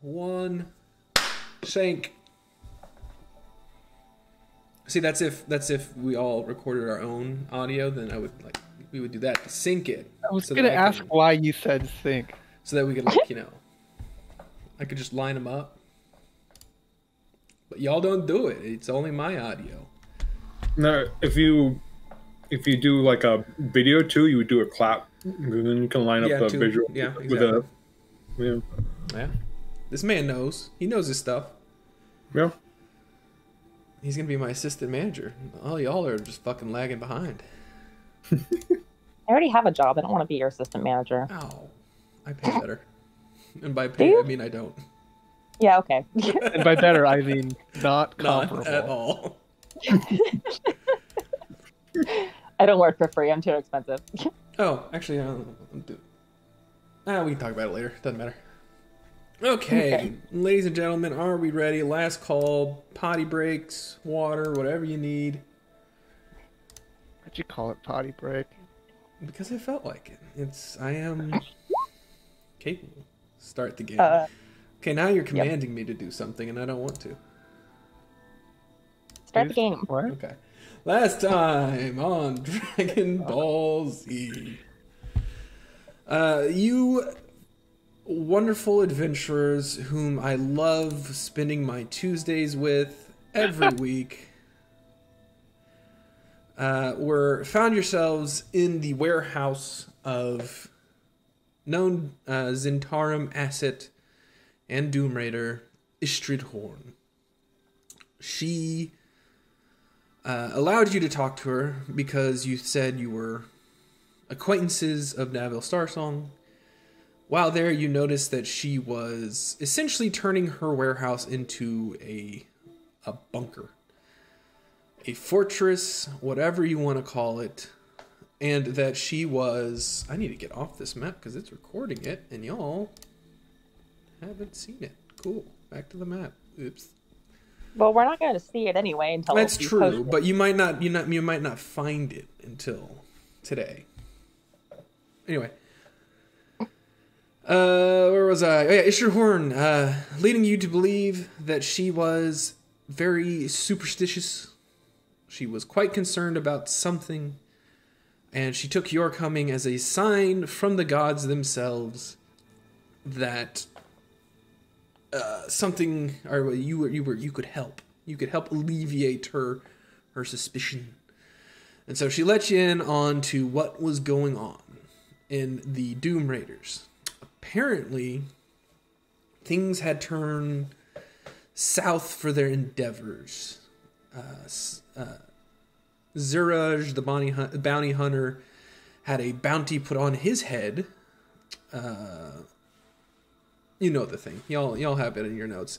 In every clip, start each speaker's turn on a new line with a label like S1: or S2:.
S1: 1. Shank. See, that's if we all recorded our own audio, then we would do that. Sync it.
S2: I was gonna ask why you said sync.
S1: So that we could I could just line them up. But y'all don't do it. It's only my audio.
S3: No, if you do like a video too, you would do a clap. And then you can line up the visual with
S1: Yeah. This man knows. He knows his stuff.
S3: Yeah.
S1: He's gonna be my assistant manager. All y'all are just fucking lagging behind.
S4: I already have a job. I don't want to be your assistant manager.
S1: Oh, I pay better. And by pay, I mean I don't.
S4: Yeah, okay.
S2: And by better, I mean not comparable.
S1: Not at all.
S4: I don't work for free. I'm too expensive.
S1: Oh, actually, we can talk about it later. Doesn't matter. Okay, ladies and gentlemen, are we ready? Last call, potty breaks, water, whatever you need.
S2: Why'd you call it potty break?
S1: Because I felt like it. I am capable. Start the game. Okay, now you're commanding me to do something, and I don't want to.
S4: Start the game.
S2: What?
S1: Okay. Last time on Dragon Ball Z. You wonderful adventurers whom I love spending my Tuesdays with every week found yourselves in the warehouse of known Zentarum asset and Doom Raider Istrid Horn. She allowed you to talk to her because you said you were acquaintances of Naville Starsong. While there, you noticed that she was essentially turning her warehouse into a bunker. A fortress, whatever you want to call it. And that she was... I need to get off this map because it's recording it, and y'all haven't seen it. Cool. Back to the map. Oops.
S4: Well, we're not going to see it anyway until
S1: that's true, but you might not find it until today. Anyway, where was I? Oh yeah, Ishtar Horn, leading you to believe that she was very superstitious. She was quite concerned about something, and she took your coming as a sign from the gods themselves that something, or you could help. You could help alleviate her suspicion, and so she let you in on to what was going on in the Doom Raiders. Apparently, things had turned south for their endeavors. Ziraj, the bounty hunter, had a bounty put on his head. You know the thing. Y'all have it in your notes.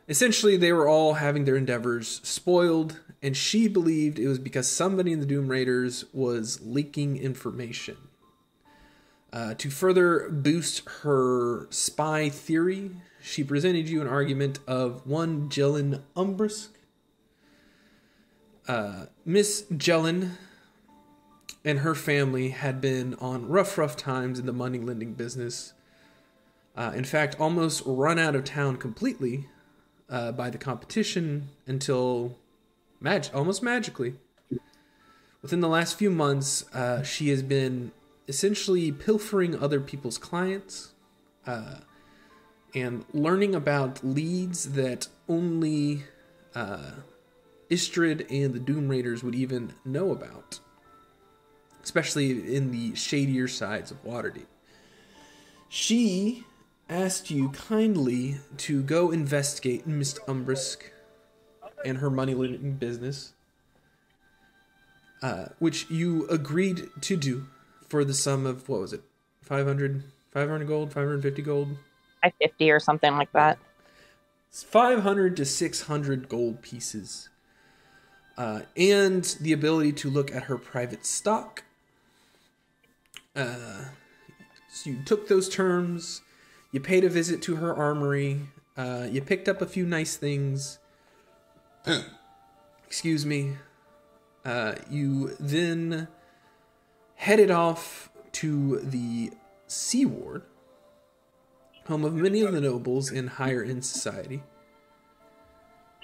S1: Essentially, they were all having their endeavors spoiled, and she believed it was because somebody in the Doom Raiders was leaking information. To further boost her spy theory, she presented you an argument of one Jellin Umbrisk. Miss Jellin and her family had been on rough times in the money lending business. In fact, almost run out of town completely by the competition until almost magically. Within the last few months, she has been essentially pilfering other people's clients and learning about leads that only Istrid and the Doom Raiders would even know about, especially in the shadier sides of Waterdeep. She asked you kindly to go investigate Miss Umbrisk and her money-lending business, which you agreed to do for the sum of, what was it, 500 gold, 550 gold?
S4: 550 or something like that.
S1: It's 500 to 600 gold pieces. And the ability to look at her private stock. So you took those terms, you paid a visit to her armory, you picked up a few nice things. Excuse me. You then headed off to the Sea Ward, home of many of the nobles in higher end society.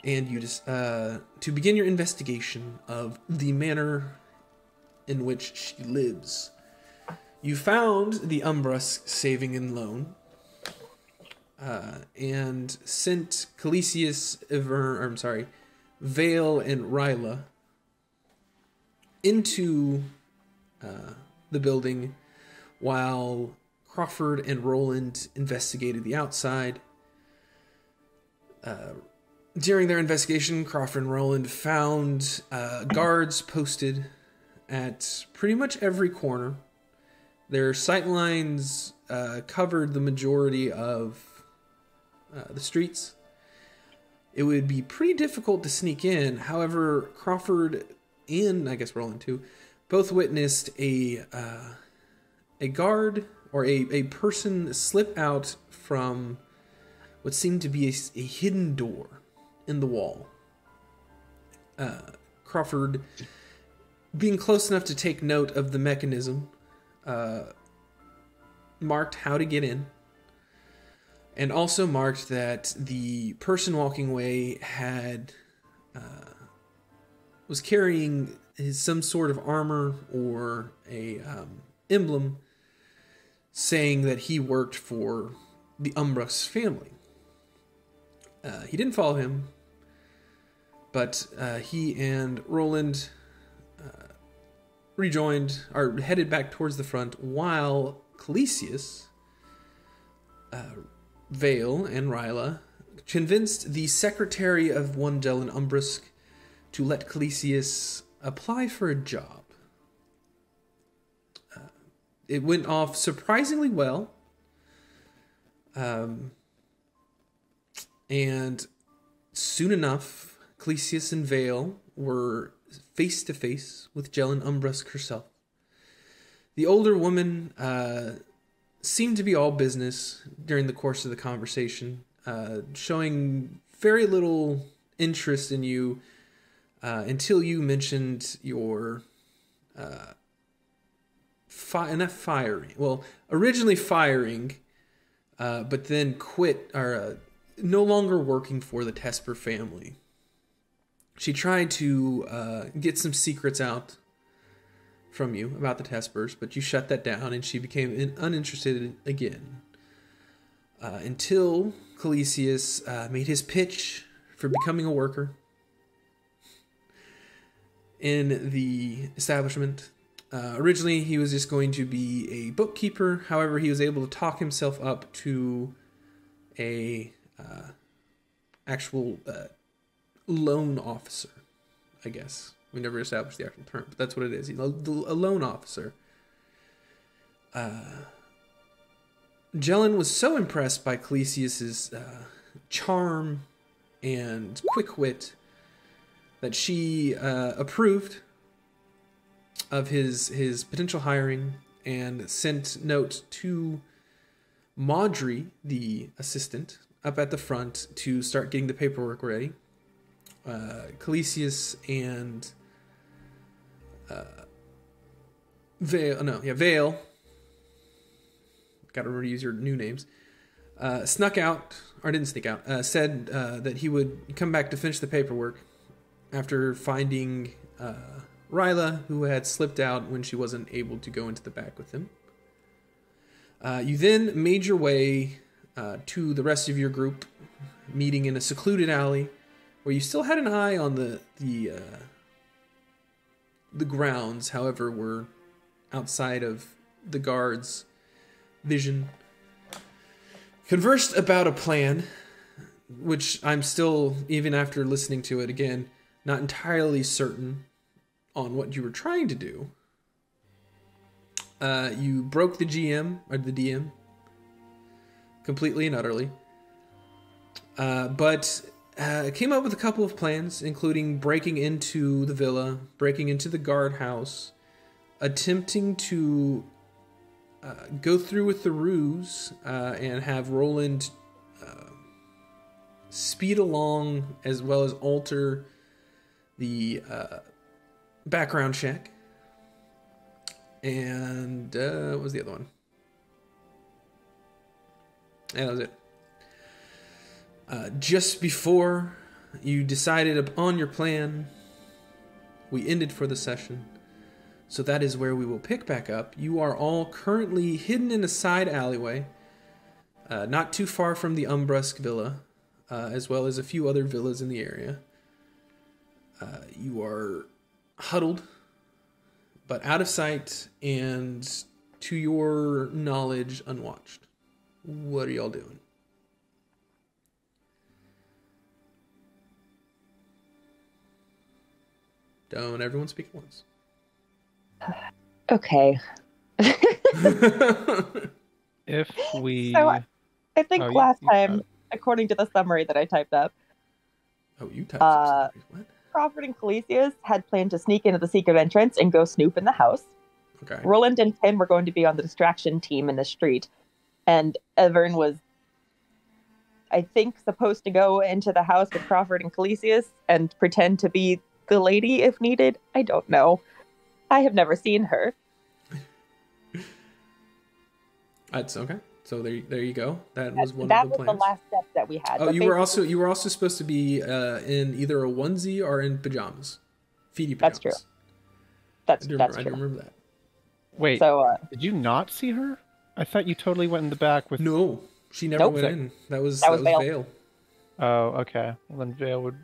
S1: And you just to begin your investigation of the manner in which she lives. You found the Umbrusk Saving and Loan, and sent Vale and Ryla into the building while Crawford and Roland investigated the outside. During their investigation, Crawford and Roland found guards posted at pretty much every corner. Their sightlines covered the majority of the streets. It would be pretty difficult to sneak in. However, Crawford and, I guess Roland too, both witnessed a guard or a person slip out from what seemed to be a hidden door in the wall. Crawford, being close enough to take note of the mechanism, marked how to get in, and also marked that the person walking away was carrying some sort of armor or a emblem saying that he worked for the Umbrusk family. He didn't follow him, but he and Roland headed back towards the front, while Calisius, Vale, and Ryla convinced the secretary of one Jelen Umbrusk to let Calisius apply for a job. It went off surprisingly well. And soon enough, Calisius and Vale were face to face with Jelen Umbrusk herself. The older woman seemed to be all business during the course of the conversation, showing very little interest in you until you mentioned your originally firing, but then quit, or no longer working for the Tesper family. She tried to get some secrets out from you about the Tespers, but you shut that down, and she became uninterested again. Until Calisius made his pitch for becoming a worker in the establishment. Originally, he was just going to be a bookkeeper. However, he was able to talk himself up to a actual loan officer, I guess. We never established the actual term, but that's what it is. He's a loan officer. Jelen was so impressed by Calisius's charm and quick wit that she approved of his potential hiring and sent note to Maudry, the assistant, up at the front to start getting the paperwork ready. Calisius and Vale, gotta reuse your new names, didn't sneak out, said that he would come back to finish the paperwork after finding Ryla, who had slipped out when she wasn't able to go into the back with him. You then made your way to the rest of your group, meeting in a secluded alley where you still had an eye on the grounds, however, were outside of the guards' vision. Conversed about a plan, which I'm still, even after listening to it again, not entirely certain on what you were trying to do. You broke the GM, or the DM, completely and utterly. But came up with a couple of plans, including breaking into the villa, breaking into the guardhouse, attempting to go through with the ruse and have Roland speed along, as well as alter the background check. And what was the other one? That was it. Just before you decided upon your plan, we ended for the session. So that is where we will pick back up. You are all currently hidden in a side alleyway, not too far from the Umbrusk Villa, as well as a few other villas in the area. You are huddled, but out of sight and, to your knowledge, unwatched. What are y'all doing? Don't everyone speak at once.
S4: Okay.
S2: If we...
S4: So I think last
S2: you
S4: time, according to the summary that I typed up,
S1: You typed some stories. What?
S4: Crawford and Calisius had planned to sneak into the secret entrance and go snoop in the house.
S1: Okay.
S4: Roland and Tim were going to be on the distraction team in the street. And Evern was, I think, supposed to go into the house with Crawford and Calisius and pretend to be the lady if needed. I don't know. I have never seen her.
S1: That's okay. So there you go. That was one
S4: that
S1: of the plans.
S4: was the last step that we had.
S1: Oh,
S4: But
S1: you were also supposed to be in either a onesie or in pajamas, feety pajamas.
S4: That's true. That's
S1: I
S4: true.
S1: do remember that.
S2: Wait,
S4: So,
S2: did you not see her? I thought you totally went in the back with...
S1: No, she never went in. That was Vale.
S2: Oh, okay. Well, then Vale would...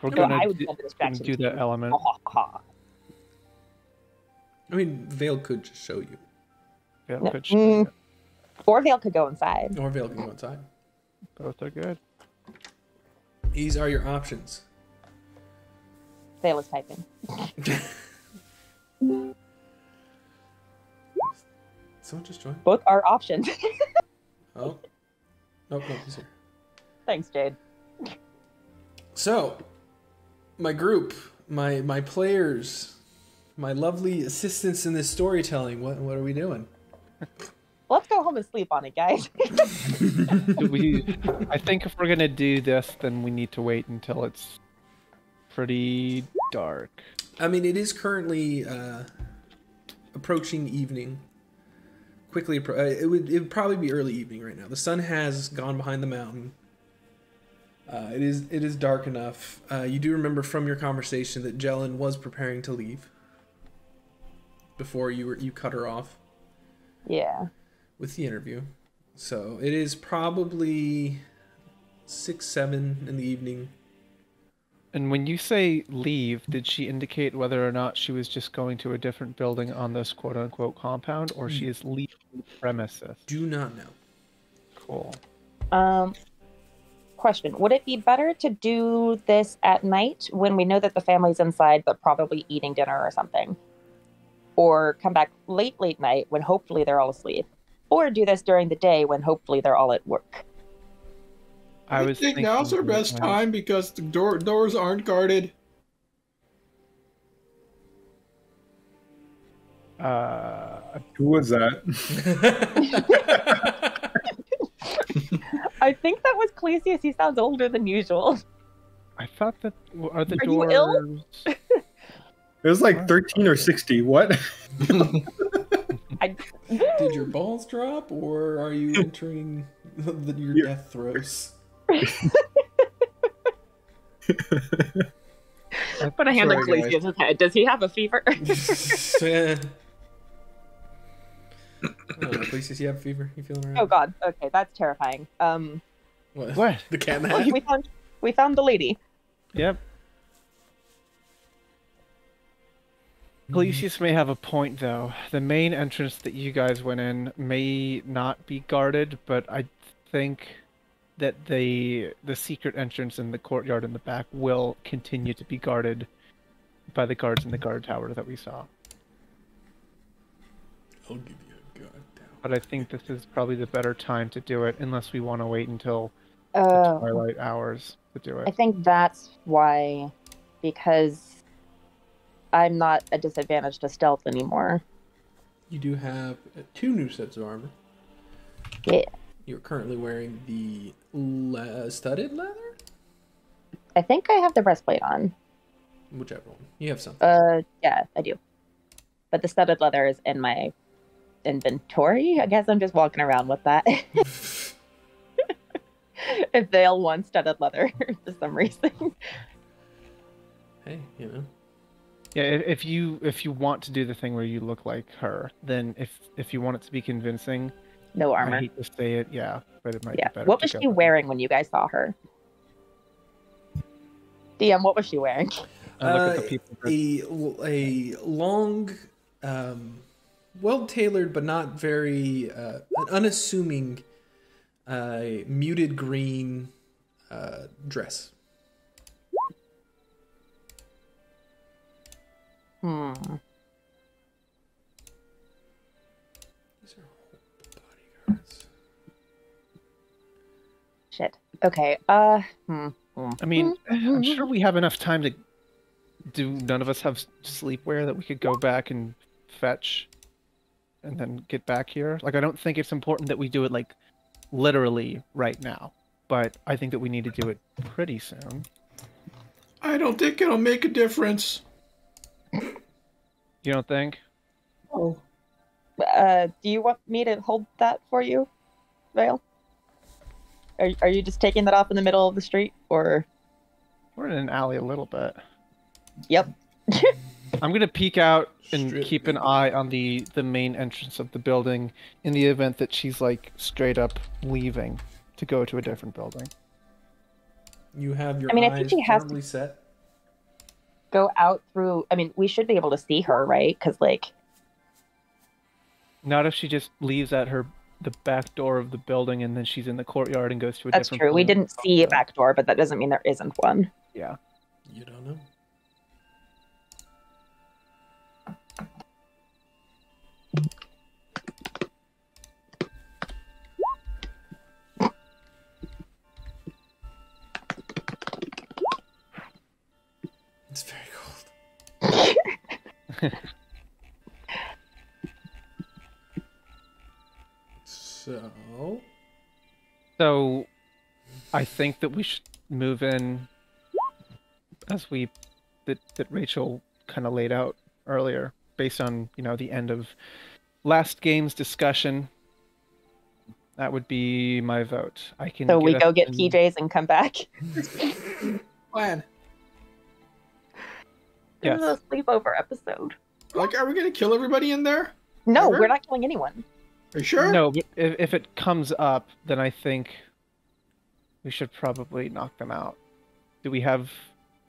S2: We're
S4: No,
S2: gonna
S4: I would
S2: do,
S4: send the
S2: gonna
S4: distraction
S2: do that
S4: team.
S2: element.
S1: I mean, Vale could just show you,
S2: Vale
S4: No,
S2: could show you.
S4: Or Vale could go inside.
S1: or Vale can go inside.
S2: Both are good.
S1: These are your options.
S4: Vale is typing.
S1: Someone just joined.
S4: Both are options.
S1: Oh, nope, he's here.
S4: Thanks, Jade.
S1: So, my group, my players, my lovely assistants in this storytelling. What are we doing?
S4: Let's go home and sleep on it, guys.
S2: I think if we're gonna do this, then we need to wait until it's pretty dark.
S1: I mean, it is currently approaching evening. It would probably be early evening right now. The sun has gone behind the mountain. It is dark enough. You do remember from your conversation that Jelen was preparing to leave before you cut her off.
S4: Yeah.
S1: With the interview. So it is probably 6, 7 in the evening.
S2: And when you say leave, did she indicate whether or not she was just going to a different building on this quote-unquote compound, or she is leaving the premises?
S1: Do not know.
S2: Cool.
S4: Question. Would it be better to do this at night when we know that the family's inside but probably eating dinner or something? Or come back late night when hopefully they're all asleep? Or do this during the day when hopefully they're all at work?
S5: I think now's our best time because the doors aren't guarded.
S3: Who was that?
S4: I think that was Calisius. He sounds older than usual.
S2: I thought that... Are the
S4: Are
S2: doors...
S4: you ill?
S3: It was like 13 or 60. What?
S1: Did your balls drop, or are you entering your death throes?
S4: Put a hand on Calisius' head. Does he have a fever?
S1: Calisius, you have a fever? You feeling alright?
S4: Oh god. Okay, that's terrifying.
S2: What?
S1: The cat in the hat?
S4: We found the lady.
S2: Yep. Calisius may have a point, though. The main entrance that you guys went in may not be guarded, but I think that the secret entrance in the courtyard in the back will continue to be guarded by the guards in the guard tower that we saw.
S1: I'll give you a guard tower.
S2: But I think this is probably the better time to do it, unless we want to wait until the twilight hours to do it.
S4: I think that's why, because I'm not a disadvantage to stealth anymore.
S1: You do have 2 new sets of armor.
S4: Yeah.
S1: You're currently wearing the studded leather?
S4: I think I have the breastplate on.
S1: Whichever one. You have something.
S4: Yeah, I do. But the studded leather is in my inventory. I guess I'm just walking around with that. If Vale wants studded leather for some reason.
S1: Hey, you know.
S2: Yeah, if you want to do the thing where you look like her, then if you want it to be convincing,
S4: No armor.
S2: I hate to say it, yeah, but it might be better.
S4: What was she wearing when you guys saw her? DM, what was she wearing?
S1: A long, well-tailored but not very an unassuming muted green dress.
S4: Hmm.
S1: These are bodyguards.
S4: Shit. Okay.
S2: I mean, I'm sure we have enough time to. Do none of us have sleepwear that we could go back and fetch, and then get back here? Like, I don't think it's important that we do it like literally right now, but I think that we need to do it pretty soon.
S5: I don't think it'll make a difference.
S2: You don't think?
S5: Oh.
S4: Do you want me to hold that for you, Vale? Are you just taking that off in the middle of the street, or?
S2: We're in an alley a little bit.
S4: Yep.
S2: I'm gonna peek out and keep an eye on the main entrance of the building in the event that she's like straight up leaving to go to a different building.
S1: You have your
S4: I
S1: eyes
S4: think she has
S1: firmly set.
S4: Go out through. I mean, we should be able to see her, right? Because like.
S2: Not if she just leaves at the back door of the building and then she's in the courtyard and goes to a different.
S4: That's true. We didn't see a back door, but that doesn't mean there isn't one.
S2: Yeah.
S1: You don't know. It's very cold.
S2: So, I think that we should move in as that Rachel kind of laid out earlier, based on the end of last game's discussion. That would be my vote. I can.
S4: So we go get PJs and come back.
S5: Plan.
S4: This is a sleepover episode.
S5: Like, are we gonna kill everybody in there?
S4: No,
S5: Ever?
S4: we're not killing anyone.
S5: Are you sure?
S2: No, but if it comes up, then I think we should probably knock them out. Do we have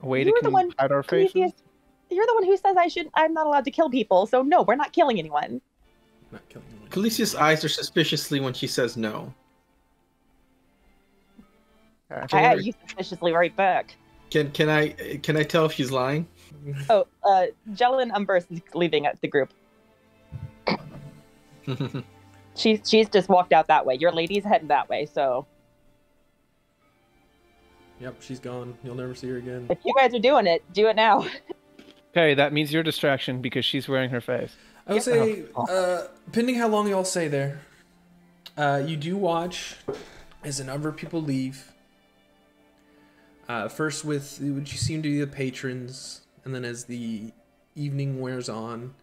S2: a way to hide our faces?
S4: You're the one who says I'm not allowed to kill people, so no, we're not killing anyone.
S1: Not killing anyone.
S5: Calicia's eyes are suspiciously when she says no.
S4: I got you suspiciously right back.
S5: Can I tell if she's lying?
S4: Oh, Jellin Umberse is leaving the group. She's just walked out that way. Your lady's heading that way, so.
S1: Yep, she's gone. You'll never see her again.
S4: If you guys are doing it, do it now.
S2: Okay, that means your distraction because she's wearing her face.
S1: I would say, depending how long y'all stay there, you do watch as a number of people leave. First with what you seem to be the patrons, and then as the evening wears on,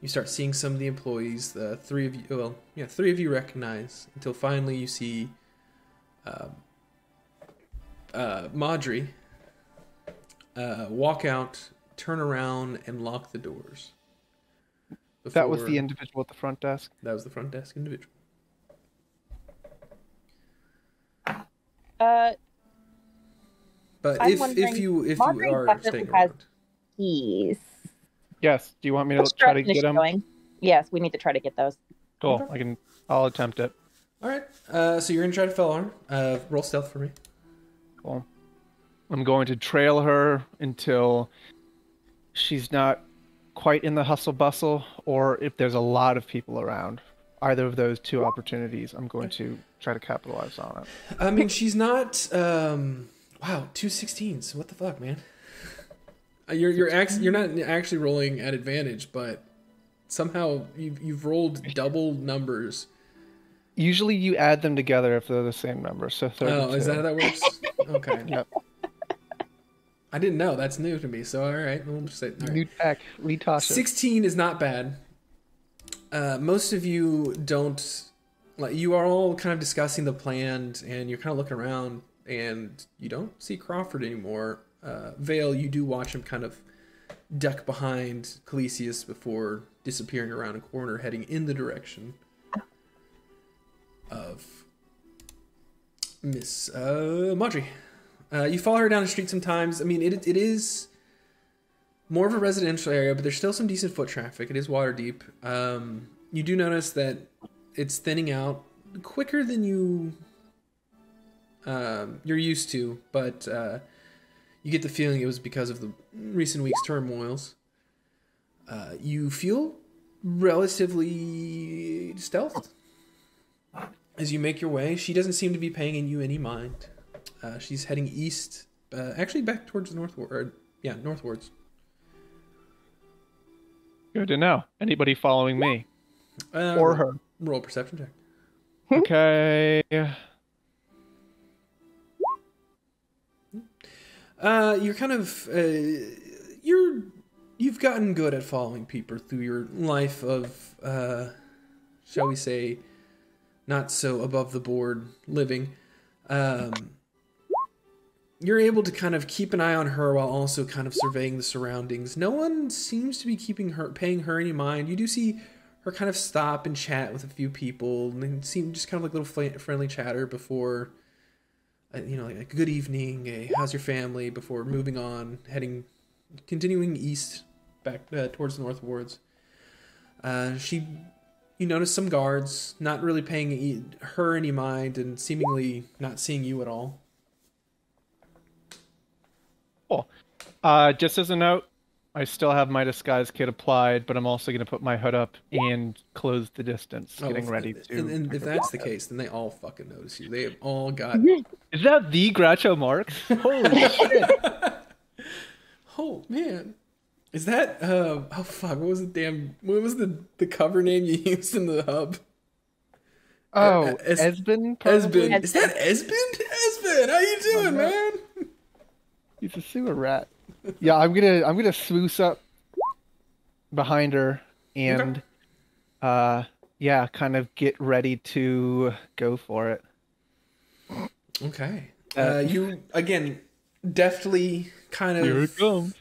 S1: you start seeing some of the employees. The three of you recognize, until finally you see Maudry walk out, turn around, and lock the doors.
S2: That was the individual at the front desk?
S1: That was the front desk individual. But if you are staying around.
S4: Keys.
S2: Yes. Do you want me to try to get them?
S4: Yes, we need to try to get those.
S2: Cool. I'll attempt it.
S1: All right. So you're gonna try to fell arm. Roll stealth for me.
S2: Cool. I'm going to trail her until she's not quite in the hustle bustle, or if there's a lot of people around. Either of those two opportunities, I'm going to try to capitalize on it.
S1: I mean, she's not. Wow, 2 16s. What the fuck, man? You're not actually rolling at advantage, but somehow you've rolled double numbers.
S2: Usually, you add them together if they're the same number. So 32.
S1: Oh, is that how that works? Okay.
S2: Yep.
S1: I didn't know. That's new to me. So all right, we'll just say all right.
S2: New tech. Retoss it.
S1: 16 is not bad. most of you don't. Like, you are all kind of discussing the plan, and you're kind of looking around, and you don't see Crawford anymore. Vale, you do watch him kind of duck behind Calisius before disappearing around a corner, heading in the direction of Miss Maudry. You follow her down the street sometimes. I mean, it is more of a residential area, but there's still some decent foot traffic. It is water deep. You do notice that it's thinning out quicker than you're used to, but you get the feeling it was because of the recent week's turmoils. You feel relatively stealthed as you make your way. She doesn't seem to be paying you any mind. She's heading east, actually back towards the northwards.
S2: Good to know. Anybody following me? Or her?
S1: Roll perception check.
S2: Okay.
S1: You're kind of you've gotten good at following people through your life of shall we say, not so above the board living. You're able to kind of keep an eye on her while also kind of surveying the surroundings. No one seems to be paying her any mind. You do see her kind of stop and chat with a few people, and seem just kind of like little friendly chatter before, like a good evening, how's your family, before moving on, continuing east, back towards the northwards. You notice some guards not really paying her any mind and seemingly not seeing you at all.
S2: Cool. Just as a note, I still have my disguise kit applied, but I'm also going to put my hood up and close the distance, getting ready to...
S1: And if that's the case, then they all fucking notice you. They have all got...
S2: Is that the Groucho Marx? Holy shit.
S1: Oh, man. Is that... oh, fuck. What was the cover name you used in the hub?
S2: Oh, Esben?
S1: Esben. Is that Esben? Esben, how you doing, man?
S2: He's a sewer rat. Yeah, I'm gonna swoosh up behind her and kind of get ready to go for it.
S1: Okay. You again deftly kind of
S2: here it comes.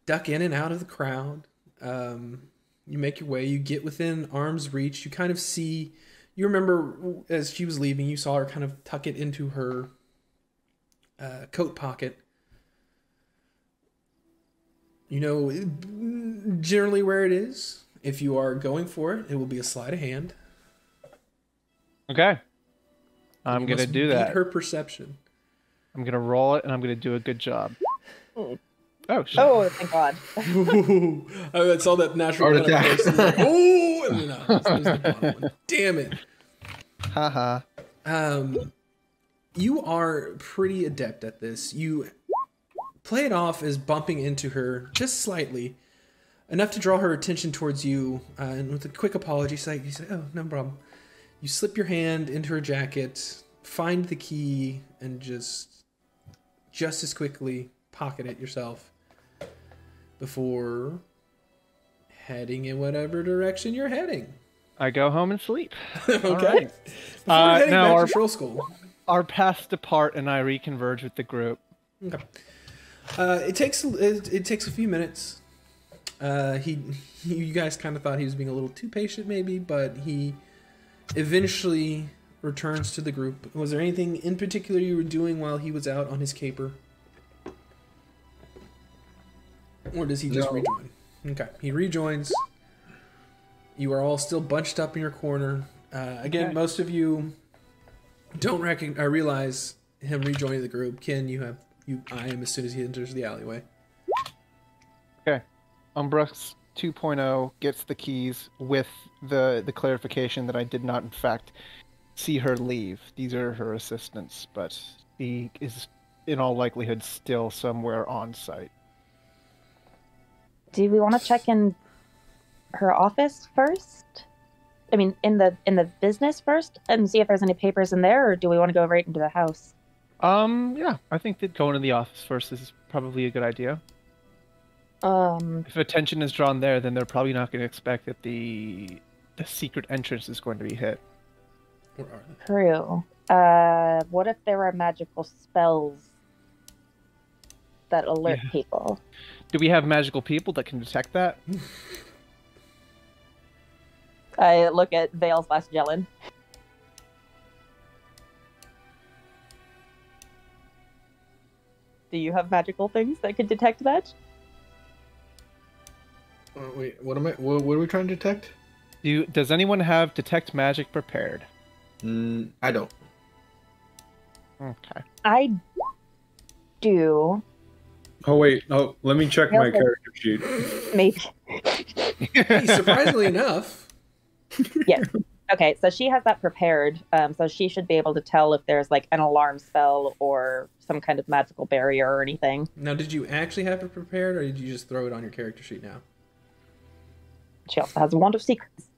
S1: Duck in and out of the crowd. You make your way, you get within arm's reach. You kind of see, you remember as she was leaving, you saw her kind of tuck it into her coat pocket. You know generally where it is. If you are going for it, it will be a sleight of hand.
S2: Okay. I'm going to do that.
S1: Beat her perception.
S2: I'm going to roll it, and I'm going to do a good job. Oh, shit.
S4: Oh, thank God.
S1: I saw that natural
S5: heart attack.
S1: Oh, and then there's the bottom one. Damn it.
S2: Haha.
S1: You are pretty adept at this. You play it off as bumping into her just slightly, enough to draw her attention towards you, and with a quick apology, you say, "Oh, no problem." You slip your hand into her jacket, find the key, and just as quickly pocket it yourself before heading in whatever direction you're heading.
S2: I go home and sleep.
S1: Okay.
S2: All right.
S1: Before heading back to Troll School.
S2: Our paths depart, and I reconverge with the group.
S1: Okay. It takes a few minutes. You guys kind of thought he was being a little too patient, maybe, but he eventually returns to the group. Was there anything in particular you were doing while he was out on his caper, or does he just rejoin? Okay, he rejoins. You are all still bunched up in your corner. Again, most of you don't realize him rejoining the group. Ken, you eye him as soon as he enters the alleyway.
S2: Okay. Umbrux 2.0 gets the keys with the clarification that I did not, in fact, see her leave. These are her assistants, but he is, in all likelihood, still somewhere on site.
S4: Do we want to check in her office first? I mean, in the business first, and see if there's any papers in there, or do we want to go right into the house?
S2: Yeah, I think that going to the office first is probably a good idea. If attention is drawn there, then they're probably not going to expect that the secret entrance is going to be hit.
S1: Where are they?
S4: True. What if there are magical spells that alert people?
S2: Do we have magical people that can detect that?
S4: I look at Vale/Jellin. Do you have magical things that could detect that?
S5: Wait, what are we trying to detect?
S2: Does anyone have detect magic prepared?
S5: I don't.
S2: Okay.
S4: I do.
S3: Oh wait, let me check my character sheet.
S4: Maybe.
S1: Hey, surprisingly enough.
S4: Yes. Okay, so she has that prepared. So she should be able to tell if there's like an alarm spell or some kind of magical barrier or anything.
S1: Now, did you actually have it prepared, or did you just throw it on your character sheet now?
S4: She also has a wand of secrets.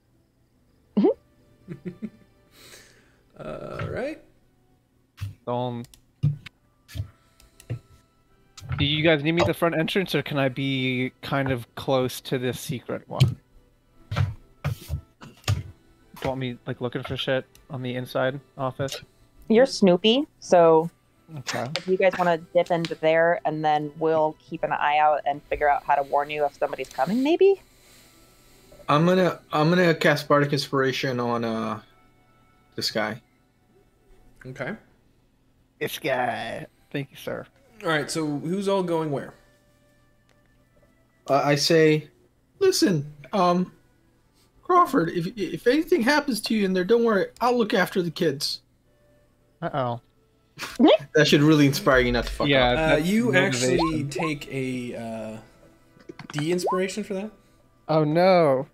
S1: All right.
S2: Do you guys need me at the front entrance, or can I be kind of close to this secret one? Do you want me like looking for shit on the inside office?
S4: You're Snoopy, so
S2: Okay.
S4: if you guys want to dip into there, and then we'll keep an eye out and figure out how to warn you if somebody's coming, maybe?
S5: I'm gonna cast Bardic Inspiration on this guy.
S1: Okay.
S2: This guy. Thank you, sir.
S1: All right. So who's all going where?
S5: I say, listen, Crawford, if anything happens to you in there, don't worry, I'll look after the kids.
S2: Uh-oh.
S5: That should really inspire you not to fuck up.
S1: You
S2: motivation.
S1: actually take a D inspiration for that.
S2: Oh no.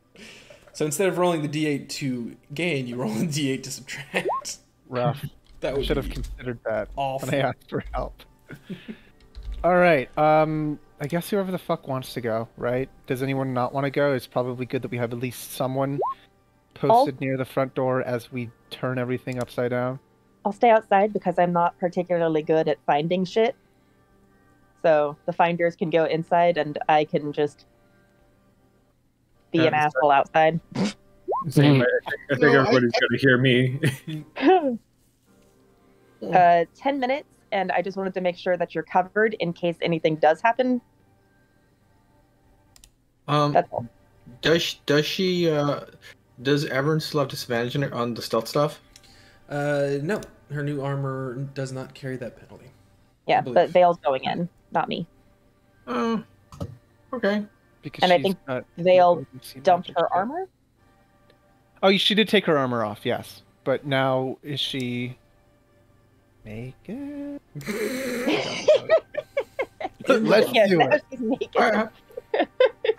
S1: So instead of rolling the D8 to gain, you roll the D8 to subtract.
S2: Rough.
S1: That would
S2: Should have
S1: be
S2: considered that
S1: awful.
S2: when I asked for help. All right. I guess whoever the fuck wants to go, right? Does anyone not want to go? It's probably good that we have at least someone posted near the front door as we turn everything upside down.
S4: I'll stay outside because I'm not particularly good at finding shit. So the finders can go inside and I can just be an asshole outside.
S3: Same. I think everybody's gonna hear me.
S4: 10 minutes, and I just wanted to make sure that you're covered in case anything does happen. That's all.
S5: Does Evern still have disadvantage on the stealth stuff?
S1: No, her new armor does not carry that penalty.
S4: Yeah, but Vale's going in, not me.
S5: Oh, okay.
S2: Because
S4: And I think Vale dumped her armor?
S2: Oh, she did take her armor off, yes. But now, is she naked? Let's
S4: Yeah,
S2: do
S4: now
S2: it.
S4: she's naked.
S5: All right,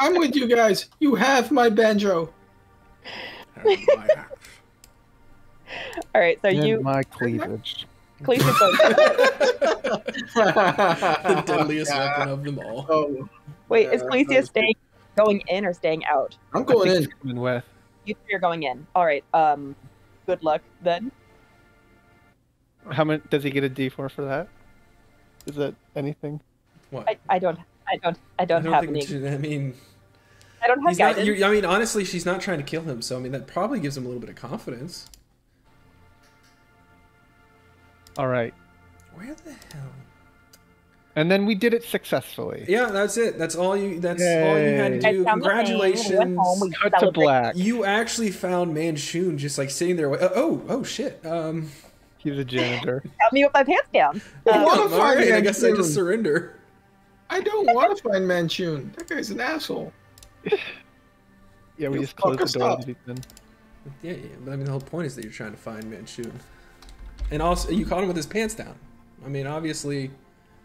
S5: I'm with you guys. You have my banjo.
S4: All right, so
S2: And
S4: you...
S2: my cleavage.
S4: Cleese is going...
S1: The deadliest weapon of them all.
S5: Oh,
S4: Wait, is Cleese going in or staying out?
S5: I'm going in.
S2: Coming with.
S4: You three are going in. All right, good luck then.
S2: How much does he get a D4 for that? Is that anything?
S1: What?
S4: I don't have any...
S1: I mean,
S4: I don't have
S1: he's not,
S4: guidance.
S1: I mean, honestly, she's not trying to kill him, so I mean, that probably gives him a little bit of confidence.
S2: All right.
S1: Where the hell?
S2: And then we did it successfully.
S1: Yeah, that's it. That's all you. That's all you had to
S4: I
S1: do.
S4: found the thing, we
S1: Congratulations!
S4: went home, we
S2: Cut to
S4: celebrated.
S2: black.
S1: You actually found Manchun just like sitting there. Oh shit.
S2: He's a janitor.
S4: Help me with my pants down.
S5: wanna
S1: all right,
S5: find
S1: I guess I
S5: Manchun.
S1: just surrender.
S5: I don't want to find Manchun. That guy's an asshole.
S2: Yeah, we
S5: You
S2: just closed
S5: fuck
S2: the door.
S5: us up.
S1: Yeah, but I mean, the whole point is that you're trying to find Manchun, and also you caught him with his pants down. I mean, obviously.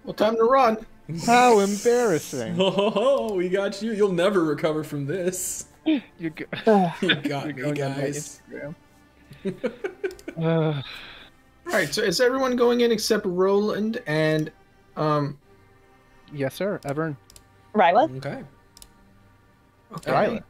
S5: Well, time to run.
S2: How embarrassing.
S1: Oh, we got you. You'll never recover from this.
S2: You
S1: You got
S2: You're
S1: me,
S2: going on my
S1: guys.
S2: Instagram.
S5: All right, so is everyone going in except Roland and
S2: Yes, sir. Evern.
S4: Ryla,
S1: Okay.
S5: okay.
S2: Riley.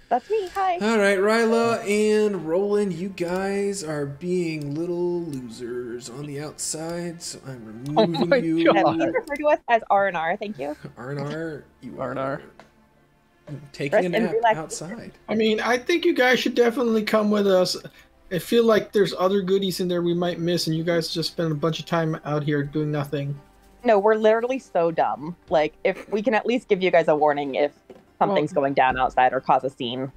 S4: that's me. Hi.
S1: All right, Ryla and Roland, you guys are being little losers. orders on the outside, so I'm removing
S2: my
S1: you.
S2: God.
S4: Please refer to us as R&R, thank you.
S1: R&R, you
S2: R&R.
S1: are taking
S4: Rest
S1: a
S4: and
S1: nap
S4: relax.
S1: outside.
S5: I mean, I think you guys should definitely come with us. I feel like there's other goodies in there we might miss, and you guys just spend a bunch of time out here doing nothing.
S4: No, we're literally so dumb. Like, if we can at least give you guys a warning if something's going down outside or cause a scene.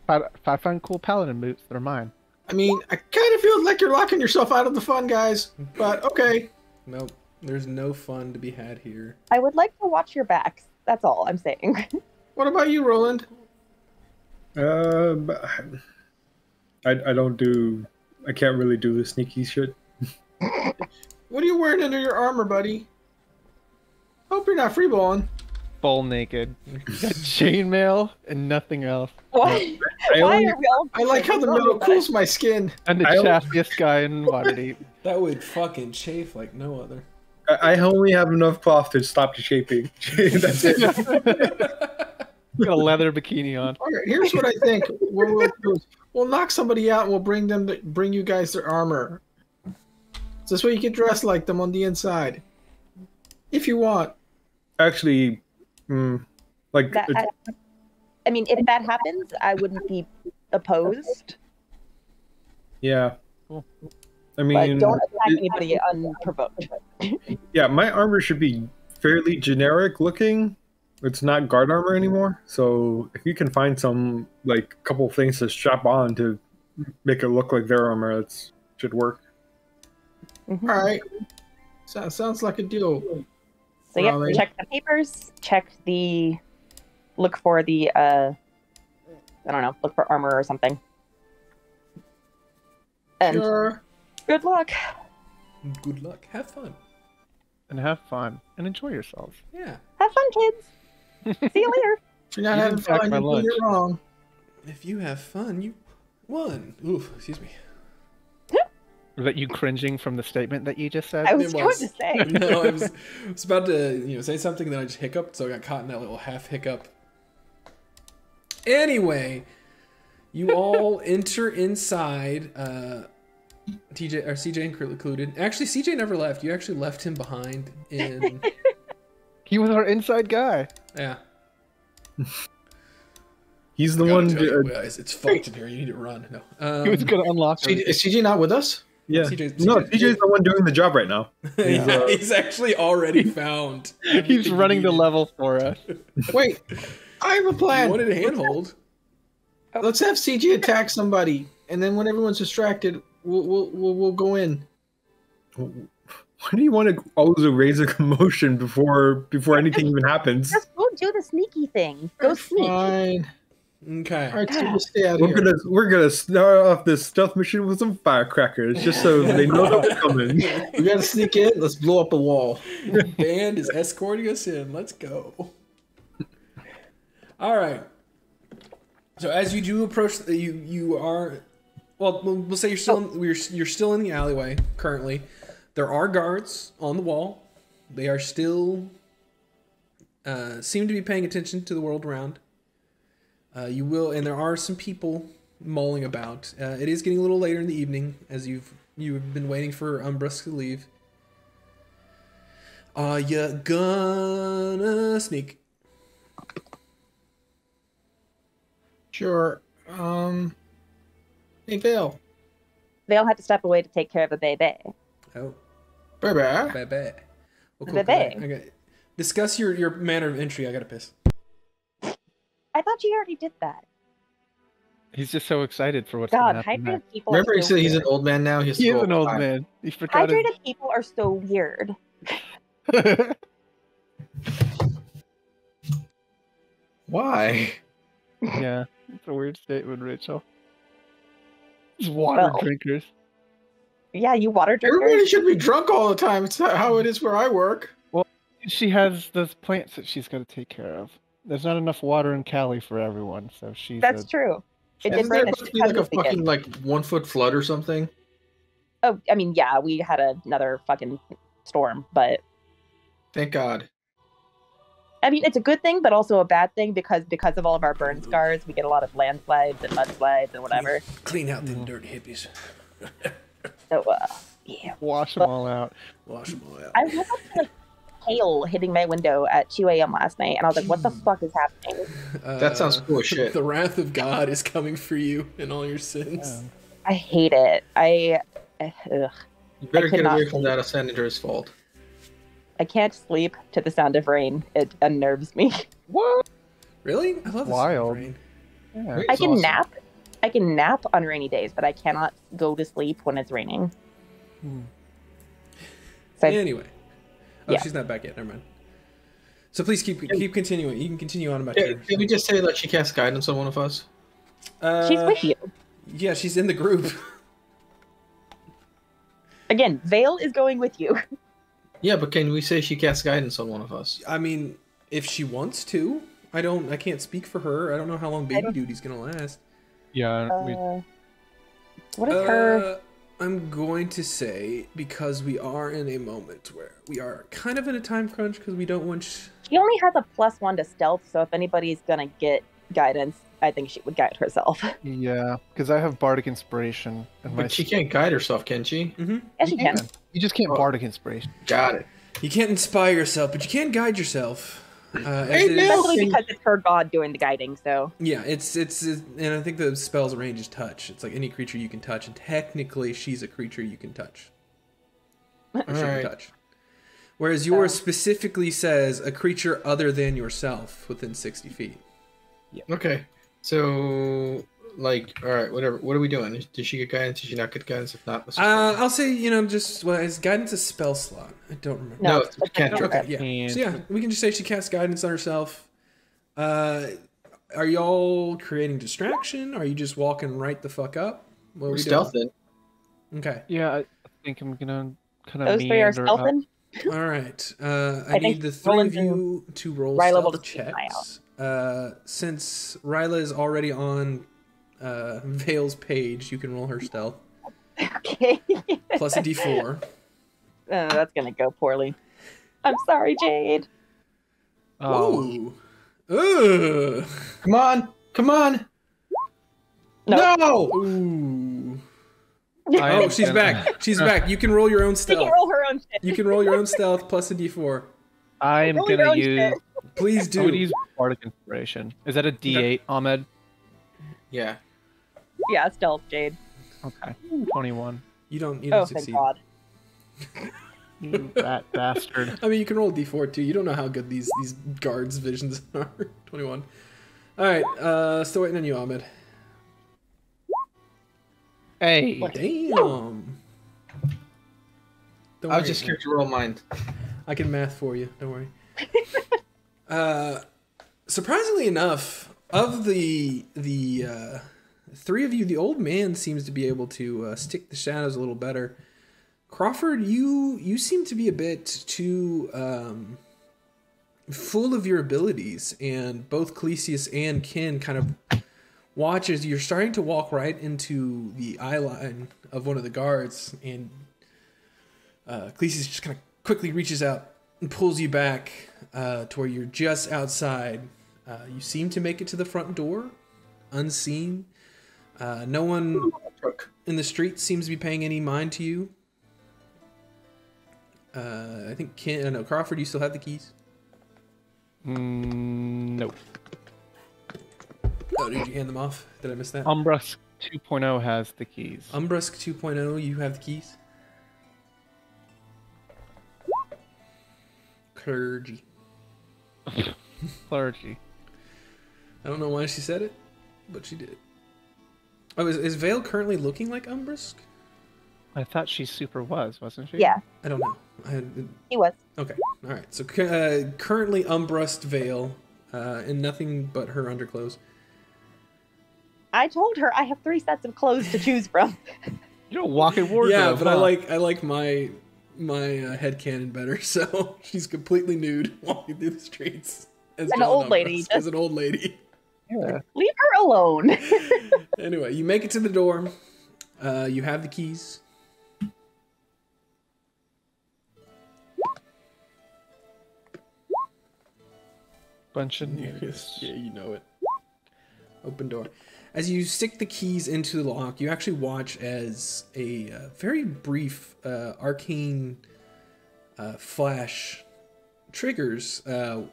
S2: If I find cool paladin boots, they're mine.
S5: I mean, I kind of feel like you're locking yourself out of the fun, guys. But okay.
S1: Nope, there's no fun to be had here.
S4: I would like to watch your backs. That's all I'm saying.
S5: What about you, Roland?
S3: I don't do. I can't really do the sneaky shit.
S5: What are you wearing under your armor, buddy? Hope you're not freeballing.
S2: Full naked. Got chainmail and nothing else.
S4: Why?
S3: I
S4: Why
S3: only-
S4: are we all?
S5: I like how the metal cools my skin.
S2: And the
S3: I don't-
S2: chaffiest guy in Waterdeep.
S1: That would fucking chafe like no other.
S3: I only have enough cloth to stop the shaping. That's it.
S2: Got a leather bikini on.
S5: Okay, here's what I think. What we'll do is we'll knock somebody out and we'll bring you guys their armor. So this way you can dress like them on the inside. If you want.
S3: Actually, like
S4: I mean, if that happens, I wouldn't be opposed.
S3: yeah.
S2: Cool.
S3: I
S4: But
S3: mean,
S4: don't attack anybody unprovoked.
S3: yeah, my armor should be fairly generic looking. It's not guard armor anymore. So if you can find some like couple things to strap on to make it look like their armor, that should work.
S5: All right. Sounds like a deal.
S4: So yeah,
S5: Raleigh.
S4: check the papers. Look for the I don't know, look for armor or something. And
S5: Sure.
S4: good luck.
S1: Good luck. Have fun.
S2: And have fun. And enjoy yourselves.
S1: Yeah.
S4: Have fun, kids. See you later.
S5: If you're not
S2: You
S5: having
S2: didn't pack
S5: fun,
S2: my
S5: you're doing
S2: lunch.
S5: it wrong.
S1: If you have fun, you won. Oof, excuse me.
S2: Was that you cringing from the statement that you just said?
S4: I was
S1: It
S4: going
S1: was.
S4: to say.
S1: No, I was about to say something, then I just hiccuped, so I got caught in that little half hiccup. Anyway, you all enter inside. TJ or CJ included. Actually, CJ never left. You actually left him behind in.
S2: He was our inside guy.
S1: Yeah.
S3: He's the
S1: Gotta
S3: one.
S1: tell you guys, it's fucked in here. You need to run. No.
S2: He was going to unlock it.
S5: Is CJ not with us?
S3: Yeah.
S1: CJ
S3: No, TJ's the one doing the job right now.
S1: Yeah, he's actually already found.
S2: He's
S1: everything
S2: running
S1: you
S2: the
S1: needed.
S2: level for us.
S5: Wait, I have a
S1: You
S5: plan.
S1: wanted a handhold.
S5: Let's have CJ attack somebody, and then when everyone's distracted, we'll go in.
S3: Why do you want to always raise a commotion before anything even happens?
S4: Just go do the sneaky thing. Go sneak.
S5: Fine.
S1: Okay.
S5: All right, CJ, stay out of here.
S3: We're gonna start off this stealth mission with some firecrackers, just so they know that we're coming.
S5: We gotta sneak in. Let's blow up a wall.
S1: Band is escorting us in. Let's go. All right. So as you do approach, you are. Well, we'll say you're still in the alleyway currently. There are guards on the wall. They are still seem to be paying attention to the world around. And there are some people mulling about. It is getting a little later in the evening as you've been waiting for Umbrus to leave. Are you gonna sneak?
S5: Sure. Hey, Vale.
S4: They all had to step away to take care of the baby.
S1: Oh,
S5: Baby.
S1: bad. Well, cool.
S4: Bebe.
S1: Okay. Discuss your manner of entry. I gotta piss.
S4: I thought you already did that.
S2: He's just so excited for what's going
S4: God,
S2: to happen
S4: hydrated
S2: next.
S4: people.
S5: Remember,
S4: are
S5: he
S4: so
S5: said he's an
S4: weird.
S5: old man now. He has to
S2: He is
S5: go
S2: an old
S5: outside.
S2: man. He forgot
S4: Hydrated people are so weird.
S2: his...
S5: Why?
S2: Yeah, it's a weird statement, Rachel. It's water
S4: Well.
S2: drinkers.
S4: Yeah, you water drinkers.
S5: Everybody should be drunk all the time. It's not how it is where I work.
S2: She has those plants that she's got to take care of. There's not enough water in Cali for everyone, so she's.
S4: That's true. It did
S5: Isn't there
S4: rain
S5: supposed to be like a
S4: this weekend.
S5: fucking 1 foot flood or something?
S4: Oh, I mean, yeah, we had another fucking storm, but
S5: Thank God.
S4: I mean, it's a good thing, but also a bad thing because of all of our burn scars, we get a lot of landslides and mudslides and whatever.
S1: Clean out them dirty hippies.
S4: So, yeah.
S2: Wash them all out.
S1: Wash them all out.
S4: I woke up to like hail hitting my window at 2 a.m. last night, and I was like, "What the fuck is happening?"
S5: That sounds cool as shit.
S1: The wrath of God is coming for you and all your sins.
S4: I hate it. Ugh.
S5: You better
S4: I could
S5: get
S4: not
S5: away from
S4: sleep.
S5: that. A senator's fault.
S4: I can't sleep to the sound of rain. It unnerves me.
S2: What?
S1: Really? I love this
S2: Wild.
S1: rain.
S2: Yeah.
S5: Rain's
S4: I can
S5: awesome.
S4: nap. I can nap on rainy days, but I cannot go to sleep when it's raining. So
S1: Anyway. Oh,
S4: Yeah.
S1: she's not back yet. Never mind. So please keep continuing. You can continue on about
S5: Yeah,
S1: your...
S5: can we just say that she casts guidance on one of us?
S4: she's with you.
S1: Yeah, she's in the group.
S4: Again, Vale is going with you.
S5: Yeah, but can we say she casts guidance on one of us?
S1: I mean, if she wants to. I can't speak for her. I don't know how long baby duty's gonna last.
S2: Yeah.
S4: What is her?
S1: I'm going to say, because we are in a moment where we are kind of in a time crunch because we don't want...
S4: She only has a +1 to stealth, so if anybody's gonna get guidance, I think she would guide herself.
S2: Yeah, because I have bardic inspiration. And
S5: But she can't guide herself, can she?
S1: Mm-hmm.
S4: Yes, she can.
S2: You just can't bardic inspiration.
S5: Got it.
S1: You can't inspire yourself, but you can guide yourself. as
S5: Hey,
S1: it is-
S5: Bill!
S4: Especially because it's her god doing the guiding, so.
S1: Yeah, it's and I think the spell's range is touch. It's like any creature you can touch, and technically she's a creature you can touch. Or she can
S5: Alright.
S1: touch. Whereas yours specifically says a creature other than yourself within 60 feet.
S5: Okay. So, like, all right, whatever. What are we doing? Did she get guidance? Did she not get guidance? If not, let's just
S1: I'll say, is guidance a spell slot? I don't remember.
S5: No,
S4: it's
S5: it's a cantrip.
S1: Okay, yeah. So yeah, we can just say she casts guidance on herself. Are y'all creating distraction? Are you just walking right the fuck up? What are
S5: we're
S1: we doing?
S5: stealthing.
S1: Okay.
S2: Yeah, I think I'm gonna kind of
S4: Those three are
S2: meander up.
S4: stealthing.
S1: All right. I
S4: think
S1: need the three of
S4: Roland's
S1: you to roll
S4: Ryla will
S1: stealth
S4: just keep an eye
S1: checks. Since Ryla is already on Vale's page, you can roll her stealth
S4: Okay.
S1: plus a d4.
S4: That's gonna go poorly. I'm sorry, Jade.
S2: Oh,
S1: Ooh. Ugh.
S5: Come on, come on.
S4: No.
S5: No.
S1: Ooh.
S2: I
S1: Oh,
S2: am
S1: she's
S2: gonna-
S1: back. She's back. You can roll your own
S4: She
S1: stealth.
S4: can roll her own shit.
S1: You can roll your own stealth plus a d4.
S2: I am
S4: Roll your
S2: gonna
S4: own
S2: use.
S4: shit.
S1: Please
S2: I'm gonna
S1: do.
S2: use bardic inspiration. Is that a D8, Ahmed?
S5: Yeah.
S4: Yeah, stealth, Jade.
S2: Okay, 21.
S1: You don't
S4: Oh,
S1: succeed.
S4: thank God.
S2: You that bastard.
S1: I mean, you can roll a d4 too. You don't know how good these guards' visions are. 21. All right. Still waiting on you, Ahmed.
S2: Hey.
S1: Damn. Don't
S5: I was
S1: worry,
S5: just scared to roll mine.
S1: I can math for you. Don't worry. Surprisingly enough, of the three of you, the old man seems to be able to stick the shadows a little better. Crawford, you seem to be a bit too full of your abilities, and both Clesius and Kin kind of watch as you're starting to walk right into the eye line of one of the guards, and Clesius just kind of quickly reaches out and pulls you back to where you're just outside. You seem to make it to the front door, unseen. No one in the street seems to be paying any mind to you. I think Crawford, you still have the keys?
S2: Nope.
S1: Oh, did you hand them off? Did I miss that?
S2: Umbrusk 2.0 has the keys.
S1: Umbrusk 2.0, you have the keys? Clergy.
S2: Clergy.
S1: I don't know why she said it, but she did. Oh, is Vale currently looking like Umbrusk?
S2: I thought she super wasn't she?
S4: Yeah,
S1: I don't know.
S4: he was.
S1: Okay, all right. So currently Umbrust Vale, in nothing but her underclothes.
S4: I told her I have 3 sets of clothes to choose from.
S2: You're a walking wardrobe.
S1: Yeah, but
S2: huh?
S1: I like my headcanon better. So she's completely nude walking through the streets as
S4: An
S1: John
S4: old lady,
S1: Umbrust, as an old lady.
S2: Yeah.
S4: Leave her alone.
S1: Anyway, you make it to the door. You have the keys.
S2: Bunch of news.
S1: Yeah, you know it. Open door. As you stick the keys into the lock, you actually watch as a very brief arcane flash triggers, and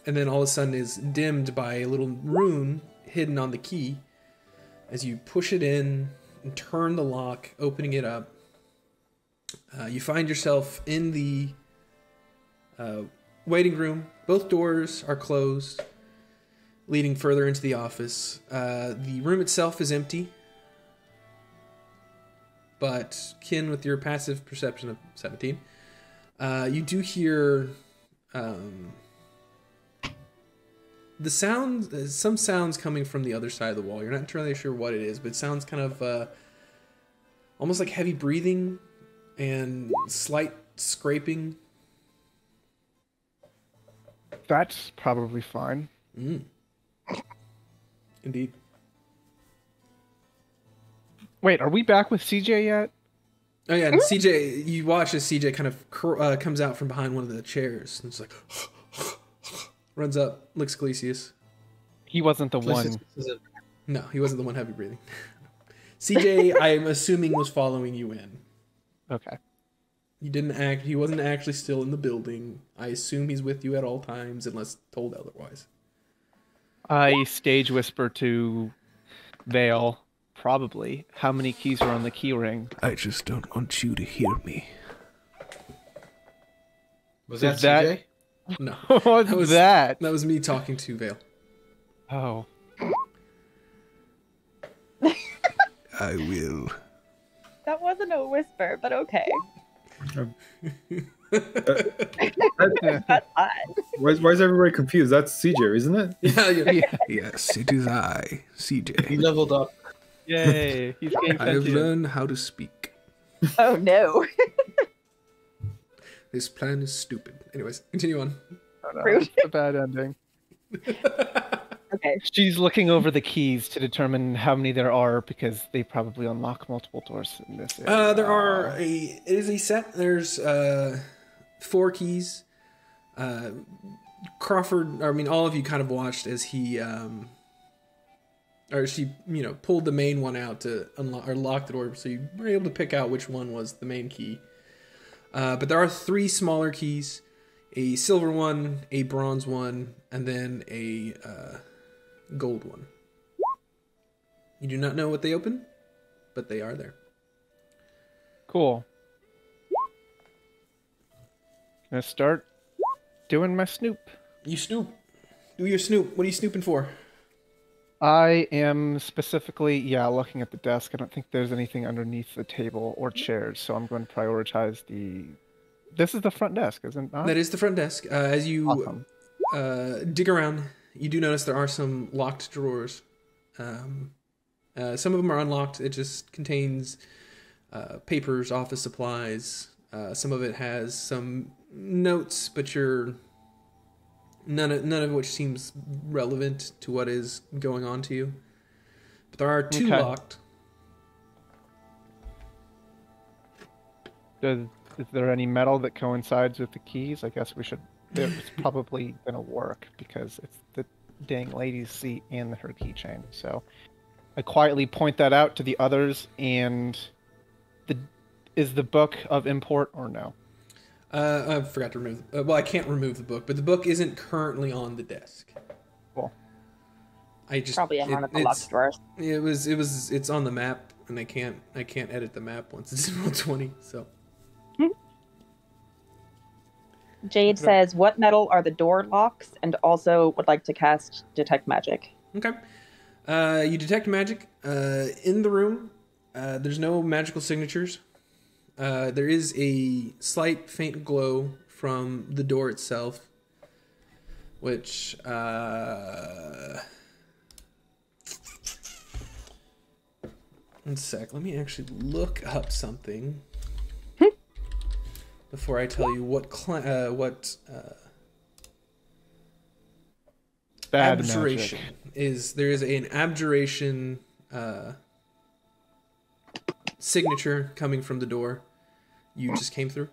S1: then all of a sudden is dimmed by a little rune hidden on the key. As you push it in and turn the lock, opening it up, you find yourself in the waiting room. Both doors are closed, leading further into the office. The room itself is empty, but kin with your passive perception of 17, you do hear the sound, some sounds coming from the other side of the wall. You're not entirely sure what it is, but it sounds kind of almost like heavy breathing and slight scraping.
S2: That's probably fine.
S1: Indeed.
S2: Wait, are we back with CJ yet?
S1: Oh yeah, and CJ, you watch as CJ kind of comes out from behind one of the chairs and it's like runs up, licks Galicius.
S2: He wasn't the one.
S1: No, he wasn't the one heavy breathing. CJ, I'm assuming, was following you in.
S2: Okay.
S1: He wasn't actually still in the building. I assume he's with you at all times unless told otherwise.
S2: I stage whisper to Vale, probably, how many keys are on the key ring.
S6: I just don't want you to hear me.
S5: Was that
S2: Is that-
S5: CJ?
S1: No.
S2: What's that?
S1: That was me talking to Vale.
S2: Oh.
S6: I will.
S4: That wasn't a whisper, but okay. That's odd.
S3: Why is everybody confused? That's CJ, isn't it?
S1: Yeah.
S6: Yes, it is I,
S5: He
S6: CJ.
S5: leveled up.
S2: Yay. He's getting
S6: I have
S2: sentient.
S6: learned how to speak.
S4: Oh no.
S1: This plan is stupid. Anyways, continue on.
S2: Oh, no,
S4: Rude.
S2: it's a bad ending.
S4: Okay.
S2: She's looking over the keys to determine how many there are because they probably unlock multiple doors in this area.
S1: It is a set. There's 4 keys. Crawford, all of you kind of watched as he, she, pulled the main one out to unlock or lock the door, so you were able to pick out which one was the main key. But there are 3 smaller keys, a silver one, a bronze one, and then a gold one. You do not know what they open, but they are there.
S2: Cool. Gonna start doing my snoop.
S1: You snoop. Do your snoop. What are you snooping for?
S2: I am specifically, looking at the desk. I don't think there's anything underneath the table or chairs, so I'm going to prioritize the... This is the front desk, isn't it?
S1: That is the front desk. As you
S2: Awesome.
S1: dig around, you do notice there are some locked drawers. Some of them are unlocked. It just contains papers, office supplies. Some of it has some notes, but none of which seems relevant to what is going on to you. But there are 2
S2: Okay.
S1: locked.
S2: Is there any metal that coincides with the keys? I guess we should... It's probably going to work because it's the dang lady's seat and her keychain. So I quietly point that out to the others, and is the book of import or no?
S1: I forgot to remove... well, I can't remove the book, but the book isn't currently on the desk.
S2: Cool.
S1: I just...
S4: Probably in one of the
S1: it's-
S4: locked drawers.
S1: It's on the map, and I can't edit the map once it's in roll 20, so...
S4: Jade says, what metal are the door locks? And also would like to cast Detect Magic.
S1: Okay. You detect magic in the room. There's no magical signatures. There is a slight faint glow from the door itself, which... one sec. Let me actually look up something before I tell you what
S2: Bad
S1: abjuration
S2: magic.
S1: is. There is an abjuration signature coming from the door you just came through,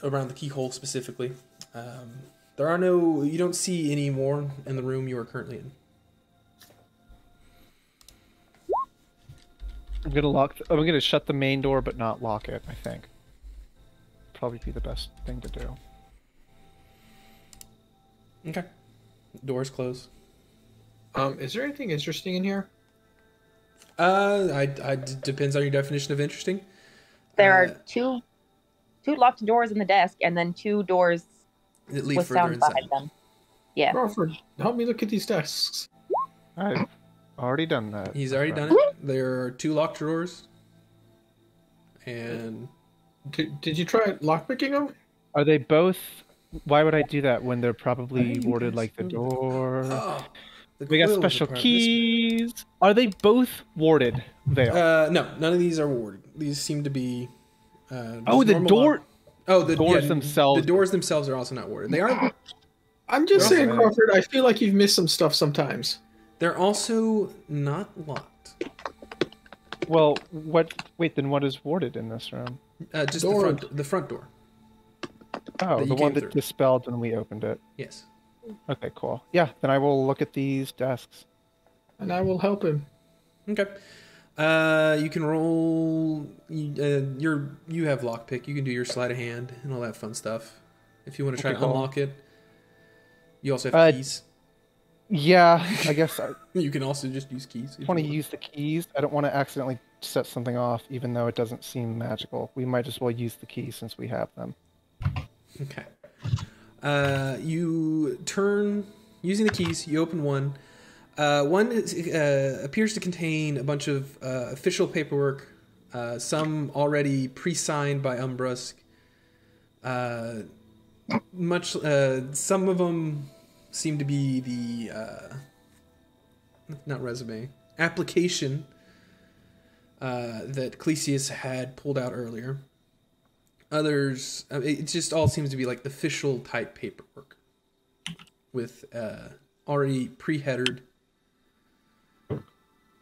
S1: around the keyhole specifically. You don't see any more in the room you are currently in.
S2: I'm gonna shut the main door, but not lock it. I think probably be the best thing to do.
S1: Okay. Doors close.
S5: Is there anything interesting in here?
S1: Depends on your definition of interesting.
S4: There are two locked doors in the desk, and then 2 doors
S1: That lead
S4: with
S1: further
S4: sound
S1: inside.
S4: behind them. Yeah.
S5: Crawford, help me look at these desks.
S2: I've already done that.
S1: He's already done it. There are 2 locked drawers. And
S5: Did you try lockpicking them?
S2: Are they both? Why would I do that when they're probably
S1: think
S2: warded
S1: that's
S2: like the
S1: so-
S2: door?
S1: oh, the
S2: We got
S1: quill is a
S2: special
S1: part of this.
S2: keys. Are they both warded? They are.
S1: No, none of these are warded. These seem to be.
S2: Oh,
S1: just
S2: the
S1: normal
S2: door.
S1: lock- Oh, the
S2: doors themselves.
S1: The doors themselves are also not warded. They are.
S5: I'm just
S1: They're
S5: saying,
S2: also-
S5: Crawford, I feel like you've missed some stuff sometimes.
S1: They're also not locked.
S2: Well, what? Wait, then what is warded in this room?
S1: Just
S5: Door.
S1: the front door.
S2: Oh,
S1: That you
S2: the one
S1: came
S2: that
S1: through.
S2: dispelled when we opened it.
S1: Yes.
S2: Okay, cool. Yeah, then I will look at these desks.
S5: And I will help him.
S1: Okay. You can roll. You have lockpick. You can do your sleight of hand and all that fun stuff. If you want to try
S2: Okay,
S1: to
S2: cool.
S1: unlock it. You also have keys.
S2: Yeah, I guess I
S1: You can also just use keys. if
S2: want to
S1: you
S2: use the keys. I don't want to accidentally set something off, even though it doesn't seem magical. We might as well use the keys since we have them.
S1: Okay. You turn using the keys. You open one. One appears to contain a bunch of official paperwork. Some already pre-signed by Umbrusk. Some of them seem to be the not resume application that Clesius had pulled out earlier. Others, it just all seems to be like official type paperwork with already pre-headered.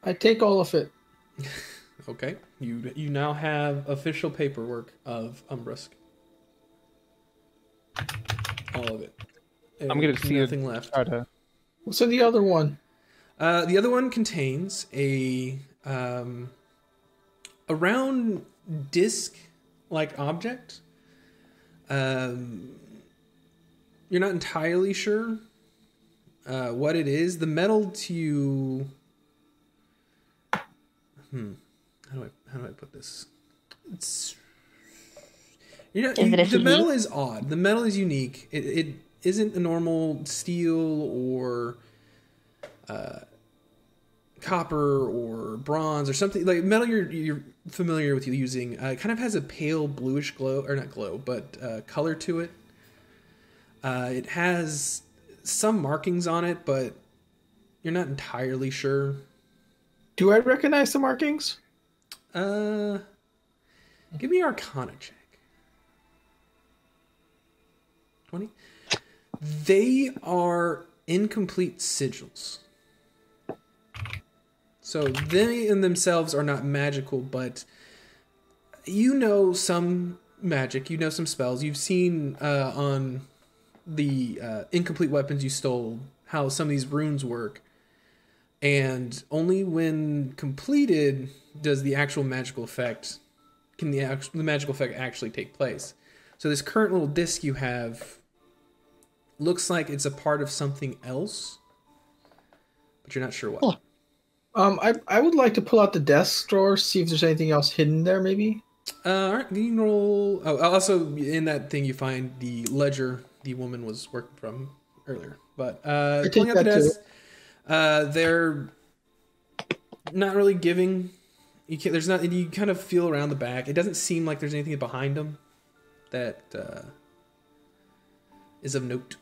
S5: I take all of it.
S1: Okay, you now have official paperwork of Umbrusk. All of it.
S2: I'm gonna see
S1: nothing left.
S2: Try to.
S5: What's in the other one?
S1: The other one contains a round disc-like object. You're not entirely sure what it is. The metal to you. How do I put this? It's
S4: Is it a
S1: the metal
S4: unique?
S1: is odd. The metal is unique. It isn't a normal steel or copper or bronze or something like metal you're familiar with using. It kind of has a pale bluish glow, or not glow, but color to it. It has some markings on it, but you're not entirely sure.
S5: Do I recognize the markings?
S1: Give me an Arcana check. 20. They are incomplete sigils. So they in themselves are not magical, but you know some magic, you know some spells. You've seen on the incomplete weapons you stole how some of these runes work. And only when completed does the actual magical effect, the magical effect actually take place. So this current little disc you have looks like it's a part of something else, but you're not sure what.
S5: I would like to pull out the desk drawer, see if there's anything else hidden there, maybe.
S1: All right, you can roll. Oh, also in that thing you find the ledger the woman was working from earlier. But
S5: take
S1: pulling out the
S5: that too.
S1: desk, they're not really giving. You can't. There's not. You kind of feel around the back. It doesn't seem like there's anything behind them that is of note.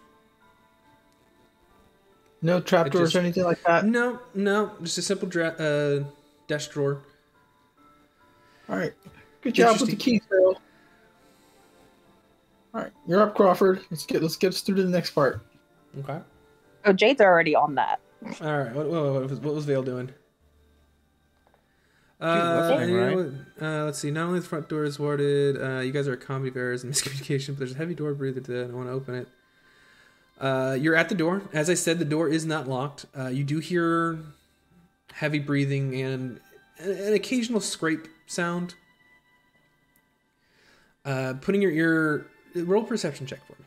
S5: No trapdoors or anything like that?
S1: No, just a simple desk drawer.
S5: All right. Good job with the keys, Phil. All right. You're up, Crawford. Let's get us through to the next part.
S1: Okay.
S4: Oh, Jade's already on that.
S1: All right. What was Vale doing?
S2: listening,
S1: Let's see. Not only the front door is warded, you guys are comedy bearers and miscommunication, but there's a heavy door breather today, and I want to open it. You're at the door. As I said, the door is not locked. You do hear heavy breathing and an occasional scrape sound. Putting your ear... Roll a perception check for me.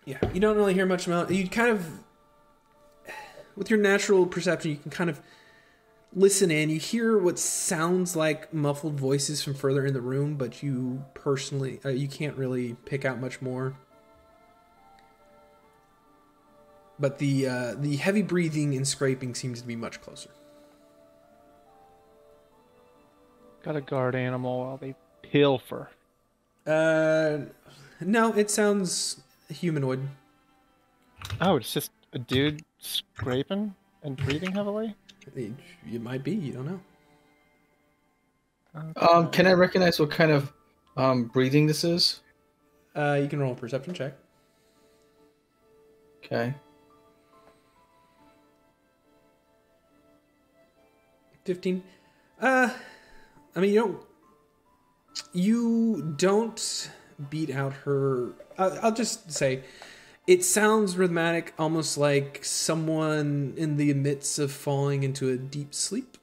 S1: Yeah, you don't really hear much about... You kind of... With your natural perception, you can kind of listen in. You hear what sounds like muffled voices from further in the room, but you personally... you can't really pick out much more. But the heavy breathing and scraping seems to be much closer.
S2: Got a guard animal while they pilfer.
S1: No, it sounds humanoid.
S2: Oh, it's just a dude scraping and breathing heavily?
S1: It might be, you don't know.
S2: Okay.
S5: Can I recognize what kind of breathing this is?
S1: You can roll a perception check.
S5: Okay.
S1: 15. I mean, you don't beat out her. I'll just say, it sounds rhythmic, almost like someone in the midst of falling into a deep sleep.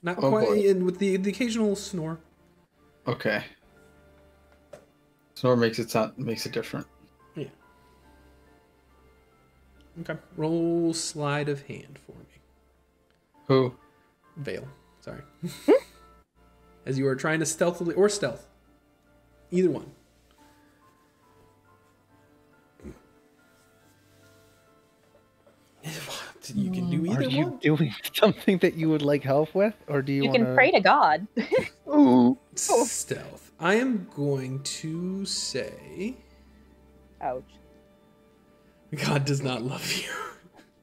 S1: Not quite, and with the occasional snore.
S5: Okay. Snore makes it different.
S1: Yeah. Okay. Roll sleight of hand for me.
S5: Who?
S1: Veil. Sorry. As you are trying to stealthily, or stealth. Either one. You can do either
S2: Are you
S1: one.
S2: doing something that you would like help with? Or do you
S4: You
S2: wanna...
S4: can pray to God.
S2: Ooh.
S1: Stealth. I am going to say...
S4: Ouch.
S1: God does not love you.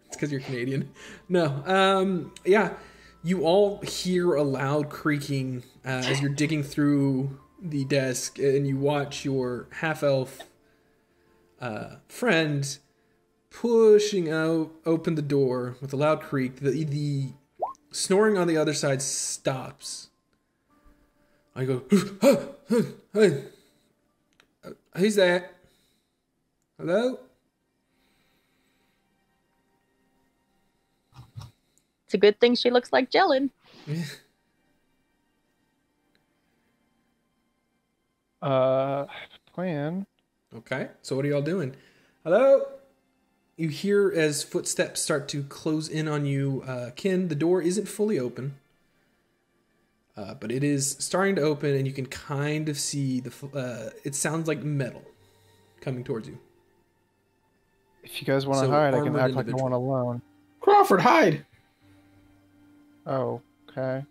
S1: It's because you're Canadian. No. Yeah. You all hear a loud creaking as you're digging through the desk, and you watch your half-elf friend pushing open the door with a loud creak. The snoring on the other side stops. I go, hey, who's that? Hello?
S4: It's a good thing she looks like Jellin.
S2: Plan.
S1: Okay, so what are y'all doing? Hello? You hear as footsteps start to close in on you. Kin, the door isn't fully open. But it is starting to open, and you can kind of see it sounds like metal coming towards you.
S2: If you guys want to
S1: So,
S2: hide, I can
S1: armored
S2: act like I
S1: individual.
S2: want alone.
S5: Crawford, hide!
S2: Oh, okay.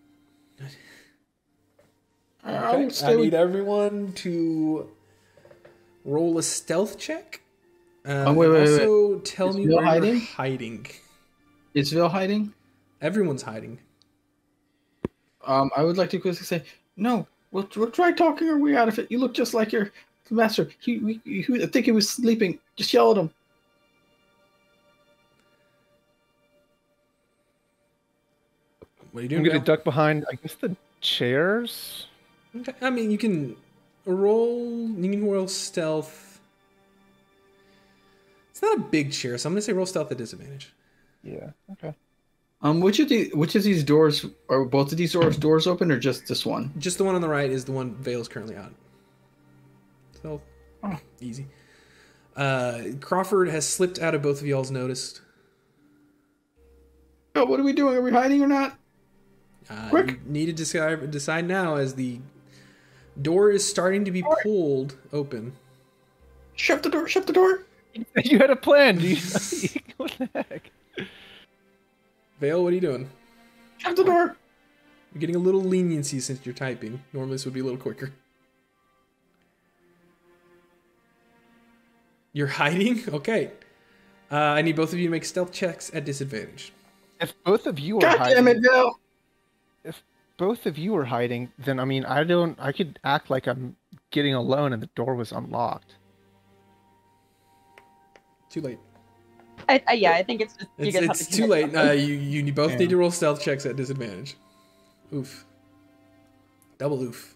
S1: Okay, I need everyone to roll a stealth check.
S5: wait.
S1: Also, tell
S5: Is
S1: me
S5: Vil
S1: where
S5: hiding?
S1: you're hiding.
S5: Is Vil hiding?
S1: Everyone's hiding.
S5: I would like to quickly say, no, we'll try talking our way out of it. You look just like your master. I think he was sleeping. Just yell at him.
S1: What are you
S2: I'm
S1: doing?
S2: gonna
S1: Val?
S2: duck behind, I guess, the chairs.
S1: Okay. I mean, you can roll stealth. It's not a big chair, so I'm gonna say roll stealth at disadvantage.
S2: Yeah. Okay.
S5: Which of these doors are both of these doors open, or just this one?
S1: Just the one on the right is the one Vale's currently on. Stealth.
S5: Oh.
S1: Easy. Crawford has slipped out of both of y'all's notice.
S5: Oh, what are we doing? Are we hiding or not? Quick.
S1: You need to decide now as the door is starting to be pulled open.
S5: Shut the door. Shut the door.
S2: You had a plan. What the heck?
S1: Vale, what are you doing?
S5: Shut the door.
S1: You're getting a little leniency since you're typing. Normally this would be a little quicker. You're hiding? Okay. I need both of you to make stealth checks at disadvantage.
S2: If both of you are
S5: God
S2: hiding,
S5: damn it, Vil.
S2: if both of you are hiding, then I mean, I could act like I'm getting alone and the door was unlocked.
S1: Too late.
S4: I think it's just you guys have
S1: It's
S4: to
S1: too
S4: commit
S1: late.
S4: something.
S1: You both need to roll stealth checks at disadvantage. Oof. Double oof.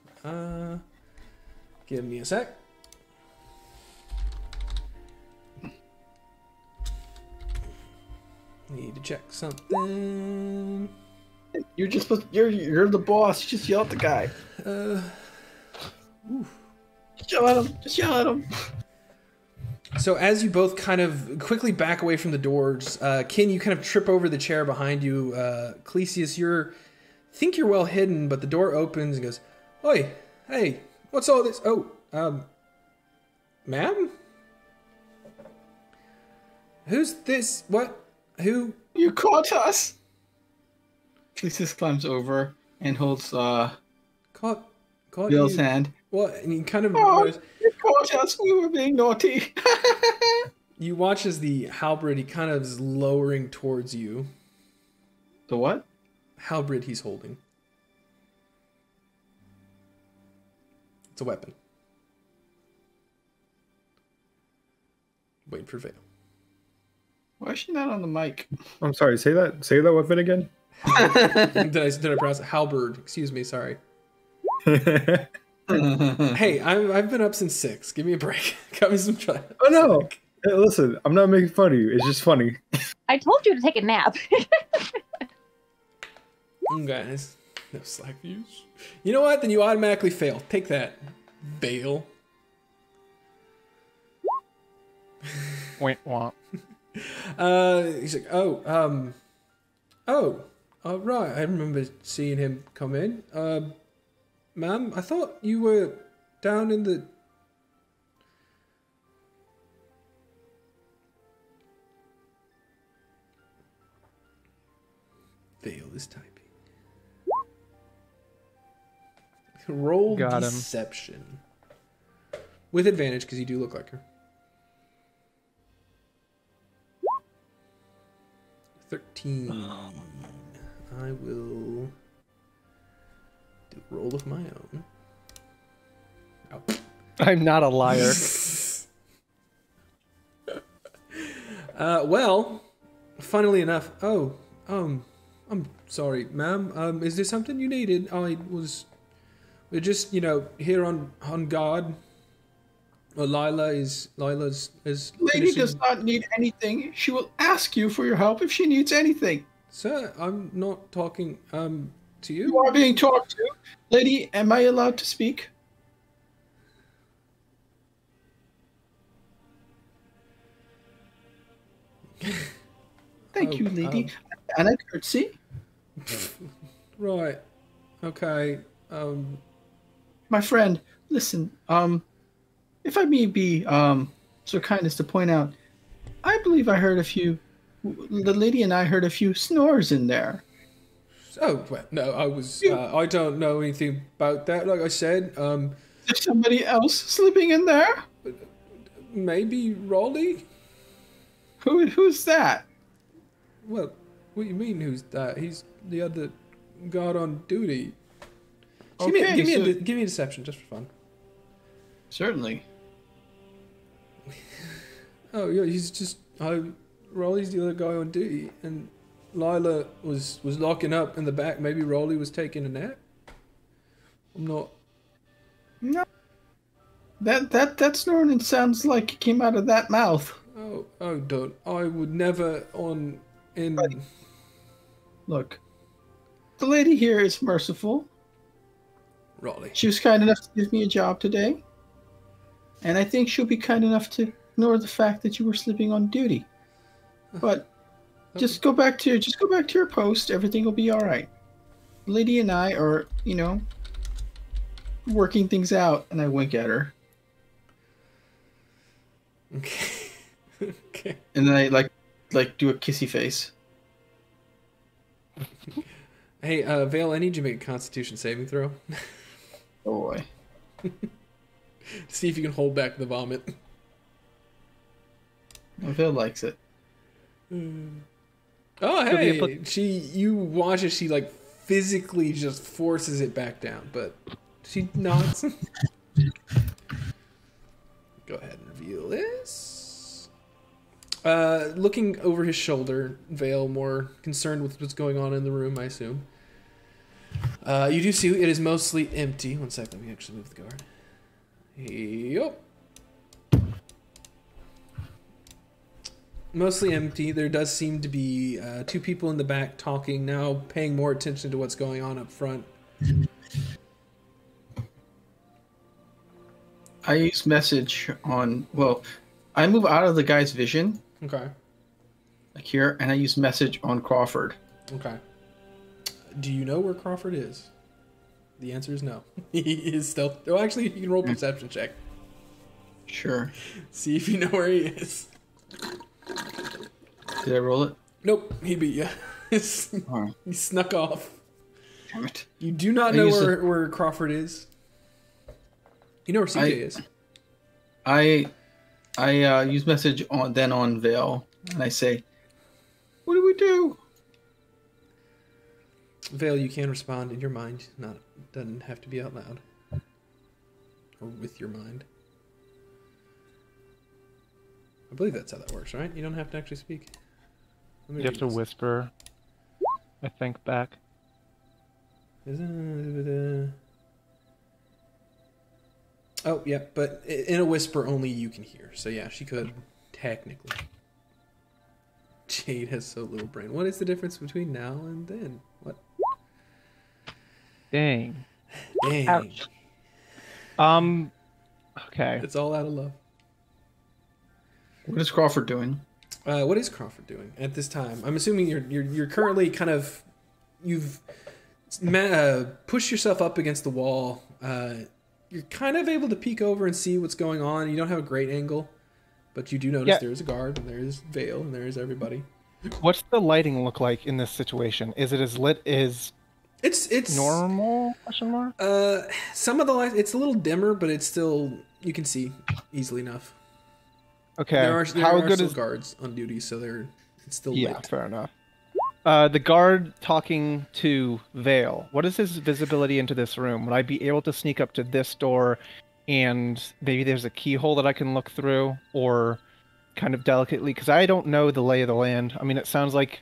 S1: Give me a sec. Need to check something.
S5: You're just you're the boss. Just yell at the guy. Just yell at him. Just yell at him.
S1: So as you both kind of quickly back away from the doors, Kin, you kind of trip over the chair behind you. Clesius, think you're well hidden, but the door opens and goes, "Oi, hey, what's all this? Oh, ma'am? Who's this? What? Who?
S5: You caught us." Cletus climbs over and holds
S1: Caught
S5: Bill's
S1: you?
S5: hand.
S1: What? And you kind of
S5: You caught us. We were being naughty.
S1: you watch as the halberd he kind of is lowering towards you.
S5: The what?
S1: Halberd he's holding. It's a weapon. Wait for Vale.
S5: Why is she not on the mic?
S3: I'm sorry. Say that. Say that weapon again.
S1: Did I pronounce it? Halberd? Excuse me. Sorry. Hey, I've been up since 6. Give me a break. Cut me some try.
S3: Oh no! Hey, listen, I'm not making fun of you. It's just funny.
S4: I told you to take a nap.
S1: Guys, no slack views. You know what? Then you automatically fail. Take that, Bale.
S2: Wait, what?
S1: He's like, oh, right. I remember seeing him come in. Ma'am, I thought you were down in the... Vale is typing. Roll
S2: Got him.
S1: deception. With advantage, because you do look like her. 13. I will do a roll of my own. Oh.
S2: I'm not a liar.
S1: Well, funnily enough, I'm sorry, ma'am. Is there something you needed? We're just, here on guard. Lila's
S5: Lady does not need anything. She will ask you for your help if she needs anything.
S1: Sir, I'm not talking to you.
S5: You are being talked to. Lady, am I allowed to speak? Thank you, lady. And I curtsy.
S1: Right. Okay.
S5: My friend, listen, if I may be so kind as to point out, I believe I heard the lady and I heard a few snores in there.
S1: Oh, well, no, I don't know anything about that. Like I said,
S5: Is somebody else sleeping in there?
S1: maybe Raleigh?
S5: Who's that?
S1: Well, what do you mean, who's that? He's the other guard on duty.
S5: Okay,
S1: Give me a deception, just for fun.
S5: Certainly.
S1: Oh, yeah, he's just... Raleigh's the other guy on duty, and Lila was locking up in the back. Maybe Raleigh was taking a nap? I'm not...
S5: No. That snoring sounds like it came out of that mouth.
S1: Oh, don't. I would never
S5: Buddy. Look, the lady here is merciful.
S1: Raleigh.
S5: She was kind enough to give me a job today. And I think she'll be kind enough to ignore the fact that you were sleeping on duty. But just go back to your post. Everything will be all right. Lady and I are, working things out. And I wink at her.
S1: Okay. Okay.
S5: And then I like do a kissy face.
S1: Hey, Vale, I need you to make a Constitution saving throw.
S5: Oh boy.
S1: See if you can hold back the vomit.
S5: Phil likes it.
S1: Oh, hey! You watch as she physically just forces it back down, but she nods. Go ahead and reveal this. Looking over his shoulder, Vale more concerned with what's going on in the room, I assume. You do see it is mostly empty. One sec, let me actually move the guard. Yup. Mostly empty. There does seem to be two people in the back talking now, paying more attention to what's going on up front.
S5: I use message on. Well, I move out of the guy's vision,
S1: Okay.
S5: like here, and I use message on Crawford.
S1: Okay. Do you know where Crawford is? The answer is no. He is stealth. Oh, actually, you can roll a perception check.
S5: Sure.
S1: See if you know where he is.
S5: Did I roll it?
S1: Nope, he beat you.
S5: Oh,
S1: He snuck off.
S5: damn it.
S1: You do not
S5: I
S1: know
S5: used
S1: where Crawford is. You know where CJ is.
S5: I use message on Vale, and I say, "What do we do?"
S1: Vale, you can respond in your mind. Not doesn't have to be out loud. Or with your mind. I believe that's how that works, right? You don't have to actually speak. Let me
S2: You have
S1: read
S2: to
S1: this.
S2: whisper, I think, back.
S1: Oh, yeah, but in a whisper only you can hear. So yeah, she could, technically. Jade has so little brain. What is the difference between now and then? What?
S2: Dang.
S1: Dang.
S4: Ouch.
S2: Okay.
S1: It's all out of love.
S5: What is Crawford doing?
S1: What is Crawford doing at this time? I'm assuming you're currently kind of you've pushed yourself up against the wall. You're kind of able to peek over and see what's going on. You don't have a great angle, but you do notice there's a guard and there's Vale and there's everybody.
S2: What's the lighting look like in this situation? Is it as lit as
S1: It's
S2: normal? Question mark?
S1: Some of the lights it's a little dimmer, but it's still you can see easily enough.
S2: Okay.
S1: There are
S2: How good
S1: still
S2: is
S1: guards on duty, so it's still
S2: Yeah,
S1: lit.
S2: fair enough. The guard talking to Vale. What is his visibility into this room? Would I be able to sneak up to this door and maybe there's a keyhole that I can look through or kind of delicately? Because I don't know the lay of the land. I mean, it sounds like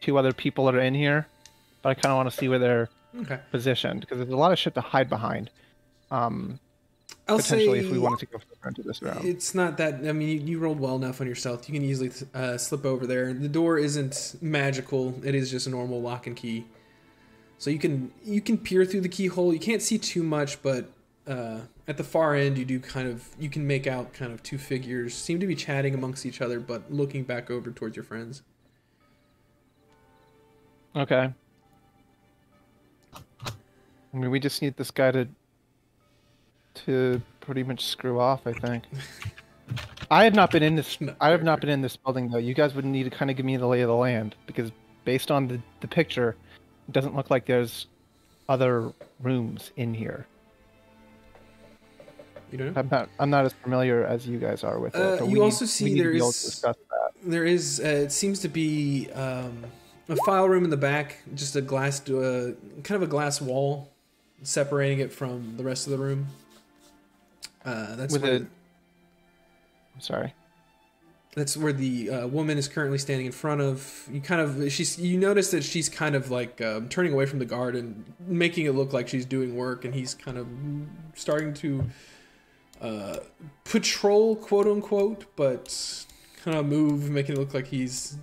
S2: two other people are in here, but I kind of want to see where they're
S1: Okay.
S2: positioned because there's a lot of shit to hide behind.
S1: I'll
S2: Potentially,
S1: say
S2: if we wanted to go further into this room.
S1: it's not that. I mean, you rolled well enough on your stealth. You can easily slip over there. The door isn't magical. It is just a normal lock and key. So you can peer through the keyhole. You can't see too much, but at the far end, you can make out kind of two figures seem to be chatting amongst each other, but looking back over towards your friends.
S2: Okay. I mean, we just need this guy to pretty much screw off, I think. I have not been in this.
S1: No,
S2: I have not been in this building though. You guys would need to kind of give me the lay of the land because based on the picture, it doesn't look like there's other rooms in here.
S1: You don't know?
S2: I'm not as familiar as you guys are with it. But
S1: You also see
S2: we need to
S1: there
S2: be able
S1: is-
S2: to discuss that.
S1: There is. It seems to be a file room in the back, just a glass, kind of a glass wall, separating it from the rest of the room. That's
S2: With
S1: where,
S2: I'm sorry.
S1: That's where the woman is currently standing in front of. You notice that she's kind of like turning away from the guard and making it look like she's doing work, and he's kind of starting to patrol, quote unquote, but kind of move, making it look like he's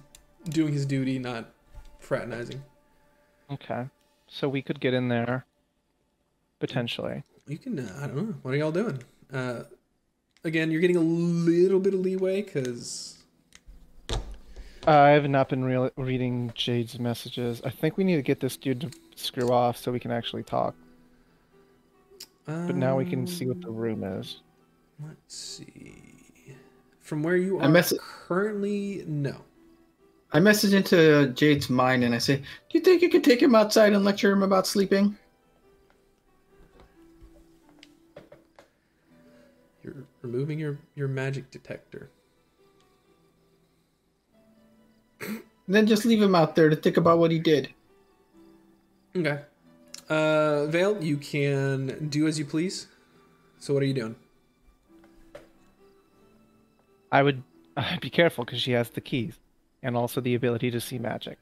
S1: doing his duty, not fraternizing.
S2: Okay, so we could get in there potentially.
S1: You can. I don't know. What are y'all doing? Again, you're getting a little bit of leeway because
S2: I have not been reading Jade's messages. I think we need to get this dude to screw off so we can actually talk. But now we can see what the room is.
S1: Let's see. From where you
S5: I
S1: are
S5: mess-
S1: currently, no.
S5: I message into Jade's mind and I say, "Do you think you could take him outside and lecture him about sleeping?"
S1: You're removing your magic detector.
S5: Then just leave him out there to think about what he did.
S1: Okay. Vale, you can do as you please. So what are you doing?
S2: I'd be careful because she has the keys and also the ability to see magic.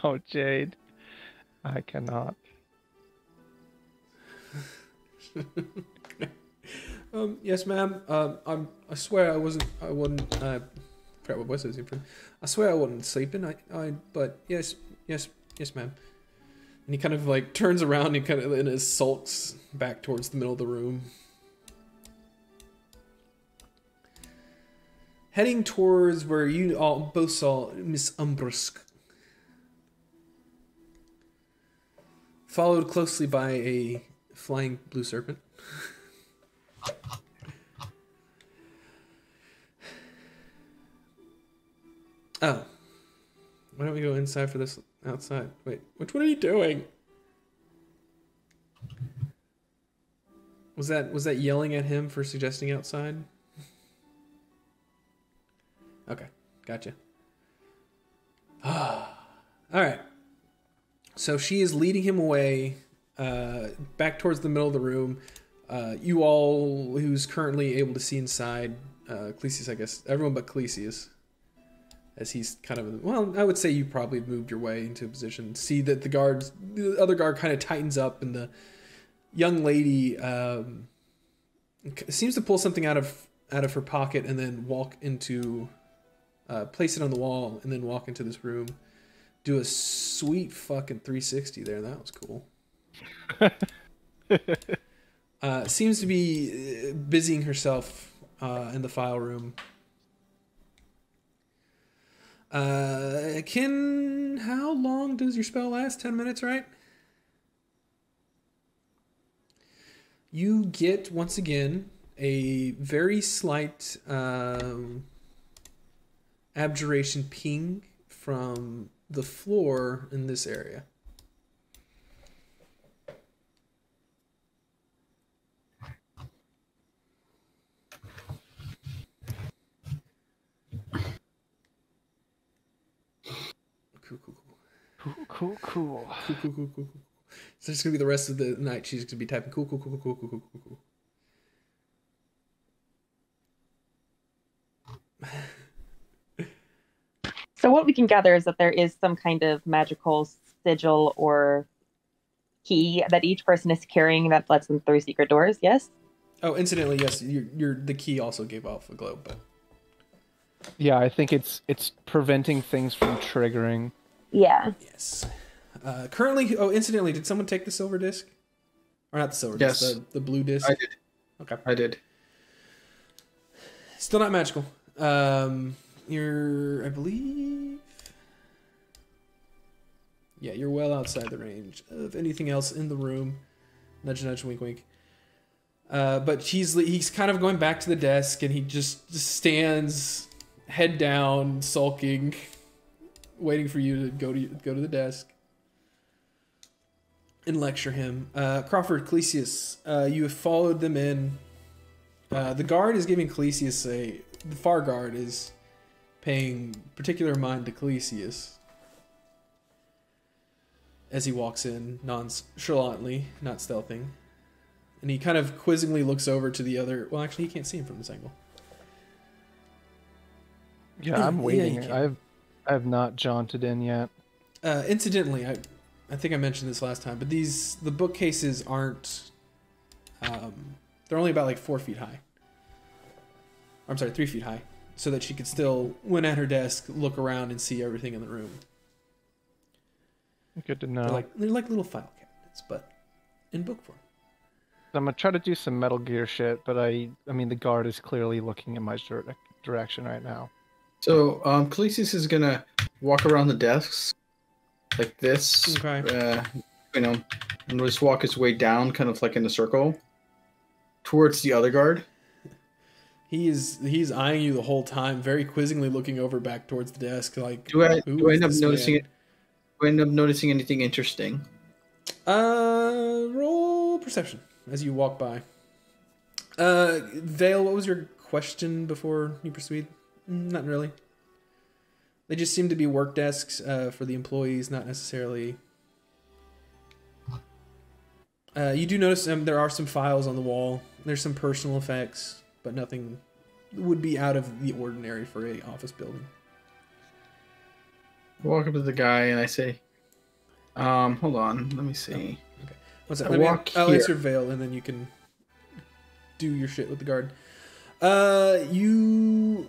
S2: Oh, Jade. I cannot.
S1: Yes, ma'am. I swear I wasn't. I wouldn't. Crap, what was his name? I swear I wasn't sleeping. But yes, ma'am. And he kind of like turns around and kind of and sulks back towards the middle of the room, heading towards where you all both saw Miss Umbrusk, followed closely by a flying blue serpent. Oh. Why don't we go inside for this outside? Wait, which one are you doing? Was that yelling at him for suggesting outside? Okay, gotcha. Alright. So she is leading him away, back towards the middle of the room. You all who's currently able to see inside, Clesius, I guess. Everyone but Clesius. As he's kind of, well, I would say you probably moved your way into a position. See that the other guard kind of tightens up, and the young lady seems to pull something out of her pocket and then walk into, place it on the wall, and then walk into this room. Do a sweet fucking 360 there. That was cool. Seems to be busying herself in the file room. How long does your spell last? 10 minutes, right? You get, once again, a very slight abjuration ping from the floor in this area. Cool. So it's gonna be the rest of the night. She's gonna be typing cool.
S4: So what we can gather is that there is some kind of magical sigil or key that each person is carrying that lets them through secret doors. Yes.
S1: Oh, incidentally, yes. The key also gave off a glow, but
S2: Yeah, I think it's preventing things from triggering.
S4: Yeah.
S1: yes. Currently, incidentally, did someone take the silver disc? Or not the silver
S5: Yes.
S1: disc, the blue disc?
S5: I did.
S1: Okay.
S5: I did.
S1: Still not magical. You're, I believe... Yeah, you're well outside the range of anything else in the room. Nudge, nudge, wink, wink. But he's kind of going back to the desk, and he just stands, head down, sulking, waiting for you to go to the desk and lecture him. Crawford, Clesius, you have followed them in. The guard is giving Clesius the far guard is paying particular mind to Clesius as he walks in nonchalantly, not stealthing. And he kind of quizzingly looks over to the other... Well, actually, he can't see him from this angle.
S2: Yeah, I'm waiting.
S1: Yeah,
S2: I have not jaunted in yet.
S1: Incidentally, I think I mentioned this last time, but the bookcases aren't... they're only about like 4 feet high. I'm sorry, 3 feet high. So that she could still, when at her desk, look around and see everything in the room.
S2: Good to know.
S1: They're like little file cabinets, but in book form.
S2: I'm gonna try to do some Metal Gear shit, but I mean the guard is clearly looking in my direction right now.
S5: So, Khaleesi's is gonna walk around the desks like this,
S1: Okay.
S5: and just walk his way down, kind of like in a circle, towards the other guard.
S1: He's eyeing you the whole time, very quizzingly looking over back towards the desk, like.
S5: Do I
S1: "Who is
S5: end up
S1: this
S5: noticing
S1: man?"
S5: it? Do I end up noticing anything interesting?
S1: Roll perception as you walk by. Vale, what was your question before you proceed? Not really. They just seem to be work desks for the employees, not necessarily. You do notice there are some files on the wall. There's some personal effects, but nothing would be out of the ordinary for a office building.
S5: I walk up to the guy and I say, Hold on. Let me see.
S1: Okay. What's that?
S5: I walk
S1: I'll
S5: here.
S1: answer Veil, and then you can do your shit with the guard. You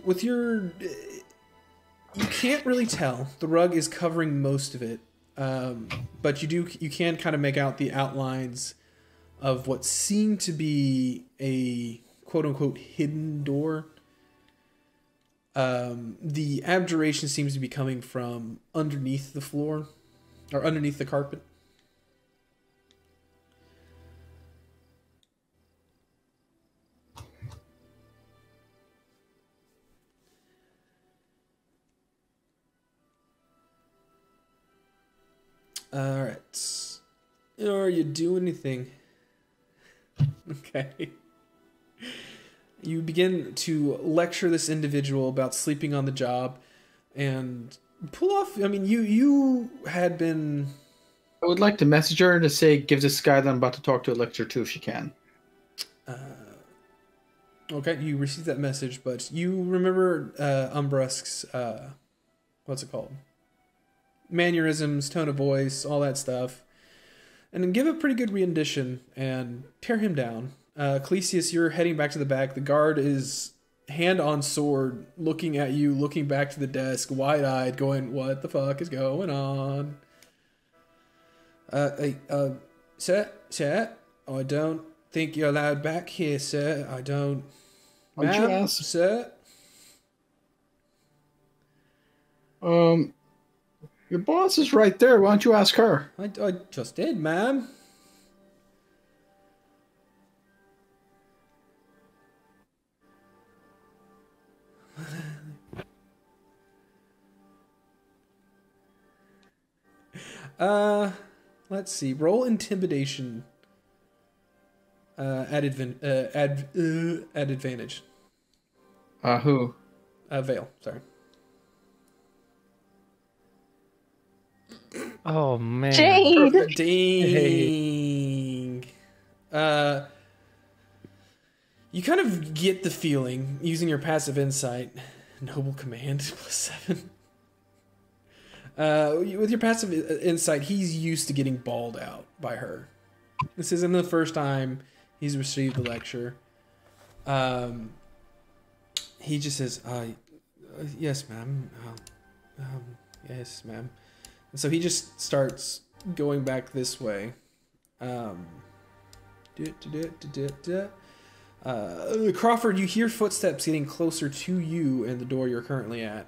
S1: can't really tell. The rug is covering most of it, but you can kind of make out the outlines of what seem to be a quote unquote hidden door. The abjuration seems to be coming from underneath the floor or underneath the carpet. All right. Are you doing anything? Okay. You begin to lecture this individual about sleeping on the job and pull off. I mean, you had been.
S5: I would like to message her to say, give this guy that I'm about to talk to a lecture too, if she can.
S1: Okay, you received that message, but you remember Umbrusk's, what's it called? Mannerisms, tone of voice, all that stuff. And then give a pretty good rendition and tear him down. Clesius, you're heading back to the back. The guard is hand on sword, looking at you, looking back to the desk, wide-eyed, going, what the fuck is going on? Sir, I don't think you're allowed back here, sir. I don't...
S5: Why'd you
S1: Ma'am,
S5: ask?
S1: sir?
S5: Your boss is right there. Why don't you ask her?
S1: I just did, ma'am. Let's see. Roll intimidation. At advantage.
S5: Who?
S1: Veil. Sorry.
S2: Oh man.
S4: Jade!
S1: Dang. You kind of get the feeling, using your passive insight, noble command, +7. With your passive insight, he's used to getting bawled out by her. This isn't the first time he's received the lecture. He just says, yes, ma'am. Yes, ma'am. And so he just starts going back this way. Crawford, you hear footsteps getting closer to you and the door you're currently at.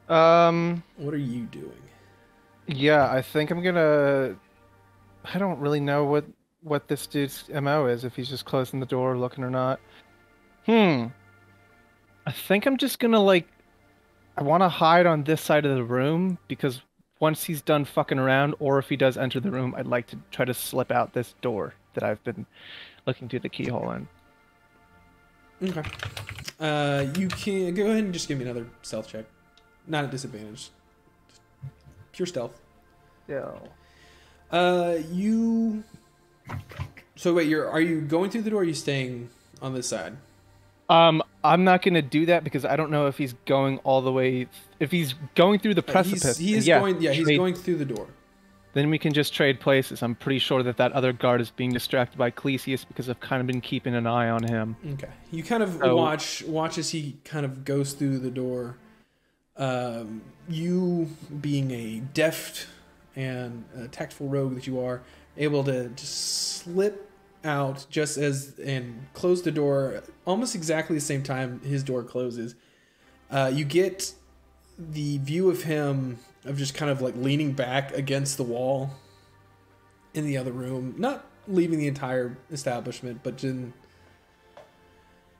S1: What are you doing?
S2: Yeah, I think I'm gonna. I don't really know what this dude's MO is, if he's just closing the door, looking or not. I think I'm just gonna I want to hide on this side of the room because once he's done fucking around, or if he does enter the room, I'd like to try to slip out this door that I've been looking through the keyhole in.
S1: Okay. You can go ahead and just give me another stealth check. Not at disadvantage. Just pure stealth.
S2: Yeah.
S1: So wait, are you going through the door or are you staying on this side?
S2: I'm not gonna do that because I don't know if he's going all the way. If he's going through the precipice,
S1: he's going through the door.
S2: Then we can just trade places. I'm pretty sure that other guard is being distracted by Clesius because I've kind of been keeping an eye on him.
S1: Okay. You kind of watch as he kind of goes through the door. You being a deft and tactful rogue that you are, able to just slip out and close the door almost exactly the same time his door closes. You get the view of him of just kind of leaning back against the wall in the other room, not leaving the entire establishment, but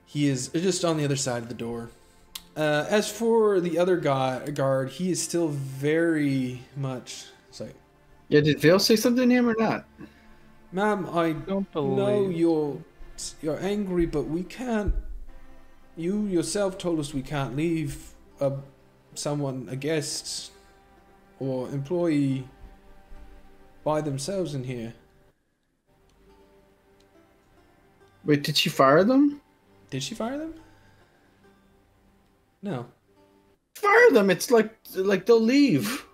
S1: he is just on the other side of the door. As for the other guard, he is still very much...
S5: Yeah, did Vale say something to him or not?
S1: Ma'am, I
S2: Don't
S1: know
S2: believe.
S1: you're angry, but we can't... You yourself told us we can't leave a guest or employee by themselves in here.
S5: Wait, did she fire them?
S1: Did she fire them? No.
S5: Fire them! It's like they'll leave.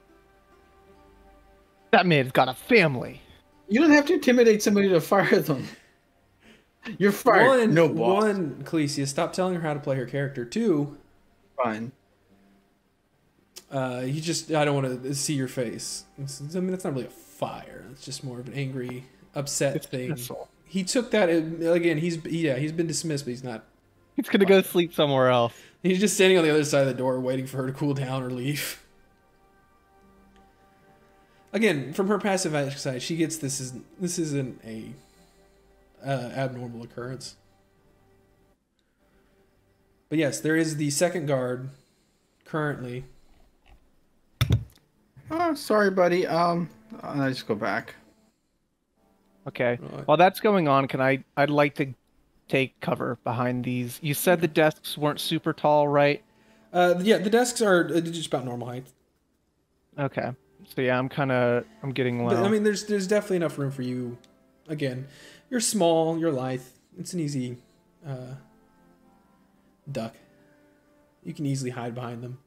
S2: That man's got a family.
S5: You don't have to intimidate somebody to fire them. You're fired. No, boss.
S1: One, Calicia, stop telling her how to play her character. Two,
S5: Fine.
S1: I don't want to see your face. I mean, that's not really a fire. It's just more of an angry, upset thing.
S2: Dismissal.
S1: He took that, again, he's been dismissed, but he's not.
S2: He's gonna go sleep somewhere else.
S1: He's just standing on the other side of the door waiting for her to cool down or leave. Again, from her passive side, she gets this isn't a abnormal occurrence. But yes, there is the second guard currently.
S5: Oh, sorry, buddy. I just go back.
S2: Okay.
S1: Right.
S2: While that's going on, I'd like to take cover behind these. You said the desks weren't super tall, right?
S1: Yeah, the desks are just about normal height.
S2: Okay. So yeah, I'm getting low.
S1: But, I mean, there's definitely enough room for you. Again, you're small, you're lithe. It's an easy duck. You can easily hide behind them.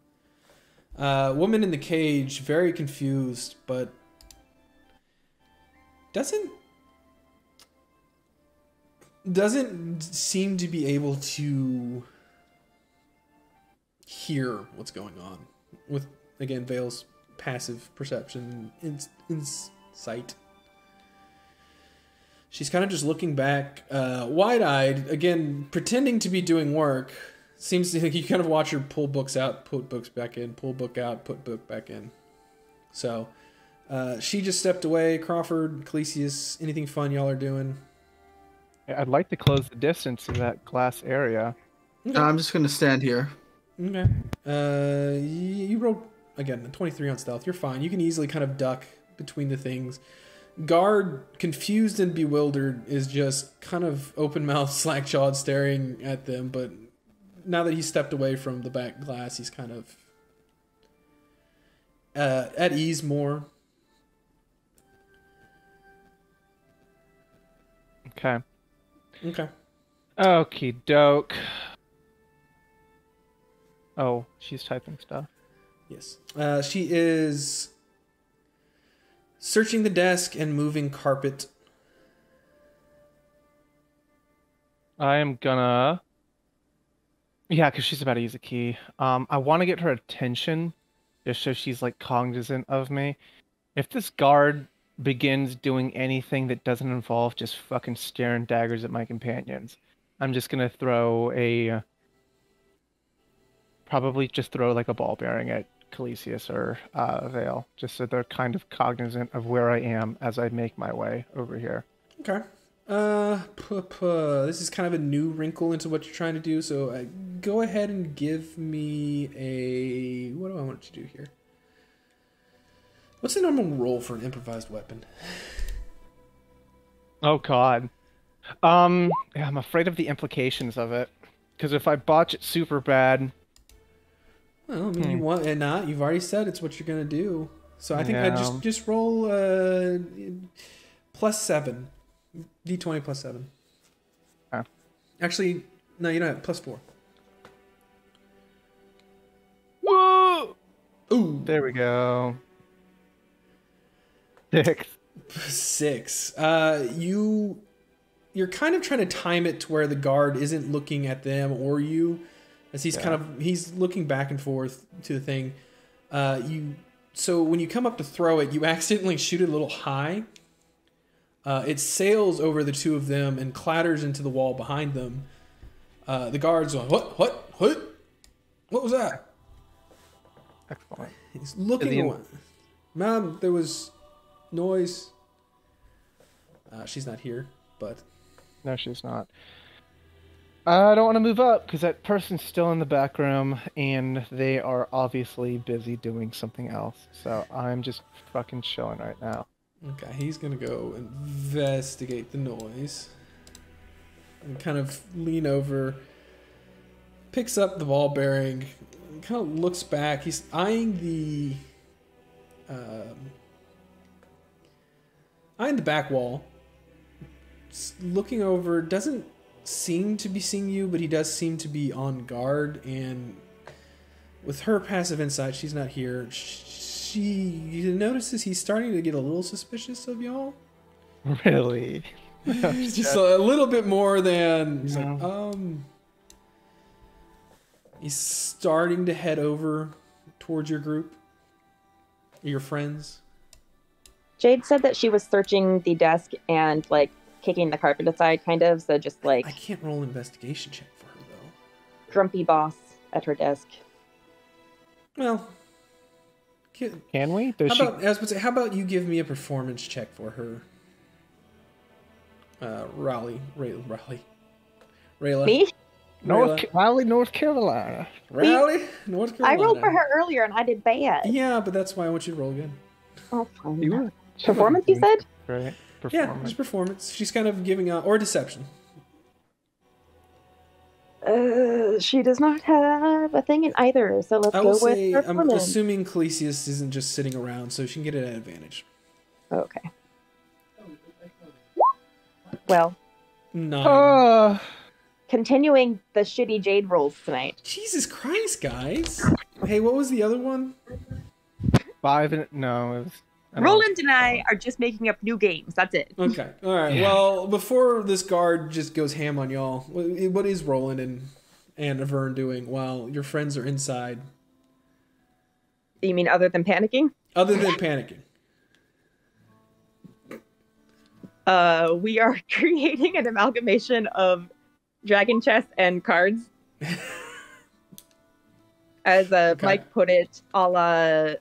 S1: Woman in the cage, very confused, but doesn't seem to be able to hear what's going on with, again, Vale's passive perception insight. She's kind of just looking back, wide-eyed, again, pretending to be doing work. Seems to, you kind of watch her pull books out, put books back in, pull book out, put book back in. So, she just stepped away. Crawford, Calicius, anything fun y'all are doing?
S2: I'd like to close the distance to that glass area.
S1: Okay.
S5: I'm just gonna stand here.
S1: Okay. You rolled, again, a 23 on stealth. You're fine. You can easily kind of duck between the things. Guard, confused and bewildered, is just kind of open-mouthed, slack-jawed, staring at them, but now that he's stepped away from the back glass, he's kind of at ease more.
S2: Okay.
S1: Okay.
S2: Okie doke. Oh, she's typing stuff.
S1: Yes. She is searching the desk and moving carpet.
S2: I am gonna... Yeah, because she's about to use a key. I want to get her attention, just so she's, like, cognizant of me. If this guard begins doing anything that doesn't involve just fucking staring daggers at my companions, I'm just gonna throw a... Probably just throw, like, a ball bearing at Calicius or Vale, just so they're kind of cognizant of where I am as I make my way over here.
S1: Okay. This is kind of a new wrinkle into what you're trying to do, so go ahead and give me a... What do I want you to do here? What's the normal roll for an improvised weapon?
S2: Oh god. Yeah, I'm afraid of the implications of it. Because if I botch it super bad...
S1: Well, I mean, you want and not. You've already said it's what you're gonna do. So I think I just roll +7. D20 +7.
S2: Okay.
S1: Actually, no, you don't have +4.
S2: Whoa!
S1: Ooh.
S2: There we go. 6.
S1: You're kind of trying to time it to where the guard isn't looking at them or you, as he's looking back and forth to the thing. So when you come up to throw it, you accidentally shoot it a little high. It sails over the two of them and clatters into the wall behind them. The guard's going, what was that?
S2: Excellent.
S1: He's looking away. Ma'am, there was noise. She's not here, but...
S2: No, she's not. I don't want to move up because that person's still in the back room and they are obviously busy doing something else. So I'm just fucking chilling right now.
S1: Okay, he's gonna go investigate the noise. And kind of lean over, picks up the ball bearing, kind of looks back. He's eyeing the back wall. Looking over, doesn't seem to be seeing you, but he does seem to be on guard. And with her passive insight, she's not here. you notices he's starting to get a little suspicious of y'all.
S2: Really?
S1: Just a little bit more than he's like,
S2: No.
S1: he's starting to head over towards your group, your friends.
S4: Jade said that she was searching the desk and like kicking the carpet aside, kind of. So just like
S1: I can't roll an investigation check for her though.
S4: grumpy boss at her desk.
S1: Well,
S2: Can we? Does
S1: how
S2: she?
S1: about, I was about to say, how about you give me a performance check for her? Raleigh. Rayla.
S4: Me?
S2: Raleigh, North Carolina.
S1: Raleigh, North
S4: I
S1: Carolina.
S4: rolled for her earlier and I did bad.
S1: Yeah, but that's why I want you to roll again.
S4: Oh, fine.
S2: You were
S4: Performance, you said?
S2: right.
S1: Yeah,
S2: Performance.
S1: just performance. She's kind of giving out, or deception.
S4: She does not have a thing in either, so let's
S1: I
S4: go
S1: will
S4: with
S1: say, I'm
S4: performance.
S1: assuming Calisius isn't just sitting around, so she can get it at advantage.
S4: Okay. Well,
S1: 9.
S4: continuing the shitty Jade rolls tonight.
S1: Jesus Christ, guys. Hey, what was the other one?
S2: 5 and no, it was. I don't
S4: Roland and I are just making up new games. That's it.
S1: Okay, all right.
S2: Yeah.
S1: Well, before this guard just goes ham on y'all, what is Roland and Avern doing while your friends are inside?
S4: You mean other than panicking?
S1: Other than panicking.
S4: We are creating an amalgamation of dragon chess and cards. As
S1: Okay.
S4: Mike put it, a la,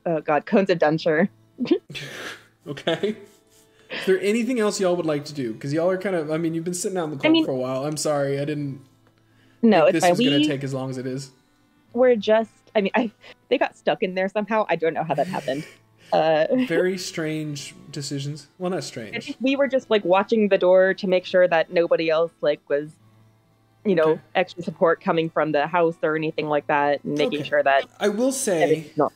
S4: oh god, Cones of Dunture.
S1: Okay. Is there anything else y'all would like to do? Because y'all are kind of, I mean, you've been sitting out in the cold for a while. I'm sorry, I didn't
S4: No,
S1: think
S4: it's
S1: this
S4: fine.
S1: was going to take as long as it is.
S4: We're just, I mean, they got stuck in there somehow. I don't know how that happened.
S1: Very strange decisions. Well, not strange.
S4: We were just like watching the door to make sure that nobody else like was, you know,
S1: Okay.
S4: extra support coming from the house or anything like that, and making
S1: Okay.
S4: sure that
S1: I will say,
S4: no.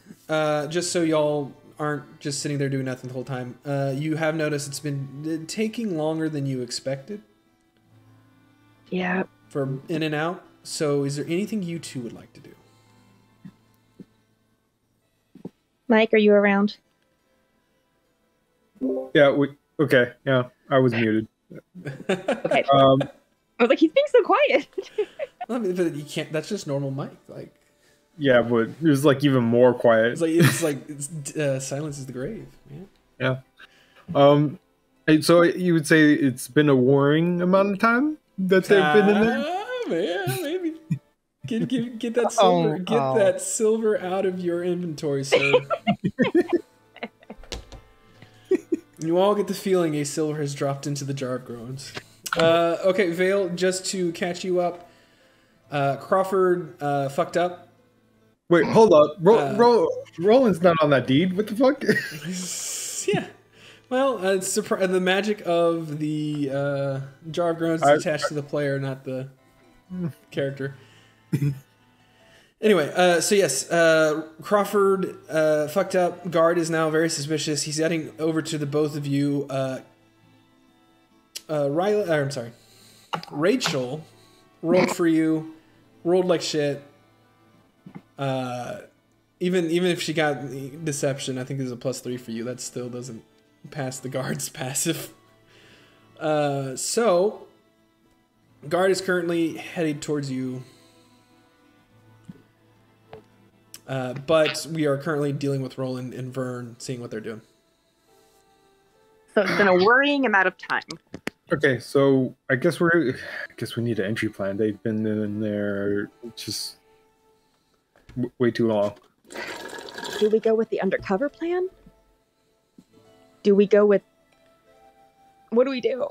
S1: just so y'all aren't just sitting there doing nothing the whole time, you have noticed it's been taking longer than you expected
S4: Yeah.
S1: for in and out. So is there anything you two would like to do?
S4: Mike, are you around?
S3: Yeah. Okay. Yeah. I was muted.
S4: Okay.
S3: Um.
S4: I was like, he's being so quiet.
S1: I mean, but you can't. That's just normal Mike. Like
S3: Yeah, but it was like even more quiet.
S1: silence is the grave. Man.
S3: Yeah. And so you would say it's been a worrying amount of time that they've been in there?
S1: Man, maybe. Get that silver. That silver out of your inventory, sir. You all get the feeling a silver has dropped into the jar of groans. Okay, Vale, just to catch you up, Crawford fucked up.
S3: Wait, hold up. Roland's not on that deed. What the fuck?
S1: Yeah. Well, the magic of the jar of groans is attached to the player, not the character. Anyway, so yes, Crawford fucked up. Guard is now very suspicious. He's heading over to the both of you. Rachel rolled for you, rolled like shit. Even if she got deception, I think there's a +3 for you. That still doesn't pass the guard's passive. So guard is currently headed towards you. But we are currently dealing with Roland and Vern, seeing what they're doing.
S4: So it's been a worrying amount of time.
S3: Okay, so I guess we need an entry plan. They've been in there just way too long.
S4: Do we go with the undercover plan? Do we go with... What do we do?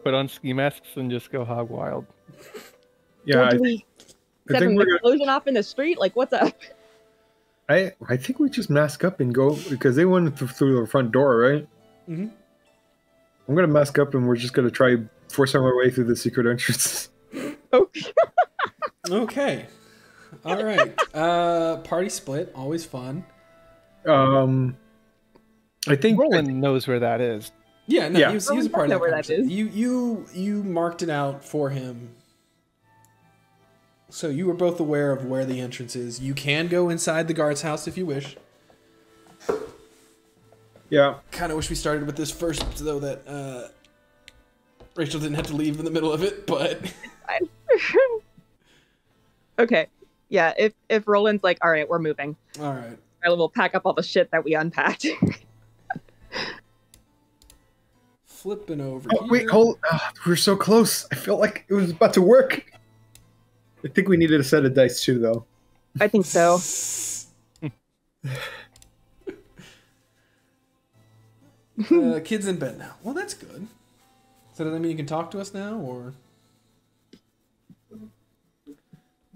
S2: Put on ski masks and just go hog wild.
S3: Yeah,
S4: Or do we
S3: I
S4: set
S3: think
S4: an
S3: we're gonna,
S4: explosion off in the street? Like, what's up?
S3: I think we just mask up and go because they went through the front door, right?
S1: Mm-hmm.
S3: I'm gonna mask up and we're just gonna try forcing our way through the secret entrance.
S4: Okay.
S1: Okay. All right. Party split, always fun.
S3: I think
S2: Roland knows where that is.
S1: Yeah, no,
S3: Yeah.
S1: he was a part
S4: know
S1: of that
S4: where that
S1: conversation.
S4: is.
S1: You marked it out for him So you are both aware of where the entrance is. You can go inside the guard's house if you wish.
S3: Yeah.
S1: Kind of wish we started with this first, though, that Rachel didn't have to leave in the middle of it, but...
S4: Okay. Yeah, if Roland's like, all right, we're moving.
S1: All right.
S4: Ryla will pack up all the shit that we unpacked.
S1: Flipping over
S3: Oh,
S1: here.
S3: wait, hold. We're so close. I felt like it was about to work. I think we needed a set of dice too, though.
S4: I think so.
S1: Kid's in bed now. Well, that's good. So does that mean you can talk to us now, or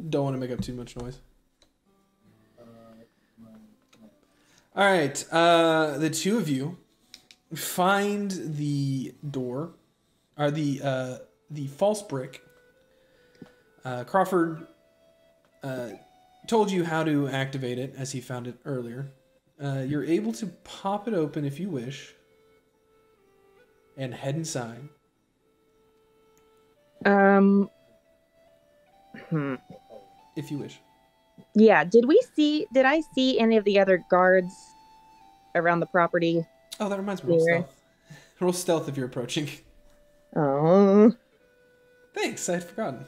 S1: don't want to make up too much noise? All right. The two of you find the door, or the false brick. Crawford told you how to activate it, as he found it earlier. You're able to pop it open if you wish, and head inside. If you wish.
S4: Yeah, did I see any of the other guards around the property?
S1: Oh, that reminds me. Roll stealth. Roll stealth if you're approaching.
S4: Oh.
S1: Thanks, I had forgotten.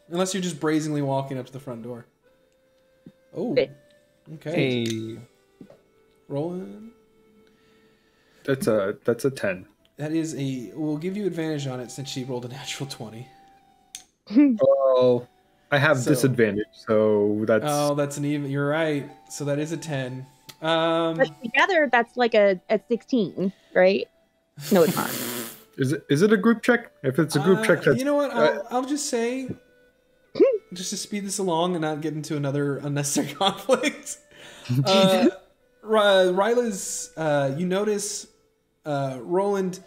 S1: Unless you're just brazenly walking up to the front door. Oh. Okay.
S2: Hey.
S1: Rolling.
S3: That's a 10.
S1: That is we'll give you advantage on it since she rolled a natural 20.
S3: Oh, I have disadvantage, so that's...
S1: Oh, that's an even... You're right. So that is a 10.
S4: But together, that's like a 16, right? No, it's not.
S3: Is it a group check? If it's a group check, that's...
S1: You know what? I'll just say, just to speed this along and not get into another unnecessary conflict. Ryla's, you notice Roland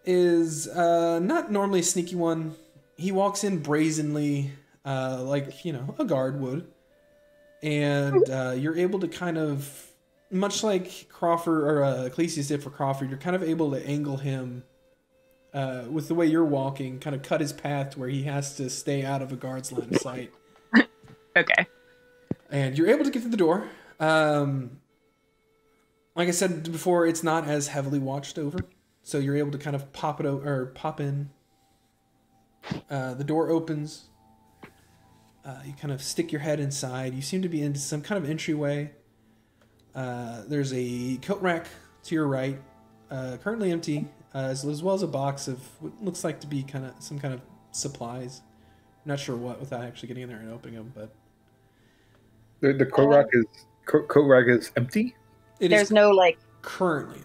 S1: is not normally a sneaky one. He walks in brazenly, like, a guard would. And you're able to kind of, much like Crawford, or Ecclesias did for Crawford, you're kind of able to angle him with the way you're walking, kind of cut his path to where he has to stay out of a guard's line of sight.
S4: Okay.
S1: And you're able to get to the door. Like I said before, it's not as heavily watched over, so you're able to kind of pop in. The door opens. You kind of stick your head inside. You seem to be into some kind of entryway. There's a coat rack to your right, currently empty, as well as a box of what looks like to be some kind of supplies. I'm not sure what, without actually getting in there and opening them, but
S3: The coat rack is empty?
S4: There's no
S1: currently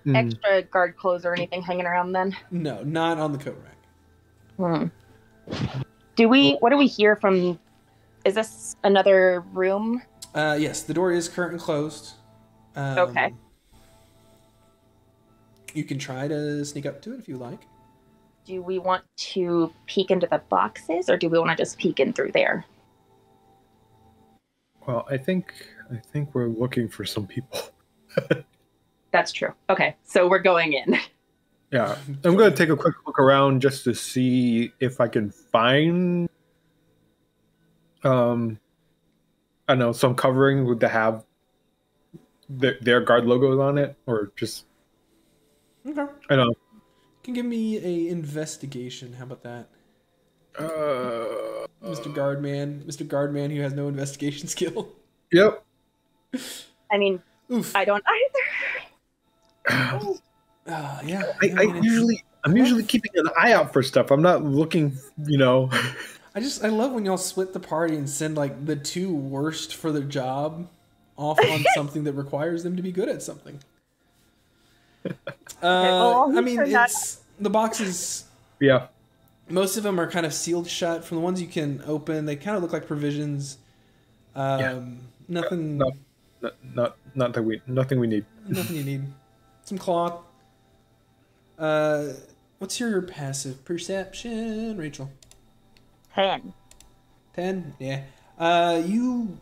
S1: empty.
S4: extra guard clothes or anything hanging around then?
S1: No, not on the coat rack.
S4: What do we hear from, is this another room?
S1: Yes, the door is currently closed.
S4: Okay.
S1: You can try to sneak up to it if you like.
S4: Do we want to peek into the boxes, or do we want to just peek in through there?
S3: Well, I think we're looking for some people.
S4: That's true. Okay, so we're going in.
S3: Yeah, I'm going to take a quick look around just to see if I can find, I don't know, some covering would have their guard logos on it, or just,
S1: Okay.
S3: I don't know.
S1: You can give me a investigation. How about that? Mr. Guardman who has no investigation skill.
S3: Yep.
S4: I mean,
S1: Oof.
S4: I don't either.
S1: Yeah.
S3: I'm usually keeping an eye out for stuff. I'm not looking,
S1: I love when y'all split the party and send the two worst for their job off on something that requires them to be good at something. It's the boxes.
S3: Yeah.
S1: Most of them are kind of sealed shut. From the ones you can open, they kind of look like provisions. Nothing.
S3: No, nothing we need.
S1: Nothing you need. Some cloth. What's your passive perception, Rachel?
S4: 10.
S1: 10? Yeah. You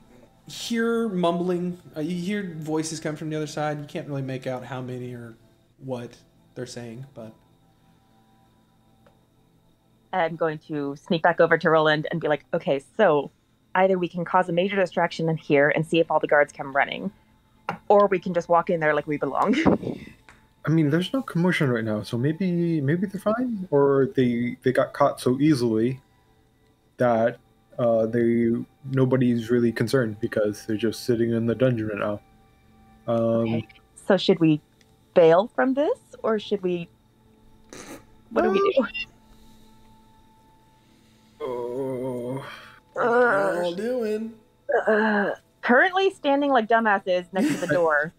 S1: hear mumbling. You hear voices come from the other side. You can't really make out how many or what they're saying, but...
S4: I'm going to sneak back over to Roland and be like, okay, so either we can cause a major distraction in here and see if all the guards come running, or we can just walk in there like we belong.
S3: I mean, there's no commotion right now, so maybe they're fine, or they got caught so easily that nobody's really concerned because they're just sitting in the dungeon right now.
S4: Okay. So should we bail from this, or should we? What do we do?
S3: Oh,
S1: What are you all doing?
S4: Currently standing like dumbasses next to the door.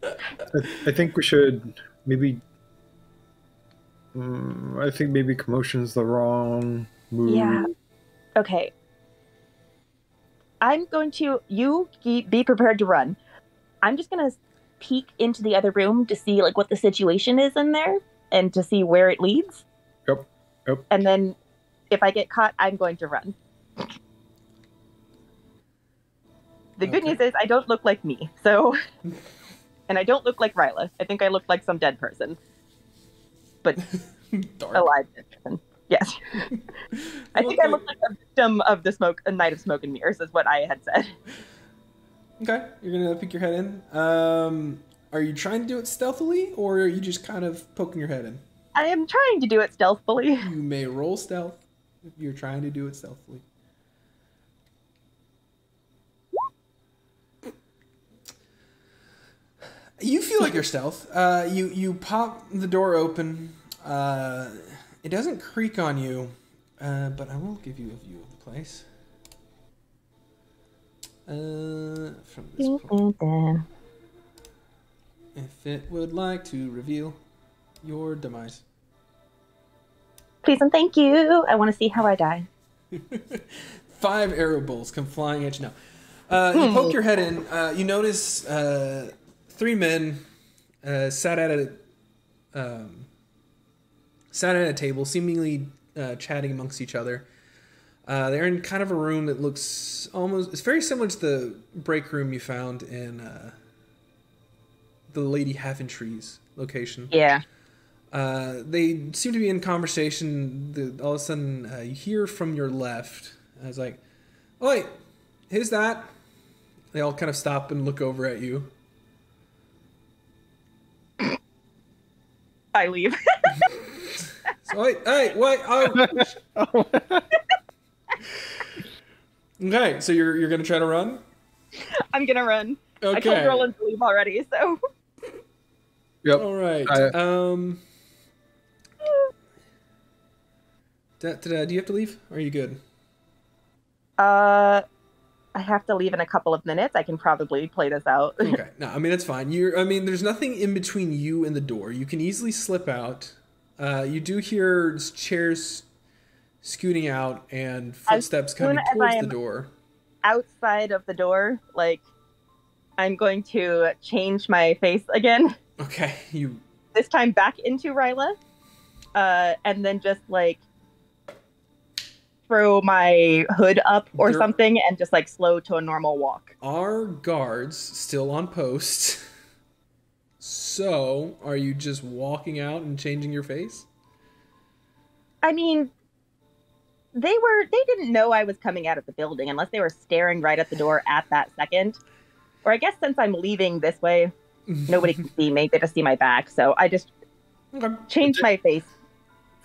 S3: I think we should maybe. I think maybe commotion's the wrong move.
S4: Yeah. Okay. I'm going to. You be prepared to run. I'm just gonna peek into the other room to see like what the situation is in there and to see where it leads.
S3: Yep.
S4: And then, if I get caught, I'm going to run. The good news is I don't look like me, so, and I don't look like Ryla. I think I look like some dead person, but alive dead person. Yes, I think I look like a victim of a night of smoke and mirrors, is what I had said.
S1: Okay, you're gonna peek your head in. Are you trying to do it stealthily, or are you just kind of poking your head in?
S4: I am trying to do it stealthily.
S1: You may roll stealth if you're trying to do it stealthily. You feel like you're stealth. You pop the door open. It doesn't creak on you, but I will give you a view of the place. From this point. If it would like to reveal your demise.
S4: Please and thank you. I want to see how I die.
S1: 5 arrow bolts come flying at you now. You poke your head in. You notice 3 men sat at a table, seemingly chatting amongst each other. They're in kind of a room that looks it's very similar to the break room you found in the Lady Haventree's location.
S4: Yeah.
S1: They seem to be in conversation. All of a sudden, you hear from your left. I was like, "Oi, who's that?" They all kind of stop and look over at you.
S4: I leave.
S1: So, hey, wait, oh. Okay, so you're gonna try to run?
S4: I'm gonna run.
S1: Okay.
S4: I told Roland to leave already, so.
S3: Yep.
S1: All right. Do you have to leave? Or are you good?
S4: I have to leave in a couple of minutes. I can probably play this out.
S1: Okay. No, I mean it's fine. There's nothing in between you and the door. You can easily slip out. You do hear chairs scooting out and footsteps coming towards the door.
S4: Outside of the door, like, I'm going to change my face again.
S1: Okay,
S4: this time back into Ryla, and then just like throw my hood up or something, and just like slow to a normal walk.
S1: Are guards still on post? So, are you just walking out and changing your face?
S4: I mean, they didn't know I was coming out of the building unless they were staring right at the door at that second. Or I guess since I'm leaving this way, nobody can see me. They just see my back. So I just changed my face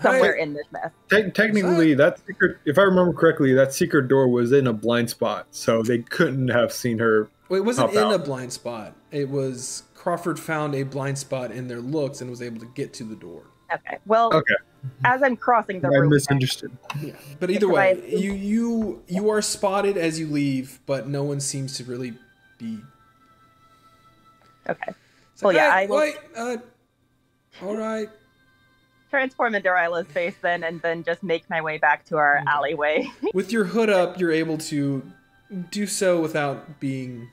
S4: somewhere in this mess.
S3: Technically, that secret, if I remember correctly, that secret door was in a blind spot, so they couldn't have seen her.
S1: Well, it wasn't in a blind spot. It was Crawford found a blind spot in their looks and was able to get to the door.
S4: Okay. Well, as I'm crossing the room,
S3: I misunderstood.
S1: Yeah. But either way, you are spotted as you leave, but no one seems to really be.
S4: Okay.
S1: So,
S4: well, yeah,
S1: hey,
S4: I will.
S1: Wait. All right.
S4: Transform into Ryla's face then, and then just make my way back to our alleyway.
S1: With your hood up, you're able to do so without being.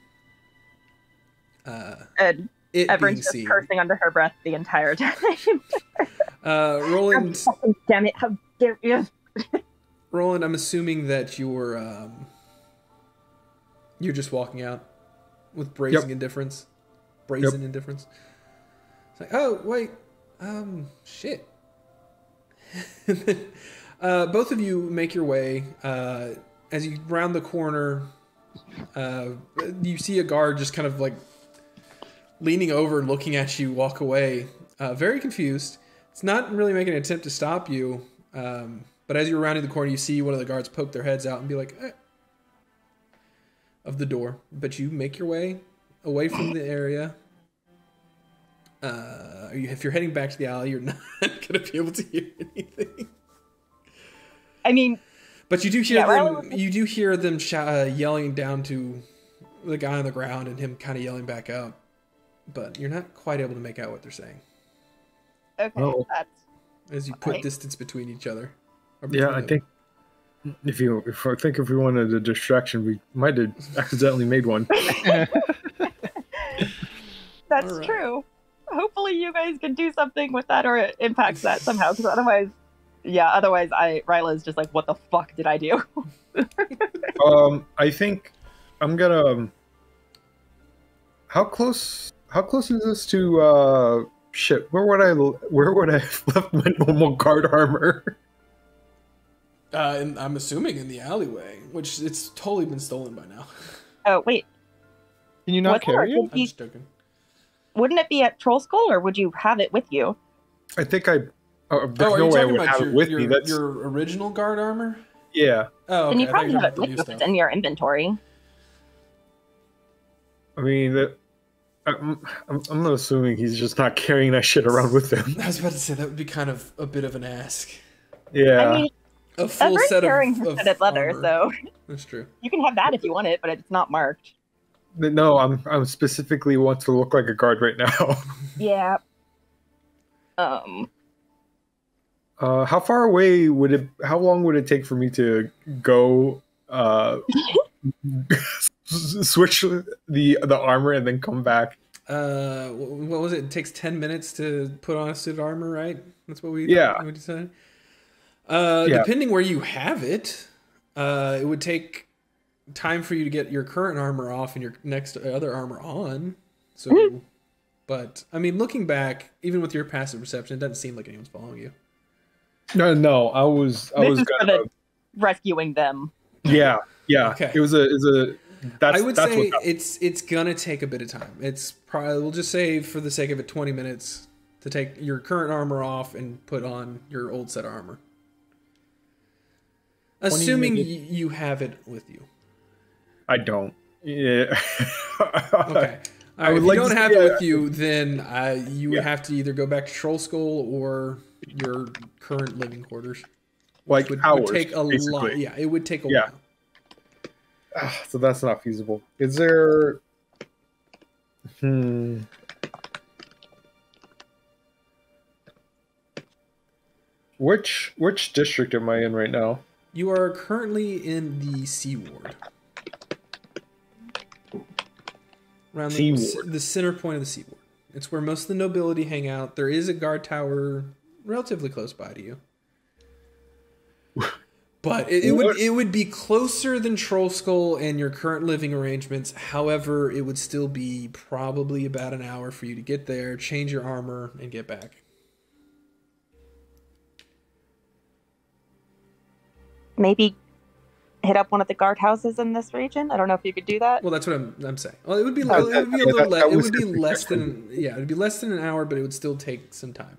S4: And everyone's just
S1: seen.
S4: cursing under her breath the entire time.
S1: Roland.
S4: Oh, damn it! How dare you?
S1: Roland, I'm assuming that you're just walking out with brazen indifference. Indifference. It's like, oh wait, shit. Both of you make your way. As you round the corner, you see a guard just kind of like leaning over, looking at you walk away, very confused. It's not really making an attempt to stop you, but as you're rounding the corner, you see one of the guards poke their heads out and be like, of the door. But you make your way away from the area. If you're heading back to the alley, you're not going to be able to hear anything.
S4: I mean,
S1: but you do hear them. You do hear them yelling down to the guy on the ground, and him kind of yelling back out. But you're not quite able to make out what they're saying.
S4: Okay, that's
S1: as you put distance between each other.
S3: Yeah, I think if we wanted a distraction, we might have accidentally made one.
S4: That's true. Hopefully, you guys can do something with that, or it impacts that somehow. Because otherwise, Ryla's just like, "What the fuck did I do?"
S3: I think I'm gonna. How close is this to? Shit. Where would I have left my normal guard armor?
S1: And I'm assuming in the alleyway, which it's totally been stolen by now.
S4: Oh wait.
S2: Can you not carry it?
S1: I'm just joking.
S4: Wouldn't it be at Troll Skull, or would you have it with you?
S3: I think there's no way I would have it with me. That's
S1: your original guard armor?
S3: Yeah.
S1: Oh, okay.
S4: Then you probably have it with you if it's in your inventory.
S3: I mean, I'm not assuming he's just not carrying that shit around with him.
S1: I was about to say, that would be kind of a bit of an ask.
S3: Yeah.
S4: I mean,
S1: a full set of
S4: leather,
S1: armor.
S4: so
S1: That's true.
S4: you can have that if you want it, but it's not marked.
S3: No, I'm specifically want to look like a guard right now.
S4: Yeah.
S3: How far away how long would it take for me to go switch the armor and then come back?
S1: What was it? It takes 10 minutes to put on a suit of armor, right? That's what we decided. Depending where you have it, it would take time for you to get your current armor off and your next other armor on. So, but I mean, looking back, even with your passive perception, it doesn't seem like anyone's following you.
S3: No, I was
S4: rescuing them.
S3: Yeah.
S1: Okay.
S3: It was a.
S1: I would say it's gonna take a bit of time. It's probably, we'll just say for the sake of it, 20 minutes to take your current armor off and put on your old set of armor. Assuming you have it with you.
S3: I don't. Yeah.
S1: Okay. All right, if you don't have it with you, then you would have to either go back to Troll Skull or your current living quarters.
S3: Like hours,
S1: would take a lot. Yeah, it would take a while.
S3: So that's not feasible. Is there? Which district am I in right now?
S1: You are currently in the Sea Ward. Around the center point of the Sea Ward. It's where most of the nobility hang out. There is a guard tower relatively close by to you. But it would be closer than Troll Skull and your current living arrangements. However, it would still be probably about an hour for you to get there, change your armor, and get back.
S4: Maybe hit up one of the guardhouses in this region. I don't know if you could do that.
S1: Well, that's what I'm saying. Well, it would be less than an hour, but it would still take some time.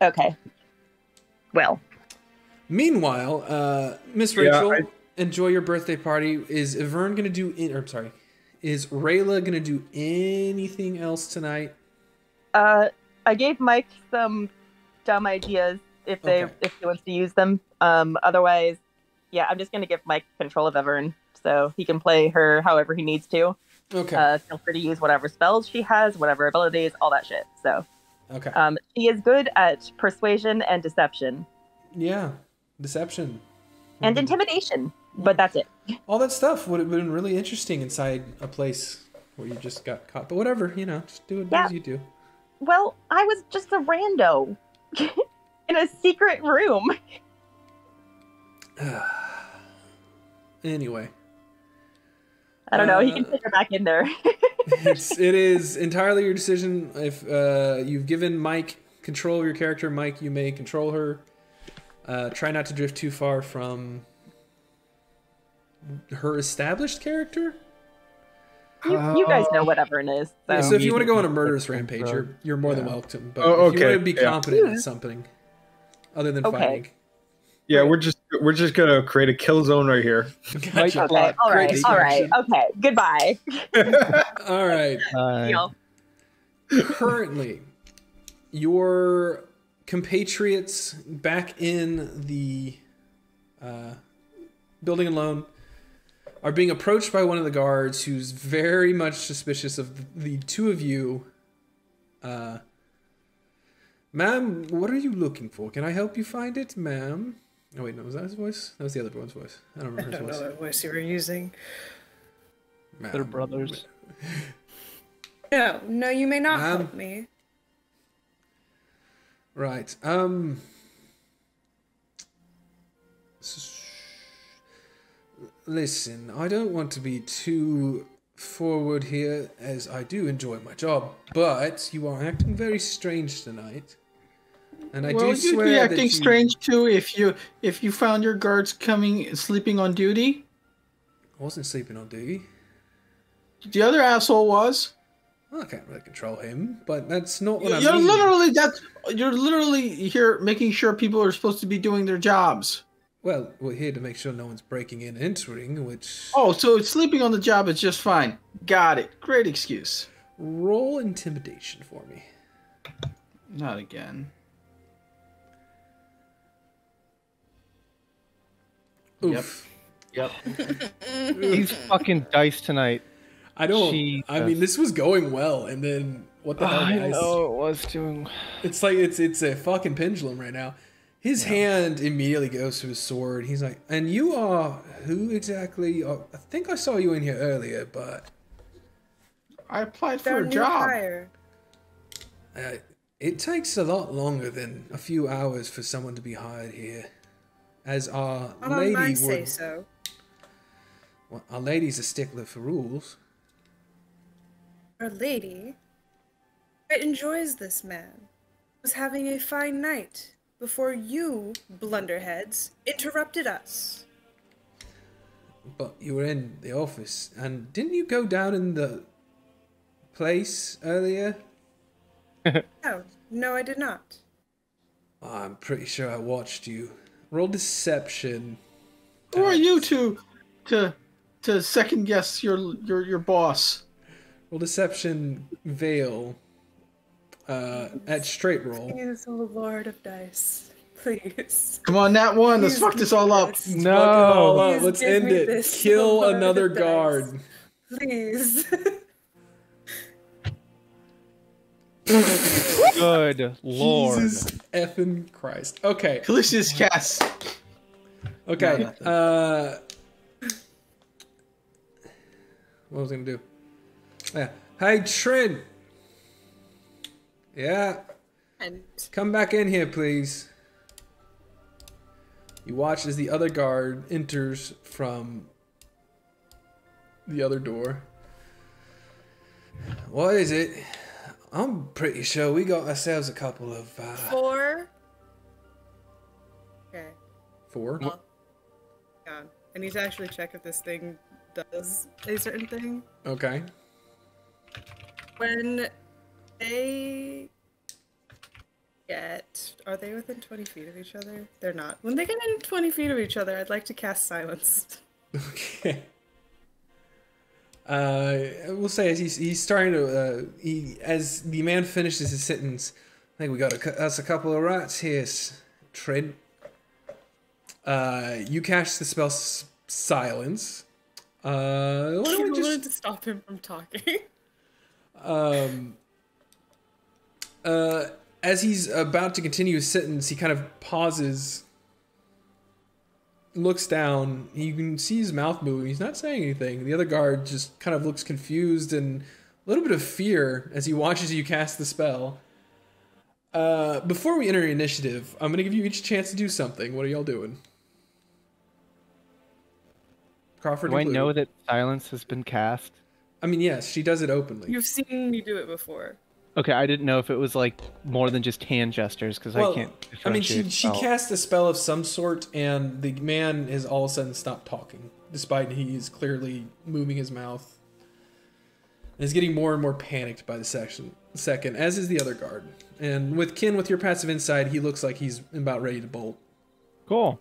S4: Okay. Well.
S1: Meanwhile, Miss Rachel, enjoy your birthday party. Is Ivern going to do... is Rayla going to do anything else tonight?
S4: I gave Mike some dumb ideas if he wants to use them. Otherwise, yeah, I'm just going to give Mike control of Ivern so he can play her however he needs to.
S1: Okay.
S4: Feel free to use whatever spells she has, whatever abilities, all that shit. So,
S1: okay.
S4: She is good at persuasion and deception.
S1: Yeah. Deception.
S4: And intimidation, but that's it.
S1: All that stuff would have been really interesting inside a place where you just got caught. But whatever, just do it as you do.
S4: Well, I was just a rando in a secret room.
S1: Anyway.
S4: I don't know. He can take her back in there.
S1: It is entirely your decision. If you've given Mike control of your character, Mike, you may control her. Try not to drift too far from her established character.
S4: You guys know what Everin is. So.
S1: Yeah, so if you want to go on a murderous rampage, you're more than welcome. But if you want to be competent in something other than fighting.
S3: Yeah, we're just gonna create a kill zone right here.
S1: Gotcha.
S4: Okay, all right, okay, goodbye.
S1: All right.
S4: Deal.
S1: Currently, your compatriots back in the building alone are being approached by one of the guards who's very much suspicious of the two of you. Ma'am, what are you looking for? Can I help you find it, ma'am? Oh wait, no, was that his voice? That was the other one's voice. I don't remember his voice.
S7: I don't know what voice you were using.
S1: Ma'am.
S2: They're brothers.
S7: No, you may not help me.
S1: Right. Listen, I don't want to be too forward here, as I do enjoy my job, but you are acting very strange tonight. And I do swear
S5: you'd be
S1: that
S5: acting strange too if you found your guards sleeping on duty.
S1: I wasn't sleeping on duty.
S5: The other asshole was.
S1: Well, I can't really control him, but that's not what I
S5: You're
S1: mean.
S5: you're literally here making sure people are supposed to be doing their jobs.
S1: Well, we're here to make sure no one's breaking in and entering, which...
S5: Oh, so sleeping on the job is just fine. Got it. Great excuse.
S1: Roll intimidation for me.
S5: Not again.
S1: Oof.
S5: Yep.
S2: These fucking dice tonight.
S1: I don't...
S2: Jesus.
S1: I mean, this was going well, and then... What the hell,
S2: I
S1: guys?
S2: know it was doing...
S1: It's like, it's a fucking pendulum right now. His hand immediately goes to his sword. He's like, and you are who exactly? I think I saw you in here earlier, but...
S5: I applied for a job.
S1: It takes a lot longer than a few hours for someone to be hired here. As our lady would...
S7: say so.
S1: Well, our lady's a stickler for rules.
S7: Our lady enjoys this man. Was having a fine night before you, blunderheads, interrupted us.
S1: But you were in the office, and didn't you go down in the place earlier?
S7: No, I did not.
S1: I'm pretty sure I watched you. Roll deception.
S5: Who are you to second guess your boss?
S1: Roll deception, Veil. At straight roll.
S7: Please, oh Lord of Dice, please.
S5: Come on, that one. Let's fuck this all up.
S2: No.
S1: Let's end it. Kill another guard.
S7: Please.
S2: Good Lord.
S1: Jesus effing Christ. Okay.
S5: Calicious cast.
S1: Okay. What was I gonna do? Yeah. Hey, Trent. Yeah.
S7: And
S1: Come back in here, please. You watch as the other guard enters from the other door. What is it? I'm pretty sure we got ourselves a couple of...
S7: 4. Okay.
S1: 4?
S7: Well, hang on. I need to actually check if this thing does a certain thing.
S1: Okay.
S7: When they get... Are they within 20 feet of each other? They're not. When they get in 20 feet of each other, I'd like to cast silence.
S1: Okay. We'll say as he's starting to... as the man finishes his sentence, I think we got us a couple of rats here, Trent. You cast the spell silence. Why don't we
S7: I
S1: just...
S7: wanted to stop him from talking.
S1: As he's about to continue his sentence, he kind of pauses, looks down. You can see his mouth moving. He's not saying anything. The other guard just kind of looks confused and a little bit of fear as he watches you cast the spell. Before we enter initiative, I'm going to give you each a chance to do something. What are y'all doing? Crawford
S2: Do I
S1: and Blue.
S2: know that silence has been cast?
S1: I mean, yes, she does it openly.
S7: You've seen me do it before.
S2: Okay, I didn't know if it was like more than just hand gestures because I can't.
S1: I mean, she
S2: differentiate
S1: cast a spell of some sort, and the man has all of a sudden stopped talking, despite he is clearly moving his mouth. And is getting more and more panicked by the second, as is the other guard. And with Kin, with your passive insight, he looks like he's about ready to bolt.
S2: Cool.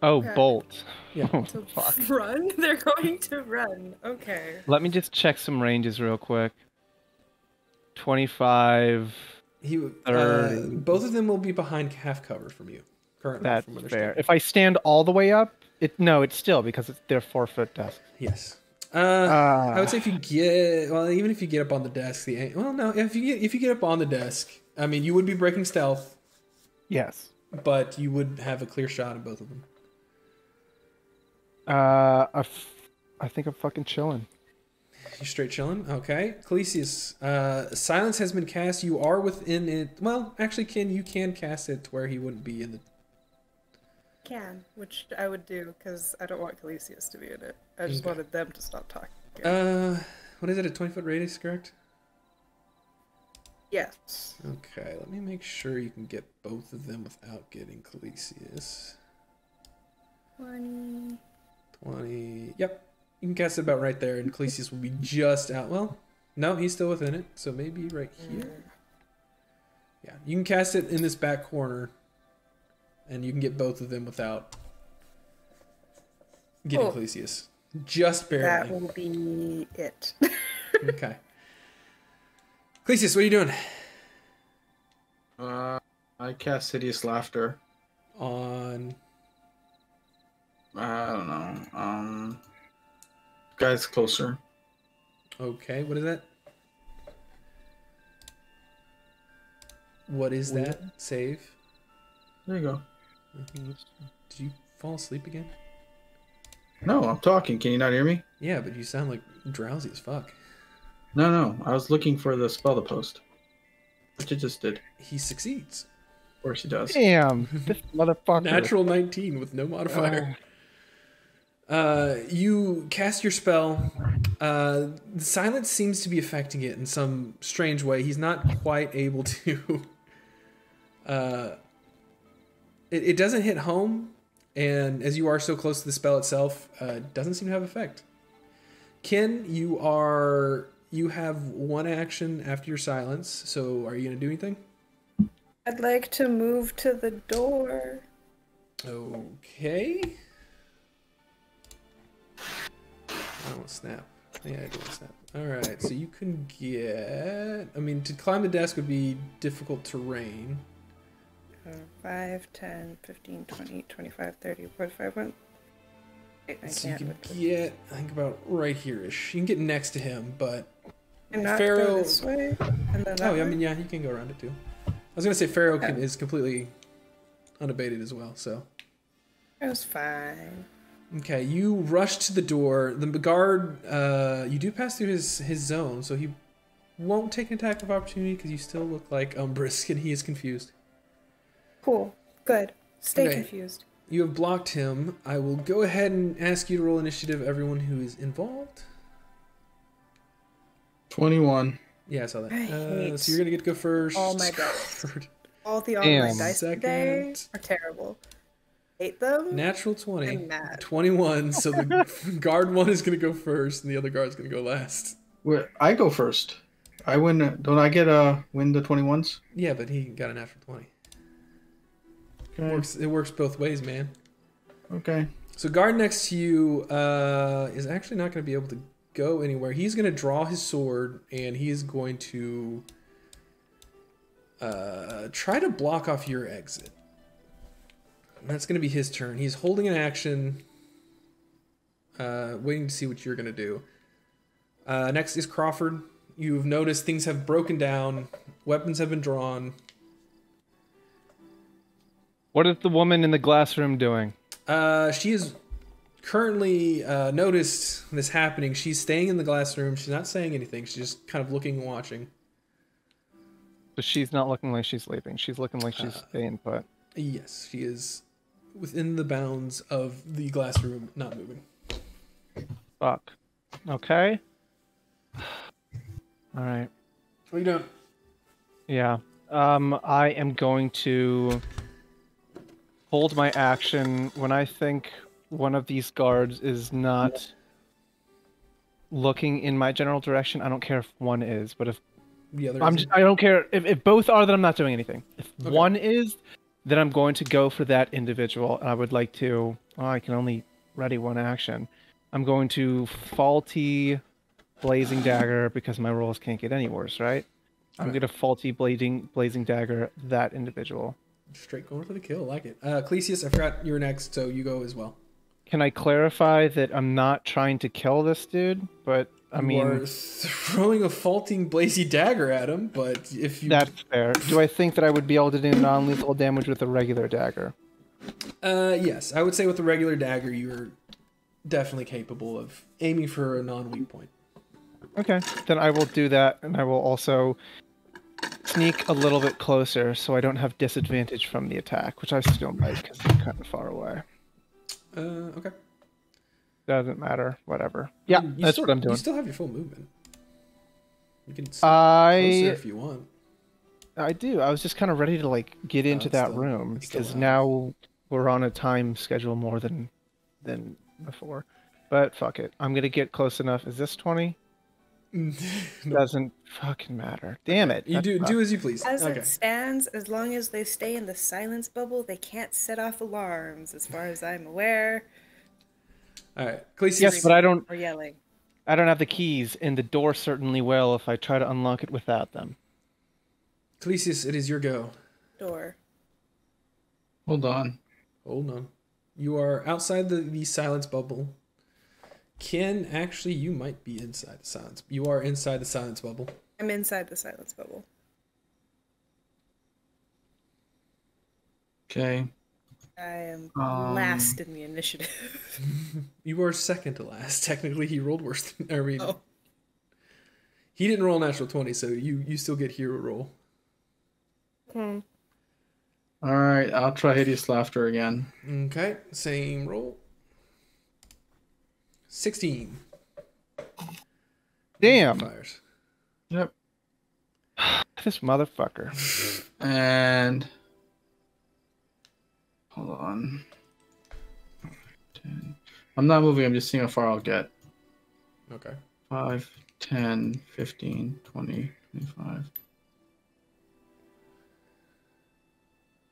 S2: Oh,
S7: Okay.
S2: bolt.
S1: Yeah.
S2: Oh,
S7: So
S2: fuck.
S7: run? They're going to run. Okay.
S2: Let me just check some ranges real quick. 25.
S1: Both of them will be behind half cover from you. Currently,
S2: That's
S1: from
S2: fair.
S1: understanding.
S2: If I stand all the way up, it's still because they're 4-foot desks.
S1: Yes. I would say if you even if you get up on the desk, if you get up on the desk, I mean, you would be breaking stealth,
S2: Yes.
S1: but you would have a clear shot at both of them.
S2: I think I'm fucking chilling.
S1: You're straight chilling. Okay, Calisius, silence has been cast. You are within it. Well, actually, you can cast it to where he wouldn't be in the.
S7: Can, which I would do because I don't want Calisius to be in it. I just
S1: Okay.
S7: wanted them to stop talking.
S1: What is it? A 20-foot radius, correct?
S7: Yes.
S1: Okay, let me make sure you can get both of them without getting Calisius.
S7: 20.
S1: 20. Yep. You can cast it about right there, and Calisius will be just out. Well, no, he's still within it, so maybe right here. Yeah, you can cast it in this back corner, and you can get both of them without getting
S7: Cool.
S1: Calisius. Just barely.
S7: That will be it.
S1: Okay. Calisius, what are you doing?
S5: I cast Hideous Laughter.
S1: On.
S5: I don't know. Guy's closer.
S1: Okay, what is that? What is that? Save.
S5: There you go.
S1: Did you fall asleep again?
S5: No, I'm talking. Can you not hear me?
S1: Yeah, but you sound like drowsy as fuck.
S5: No. I was looking for the spell to post. Which it just did.
S1: He succeeds.
S5: Of course he does.
S2: Damn, this motherfucker.
S1: Natural 19 with no modifier. You cast your spell. The silence seems to be affecting it in some strange way. He's not quite able to. It doesn't hit home, and as you are so close to the spell itself, it doesn't seem to have effect. Kin, you have one action after your silence. So, are you gonna do anything?
S7: I'd like to move to the door.
S1: Okay. I don't want to snap. Yeah, I do want to snap. Alright, so you can get... I mean, to climb the desk would be difficult terrain.
S7: 5, 10, 15, 20, 25, 30, 45. I
S1: So you
S7: can't.
S1: can get, I think about right here-ish. You can get next to him, but...
S7: And not
S1: Pharaoh...
S7: go this way? And then that
S1: Oh, yeah, I
S7: way?
S1: mean, yeah, you can go around it too. I was going to say Pharaoh is completely unabated as well, so...
S7: It was fine.
S1: Okay, you rush to the door. The guard, you do pass through his zone, so he won't take an attack of opportunity because you still look like Umbrisk and he is confused.
S7: Cool. Good. Stay
S1: Okay.
S7: confused.
S1: You have blocked him. I will go ahead and ask you to roll initiative, everyone who is involved.
S5: 21.
S1: Yeah, I saw that.
S7: I hate
S1: So you're going to get to go first.
S7: all my dice.
S1: Crawford.
S7: All the online
S2: Damn.
S7: dice today
S1: Second.
S7: are terrible. Hate them.
S1: Natural 20.
S7: I'm mad.
S1: 21, so the guard one is going to go first and the other guard's going to go last.
S5: Wait, I go first. I win. Don't I get win the 21s?
S1: Yeah, but he got a natural 20.
S5: Okay.
S1: It works both ways, man.
S5: Okay.
S1: So guard next to you is actually not going to be able to go anywhere. He's going to draw his sword and he is going to try to block off your exit. And that's going to be his turn. He's holding an action, waiting to see what you're going to do. Next is Crawford. You've noticed things have broken down. Weapons have been drawn.
S2: What is the woman in the glass room doing?
S1: She is currently noticed this happening. She's staying in the glass room. She's not saying anything. She's just kind of looking and watching.
S2: But she's not looking like she's sleeping. She's looking like she's staying put.
S1: Yes, she is within the bounds of the glass room, not moving.
S2: Fuck. Okay. All right.
S1: What are you doing?
S2: Yeah. I am going to hold my action when I think one of these guards is not looking in my general direction. I don't care if one is, but if
S1: The other
S2: I don't care if both are, then I'm not doing anything. If
S1: Okay.
S2: one is, then I'm going to go for that individual, and I would like to. Oh, I can only ready one action. I'm going to faulty blazing dagger because my rolls can't get any worse, right? I'm
S1: Okay.
S2: gonna faulty blazing dagger that individual.
S1: Straight going for the kill. Like it. Clesius, I forgot you're next, so you go as well.
S2: Can I clarify that I'm not trying to kill this dude, but I
S1: You
S2: mean
S1: are throwing a faulting blazy dagger at him, but if you
S2: that's fair. Do I think that I would be able to do non-lethal damage with a regular dagger?
S1: yes, I would say with the regular dagger, you're definitely capable of aiming for a non-weak point.
S2: Okay, then I will do that, and I will also sneak a little bit closer so I don't have disadvantage from the attack, which I still might because I'm kind of far away.
S1: Okay.
S2: Doesn't matter. Whatever. Yeah,
S1: You
S2: that's
S1: still,
S2: what I'm doing.
S1: You still have your full movement. You can sit
S2: I
S1: closer if you want.
S2: do. I was just kind of ready to like get into
S1: it's
S2: that
S1: still-
S2: room
S1: it's still
S2: because
S1: out.
S2: now we're on a time schedule more than before. But fuck it. I'm gonna get close enough. Is this 20?
S1: No.
S2: Doesn't fucking matter. Damn it.
S1: You
S2: That's
S1: do as you please.
S7: As
S1: Okay.
S7: it stands, as long as they stay in the silence bubble, they can't set off alarms, as far as I'm aware,
S1: All right. Clesius.
S2: Yes, but I don't
S7: or yelling.
S2: have the keys, and the door certainly will if I try to unlock it without them.
S1: Clesius, it is your go.
S7: Door.
S5: Hold on.
S1: Hold on. You are outside the silence bubble. Ken, actually, you might be inside the silence. You are inside the silence bubble.
S7: I'm inside the silence bubble.
S5: Okay.
S7: I am
S5: Um,
S7: last in the initiative.
S1: You are second to last. Technically, he rolled worse than. I mean,
S7: Oh.
S1: he didn't roll a natural 20, so you still get hero roll.
S7: Hmm.
S5: All right. I'll try hideous laughter again.
S1: Okay, same roll. 16.
S2: Damn.
S1: Fires.
S5: Yep.
S2: This motherfucker.
S5: And hold on. 10. I'm not moving. I'm just seeing how far I'll get.
S1: Okay.
S5: 5, 10, 15, 20, 25.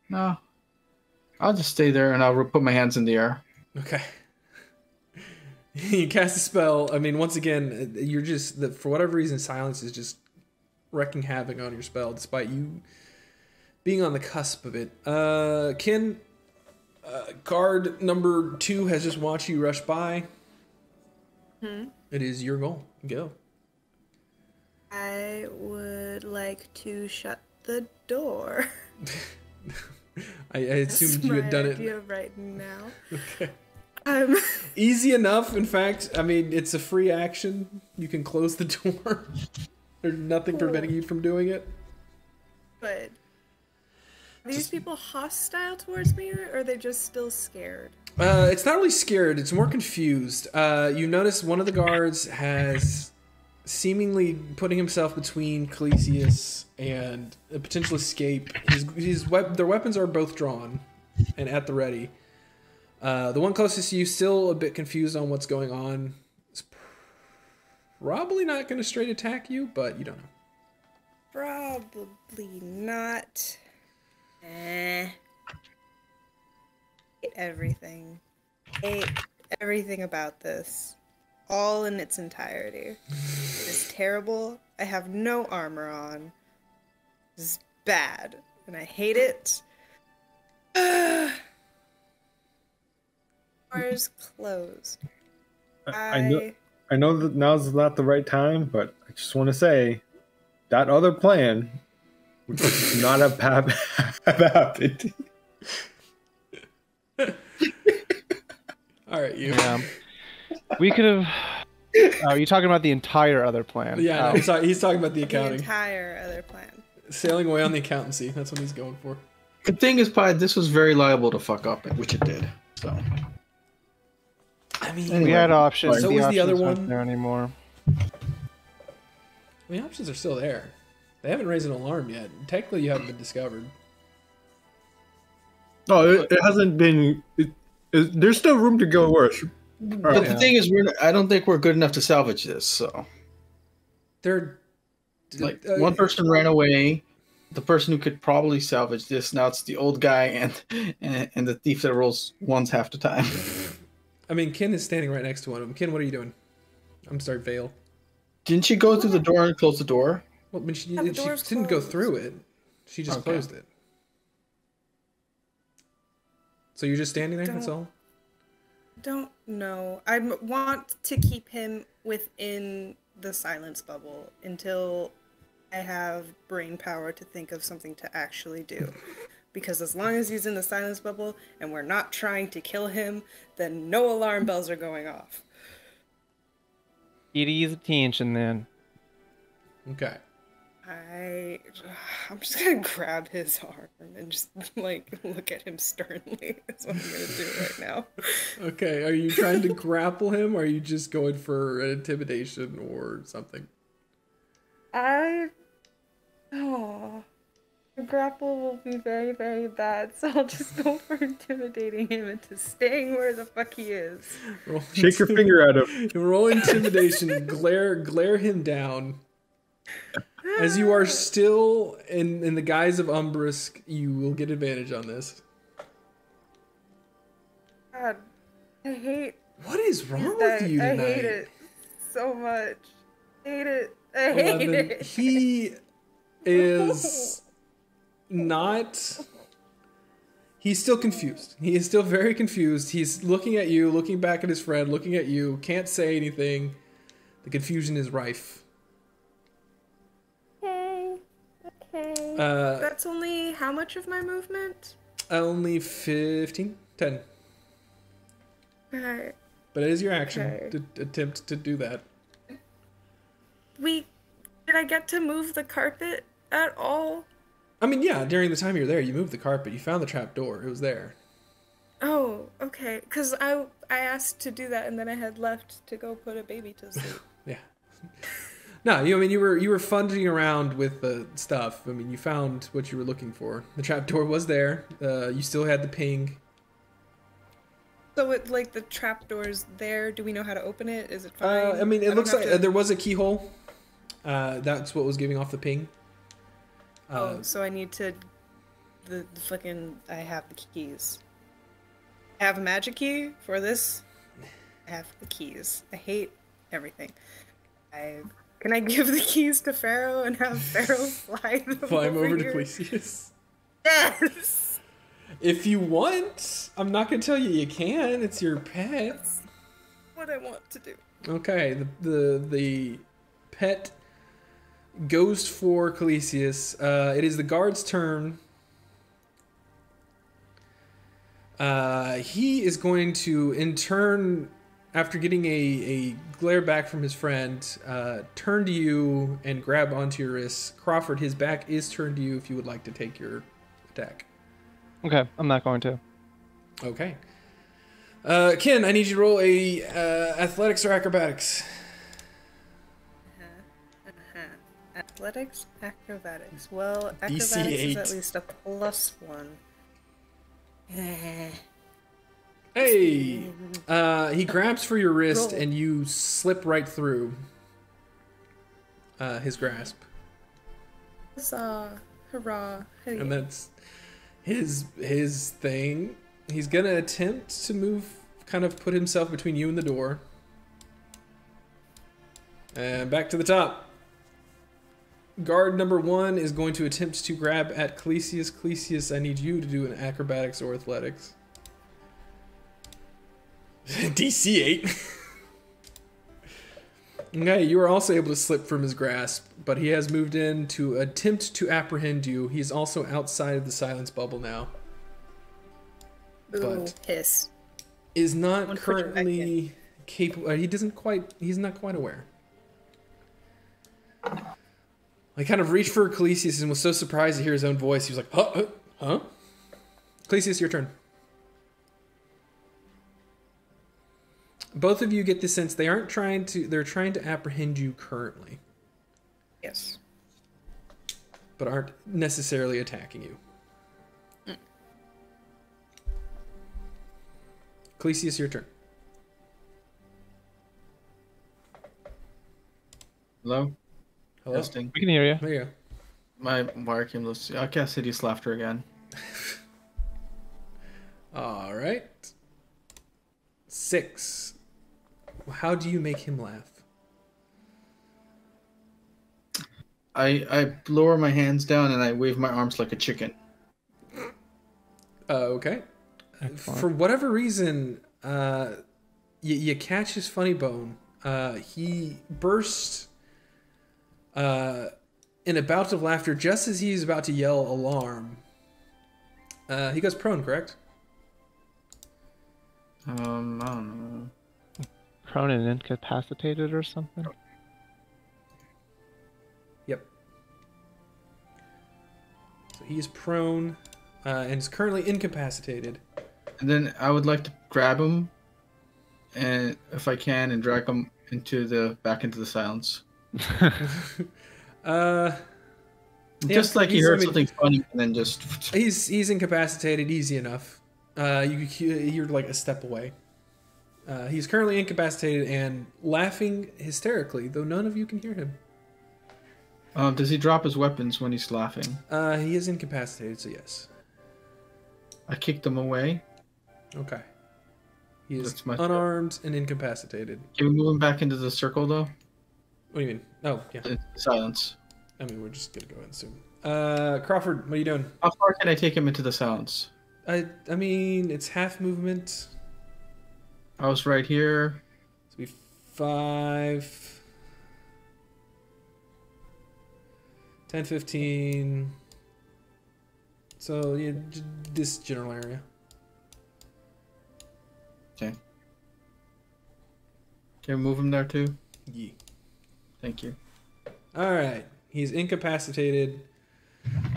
S5: No. I'll just stay there and I'll put my hands in the air.
S1: Okay. You cast a spell. I mean, once again, you're just for whatever reason, silence is just wreaking havoc on your spell, despite you being on the cusp of it. Ken, guard number 2 has just watched you rush by. It is your goal. Go.
S7: I would like to shut the door.
S1: I assumed you had done
S7: That's my
S1: it.
S7: idea right now.
S1: Okay.
S7: Um,
S1: Easy enough. In fact, I mean, it's a free action. You can close the door. There's nothing preventing you from doing it.
S7: but are these people hostile towards me, or are they just still scared?
S1: It's not really scared. It's more confused. You notice one of the guards has seemingly putting himself between Clesius and a potential escape. Their weapons are both drawn and at the ready. The one closest to you, still a bit confused on what's going on. Is probably not going to straight attack you, but you don't know.
S7: Probably not. Hate everything. Hate everything about this. All in its entirety. It is terrible. I have no armor on. This is bad. And I hate it. Doors closed.
S3: I know that now's not the right time, but I just want to say that other plan would not have happened.
S1: All right, you.
S2: Yeah. We could have. Are you talking about the entire other plan?
S1: Yeah, no, he's talking about the
S7: The
S1: accounting.
S7: entire other plan.
S1: Sailing away on the accountancy. That's what he's going for.
S5: The thing is, Pi, this was very liable to fuck up, which it did. So
S1: I mean,
S5: Anyway,
S2: We had options.
S1: so
S2: the
S1: was the other
S2: options aren't
S1: one.
S2: there anymore.
S1: the options are still there. They haven't raised an alarm yet. Technically, you haven't been discovered.
S3: No, it hasn't been. There's still room to go worse.
S5: But the thing is, I don't think we're good enough to salvage this. So,
S1: They're
S5: one person ran away. The person who could probably salvage this, now it's the old guy and the thief that rolls ones half the time.
S1: I mean, Ken is standing right next to one of them. Ken, what are you doing? I'm sorry, Vale.
S5: Didn't she go through the door and close the door?
S1: Well, I mean, she
S7: the
S1: didn't
S7: door's
S1: go
S7: closed.
S1: through it. She just closed it. So you're just standing there, that's all?
S7: Don't know. I want to keep him within the silence bubble until I have brain power to think of something to actually do. Because as long as he's in the silence bubble and we're not trying to kill him, then no alarm bells are going off.
S2: Ease attention then.
S1: Okay.
S7: I'm just gonna grab his arm and just like look at him sternly. That's what I'm gonna do right now.
S1: Okay, are you trying to grapple him, or are you just going for an intimidation or something?
S7: Grapple will be very, very bad, so I'll just go for intimidating him into staying where the fuck he is.
S3: Shake your finger at him.
S1: Roll intimidation. glare him down. As you are still in the guise of Umbrisk, you will get advantage on this.
S7: God, I hate.
S1: What is wrong with you tonight?
S7: I hate it so much. I hate it.
S1: He is not. He's still confused. He is still very confused. He's looking at you, looking back at his friend, looking at you, can't say anything. The confusion is rife.
S7: Okay. That's only how much of my movement?
S1: Only 15? 10.
S7: Okay.
S1: But it is your action to attempt to do that.
S7: Did I get to move the carpet at all?
S1: I mean, yeah, during the time you were there, you moved the carpet. You found the trap door. It was there.
S7: Oh, okay. Because I asked to do that, and then I had left to go put a baby to sleep.
S1: Yeah. No, I mean, you were fudging around with the stuff. I mean, you found what you were looking for. The trap door was there. You still had the ping.
S7: So, the trap door's there. Do we know how to open it? Is it fine?
S1: I mean, it looks like there was a keyhole. That's what was giving off the ping.
S7: So I need to... The fucking... I have the keys. I have a magic key for this. I have the keys. I hate everything. Can I give the keys to Pharaoh and have Pharaoh fly them over
S1: to
S7: here?
S1: Clesius?
S7: Yes!
S1: If you want, I'm not going to tell you you can. It's your pet.
S7: That's what I want to do.
S1: Okay, the pet goes for Clesius. It is the guard's turn. He is going to, in turn, after getting a glare back from his friend, turn to you and grab onto your wrists. Crawford, his back is turned to you if you would like to take your attack.
S2: Okay, I'm not going to.
S1: Okay. Ken, I need you to roll a athletics or acrobatics.
S7: Athletics, acrobatics. Well, acrobatics
S1: DC
S7: is
S1: 8.
S7: at least a +1.
S1: Hey! He grabs for your wrist and you slip right through his grasp.
S7: Huzzah! Hurrah! Hey.
S1: And that's his thing. He's gonna attempt to move, kind of put himself between you and the door. And back to the top. Guard number 1 is going to attempt to grab at Clesius. Clesius, I need you to do an acrobatics or athletics. DC 8. Okay, you are also able to slip from his grasp, but he has moved in to attempt to apprehend you. He is also outside of the silence bubble now.
S7: Ooh,
S1: But
S7: piss.
S1: is not
S7: One for
S1: currently capable. He's not quite aware. I kind of reached for Clesius and was so surprised to hear his own voice. He was like, huh? Clesius, your turn. Both of you get the sense they're trying to apprehend you currently.
S7: Yes.
S1: but aren't necessarily attacking you. Clesius, your turn.
S5: Hello?
S1: Hello?
S5: Testing.
S2: We can hear you.
S1: There you go.
S5: My wire came loose. I guess hideous laughter again.
S1: All right. 6. How do you make him laugh?
S5: I lower my hands down and I wave my arms like a chicken.
S1: Okay.
S2: Excellent.
S1: For whatever reason, you catch his funny bone. He bursts in a bout of laughter just as he's about to yell alarm. He goes prone, correct?
S5: I don't know.
S2: Prone and incapacitated or something?
S1: Yep. So he is prone and is currently incapacitated.
S5: And then I would like to grab him, and if I can, and drag him back into the silence. Just like he heard something funny, and then just.
S1: He's incapacitated easy enough. You're like a step away. He's currently incapacitated and laughing hysterically, though none of you can hear him.
S5: Does he drop his weapons when he's laughing?
S1: He is incapacitated, so yes.
S5: I kicked him away.
S1: Okay. He is
S5: That's my
S1: unarmed and incapacitated.
S5: Can we move him back into the circle, though?
S1: What do you mean? Oh, yeah.
S5: Silence.
S1: I mean, we're just gonna go ahead and assume. Crawford, what are you doing?
S5: How far can I take him into the silence?
S1: I mean, it's half movement.
S5: I was right here.
S1: So be 5, 10, 15. So yeah, this general area.
S5: Okay. Can we move him there too?
S1: Yeah.
S5: Thank you.
S1: All right. He's incapacitated.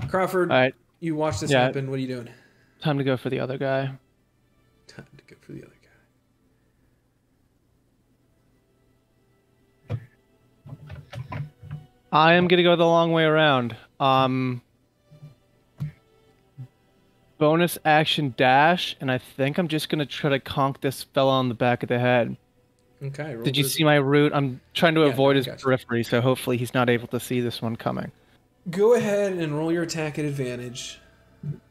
S1: Crawford,
S2: All right.
S1: you watch this
S2: Yeah.
S1: happen. What are you doing?
S2: Time to go for the other guy.
S1: Time to go for the other guy.
S2: I am gonna go the long way around. Bonus action dash, and I think I'm just gonna try to conk this fella on the back of the head.
S1: Okay.
S2: Did you see my route? I'm trying to
S1: Yeah,
S2: avoid
S1: I
S2: his
S1: gotcha.
S2: periphery, so hopefully he's not able to see this one coming.
S1: Go ahead and roll your attack at advantage.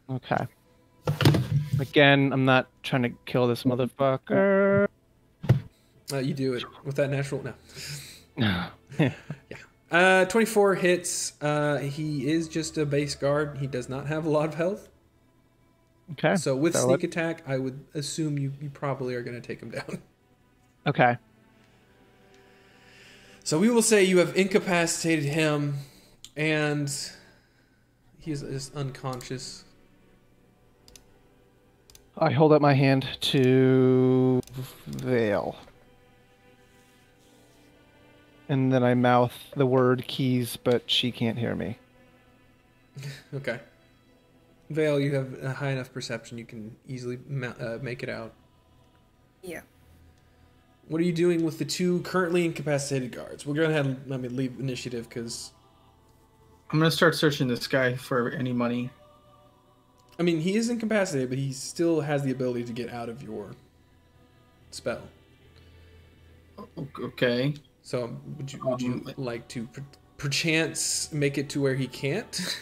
S2: Okay. Again, I'm not trying to kill this motherfucker.
S1: You do it with that natural. No.
S2: Yeah.
S1: 24 hits. He is just a base guard. He does not have a lot of health.
S2: Okay.
S1: So with
S2: So
S1: sneak
S2: what-
S1: attack, I would assume you probably are going to take him down.
S2: Okay.
S1: So we will say you have incapacitated him, and he is unconscious.
S2: I hold up my hand to Vale. And then I mouth the word keys, but she can't hear me.
S1: Okay. Vale, you have a high enough perception you can easily make it out.
S7: Yeah.
S1: What are you doing with the 2 currently incapacitated guards? We're going to have leave initiative because,
S5: I'm gonna start searching this guy for any money.
S1: I mean, he is incapacitated, but he still has the ability to get out of your spell.
S5: Okay.
S1: So would you like to perchance make it to where he can't?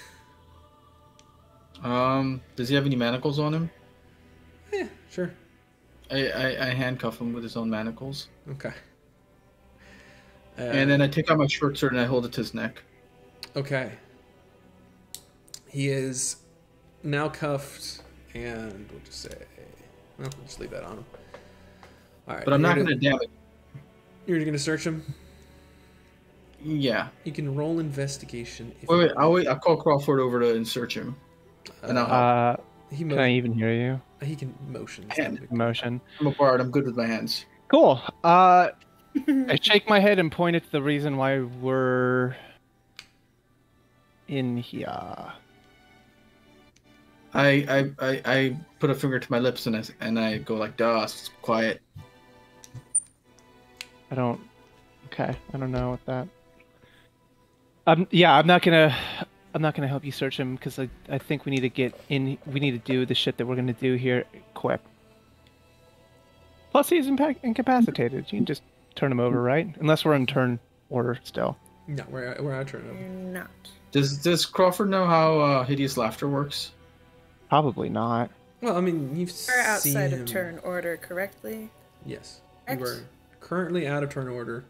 S5: Does he have any manacles on him?
S1: Yeah, sure.
S5: I handcuff him with his own manacles.
S1: Okay.
S5: And then I take out my short sword and I hold it to his neck.
S1: Okay. He is now cuffed, and we'll just say, well, we'll just leave that on him. All right.
S5: But I'm not gonna damage.
S1: You're gonna search him.
S5: Yeah.
S1: You can roll investigation. If
S5: Wait. I'll call Crawford over to search him. And I'll
S1: he
S2: Can I even hear you?
S1: he can motion.
S5: Hand.
S2: Motion.
S5: I'm a bard. I'm good with my hands.
S2: Cool. I shake my head and point at the reason why we're in here.
S5: I put a finger to my lips and I go like, "Duh, quiet."
S2: I don't know what that. I'm not gonna. I'm not gonna help you search him because I think we need to get in. We need to do the shit that we're gonna do here quick. Plus, he's incapacitated. You can just turn him over, right? Unless we're in turn order still.
S1: No, we're out of turn
S7: You're
S1: over.
S7: not.
S5: Does Crawford know how hideous laughter works?
S2: Probably not.
S1: Well, I mean, you've
S7: We're outside
S1: seen him.
S7: of turn order correctly.
S1: Yes,
S7: Correct.
S1: you are currently out of turn order.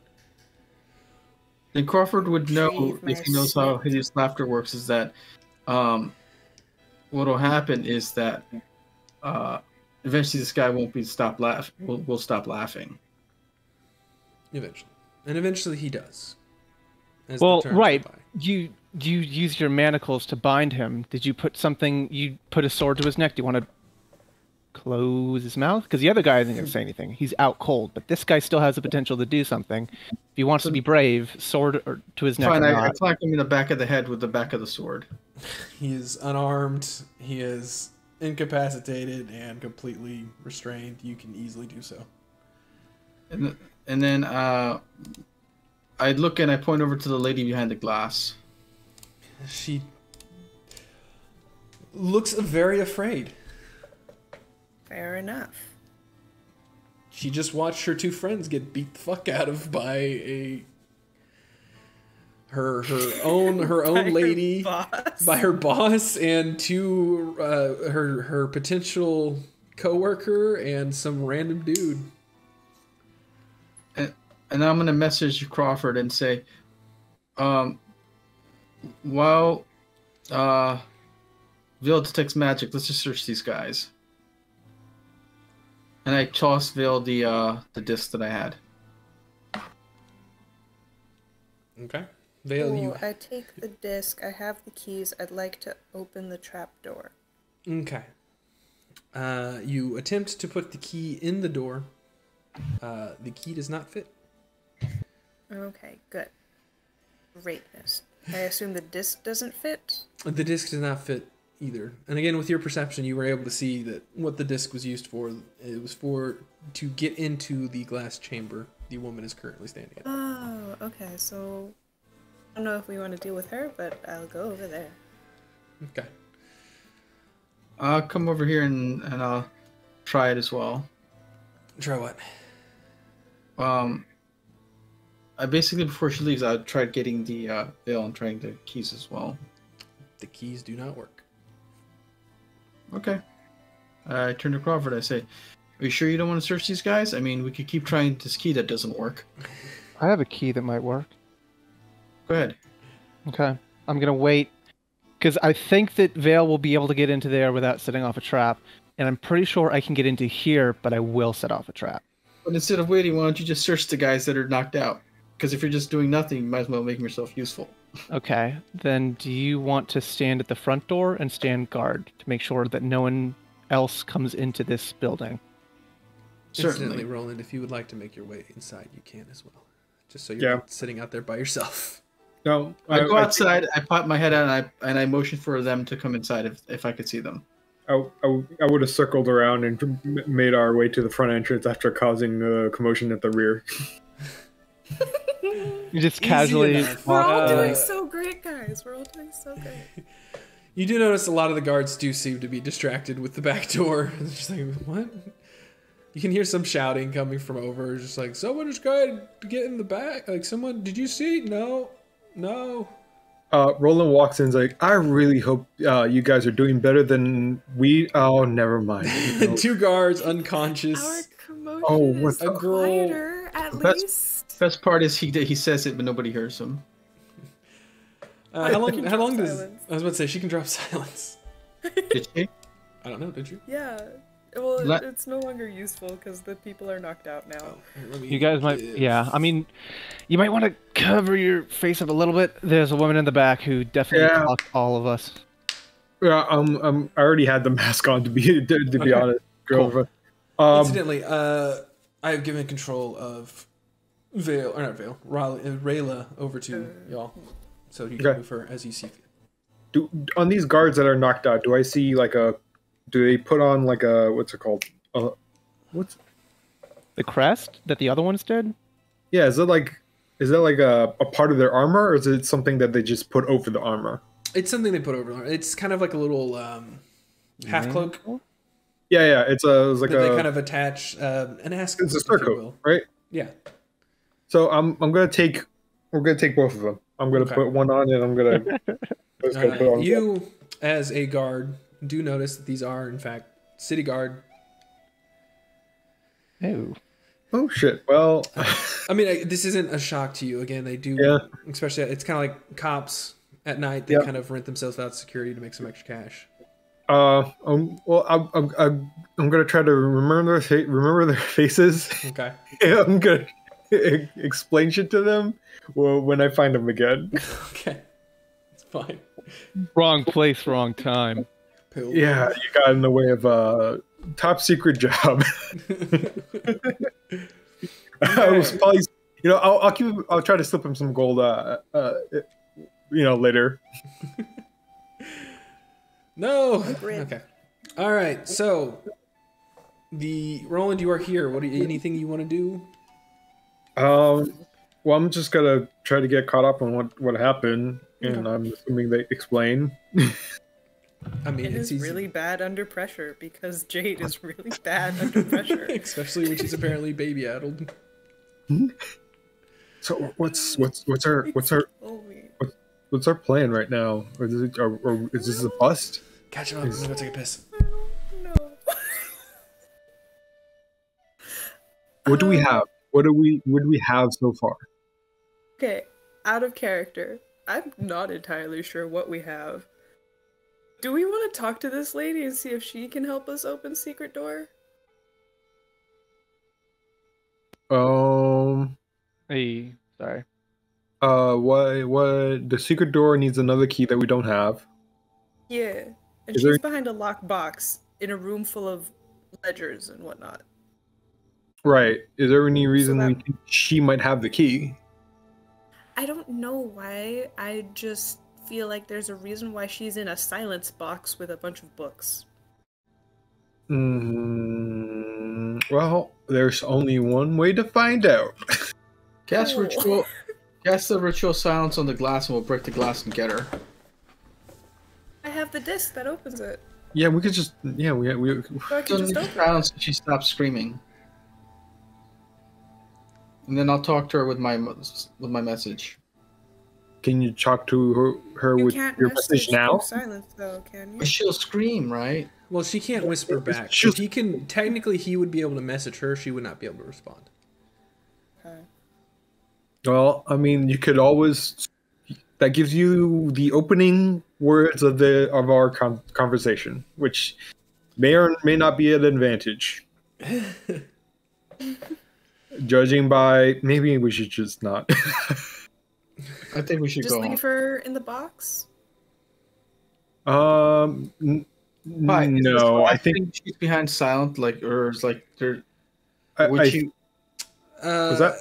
S5: Then Crawford would know
S7: Retrieve my
S5: if he knows how
S7: snake.
S5: hideous laughter works. Is that what'll happen is that eventually this guy won't be stop laugh. Will stop laughing.
S1: Eventually, and eventually he does. As the
S2: Well,
S1: turns go
S2: right.
S1: by.
S2: You use your manacles to bind him. Did you put something? You put a sword to his neck. Do you want to close his mouth? Because the other guy isn't going to say anything. He's out cold, but this guy still has the potential to do something. If he wants to be brave, sword to his neck.
S5: Fine,
S2: or
S5: I
S2: not.
S5: clack him in the back of the head with the back of the sword.
S1: He is unarmed. He is incapacitated and completely restrained. You can easily do so.
S5: And then I look and I point over to the lady behind the glass.
S1: She looks very afraid.
S7: Fair enough.
S1: She just watched her two friends get beat the fuck out of by her own lady, by her boss, and two her potential coworker and some random dude.
S5: And I'm gonna message Crawford and say, while Vale detects magic, let's just search these guys. And I toss Vale the disc that I had.
S1: Okay. Vale, you.
S7: I take the disc. I have the keys. I'd like to open the trap door.
S1: Okay. You attempt to put the key in the door. The key does not fit.
S7: Okay, good. Greatness. I assume the disc doesn't fit?
S1: The disc does not fit either. And again, with your perception, you were able to see that what the disc was used for. It was to get into the glass chamber the woman is currently standing in.
S7: Oh, okay. So I don't know if we want to deal with her, but I'll go over there.
S1: Okay.
S5: I'll come over here and I'll try it as well.
S1: Try what?
S5: I basically, before she leaves, I tried getting the Vale and trying the keys as well.
S1: The keys do not work.
S5: Okay. I turn to Crawford. I say, "Are you sure you don't want to search these guys? I mean, we could keep trying this key that doesn't work."
S2: I have a key that might work.
S5: Go ahead.
S2: Okay. I'm gonna wait because I think that Vale will be able to get into there without setting off a trap, and I'm pretty sure I can get into here, but I will set off a trap.
S5: But instead of waiting, why don't you just search the guys that are knocked out? Because if you're just doing nothing, you might as well make yourself useful.
S2: Okay. Then do you want to stand at the front door and stand guard to make sure that no one else comes into this building?
S1: Incidentally,
S5: Certainly.
S1: Roland, if you would like to make your way inside, you can as well. Just so you're not sitting out there by yourself.
S3: No,
S5: I go outside. I pop my head out and I motion for them to come inside if I could see them.
S3: I would have circled around and made our way to the front entrance after causing a commotion at the rear.
S2: You just casually
S1: enough.
S7: We're all
S1: Uh,
S7: doing so great, guys. We're all doing so great.
S1: You do notice a lot of the guards do seem to be distracted with the back door. They're just like, what? You can hear some shouting coming from over. Just like, someone just tried to get in the back. Like, someone, did you see? No.
S3: Roland walks in and is like, I really hope you guys are doing better than we. Oh, never mind. You know.
S1: Two guards unconscious.
S7: Our commotion
S3: Oh, what
S7: is
S3: the-
S1: A girl-
S7: quieter, at
S5: That's-
S7: least.
S5: Best part is he says it, but nobody hears him.
S1: How long
S7: Can drop
S1: does...
S7: silence.
S1: I was about to say, she can drop silence.
S5: Did she?
S1: I don't know, did you?
S7: Yeah. Well,
S5: Let-
S7: it's no longer useful because the people are knocked out now.
S1: Oh, here, let me
S2: You guys might,
S1: give-
S2: yeah. I mean, you might want to cover your face up a little bit. There's a woman in the back who definitely
S3: Yeah.
S2: clocked all of us.
S3: Yeah, I already had the mask on to be
S1: Okay.
S3: honest.
S2: Cool.
S1: Incidentally, I have given control of Rayla over to y'all. So you can
S3: Okay.
S1: move her as you see fit.
S3: On these guards that are knocked out, do I see like a? Do they put on like a what's it called? What's?
S2: The crest that the other ones did?
S3: Yeah, is that like a part of their armor, or is it something that they just put over the armor?
S1: It's something they put over. It's kind of like a little half cloak
S3: Yeah. It's like
S1: that they kind of attach an ascot.
S3: It's a
S1: if you
S3: circle,
S1: will.
S3: right?
S1: Yeah.
S3: So we're gonna take both of them. I'm gonna
S1: Okay.
S3: put one on, and I'm gonna. Let's go put it on.
S1: You, as a guard, do notice that these are in fact city guard.
S3: Oh shit! Well,
S1: I mean, this isn't a shock to you. Again, they do.
S3: Yeah.
S1: Especially, it's kind of like cops at night. They
S3: Yeah.
S1: kind of rent themselves out security to make some extra cash.
S3: well, I'm gonna try to remember their faces.
S1: Okay.
S3: I'm gonna explain shit to them when I find them again.
S1: Okay. It's fine.
S2: Wrong place, wrong time.
S1: Pill.
S3: Yeah, you got in the way of a top secret job. I was probably, I'll try to slip him some gold, later.
S1: No.
S7: Grid.
S1: Okay. All right. So, Roland, you are here. Anything you want to do?
S3: Well, I'm just gonna try to get caught up on what happened, and I'm assuming they explain.
S1: I mean,
S7: It
S1: it's
S7: is
S1: easy.
S7: really bad under pressure because Jade is really bad under pressure.
S1: Especially when she's apparently baby addled.
S3: So what's our
S7: Oh, me.
S3: what's our plan right now? Or is this a bust?
S1: Catch him up. I'm gonna go take a piss.
S7: No.
S3: What do we have? What do we have so far?
S7: Okay, out of character. I'm not entirely sure what we have. Do we want to talk to this lady and see if she can help us open secret door?
S2: Hey, sorry.
S3: What the secret door needs another key that we don't have.
S7: Yeah. And
S3: Is
S7: she's
S3: there-
S7: behind a locked box in a room full of ledgers and whatnot.
S3: Right. Is there any reason
S7: that-
S3: we think she might have the key?
S7: I don't know why. I just feel like there's a reason why she's in a silence box with a bunch of books.
S3: Well, there's only one way to find out.
S5: Cast
S7: Oh.
S5: ritual. Cast the ritual silence on the glass, and we'll break the glass and get her.
S7: I have the disc that opens it.
S3: Yeah, we could just we
S7: So I can just open it.
S5: Silence. She stops screaming, and then I'll talk to her with my message.
S3: Can you talk to her
S7: You
S3: with
S7: can't
S3: your message now?
S7: through silence though, can you?
S5: But she'll scream, right?
S1: Well, she can't whisper back.
S3: She'll-
S1: If he can, technically, he would be able to message her. She would not be able to respond.
S7: Okay.
S3: Well, I mean, you could always. That gives you the opening words of our conversation, which may or may not be an advantage. Judging by, maybe we should just not.
S5: I think we should
S7: Just
S5: go.
S7: leave her in the box?
S3: N-
S5: Hi, is this
S3: no,
S5: the
S3: I
S5: last
S3: think
S5: thing she's behind silent, or is like there.
S3: I,
S5: Would
S3: I-
S5: she?
S3: was that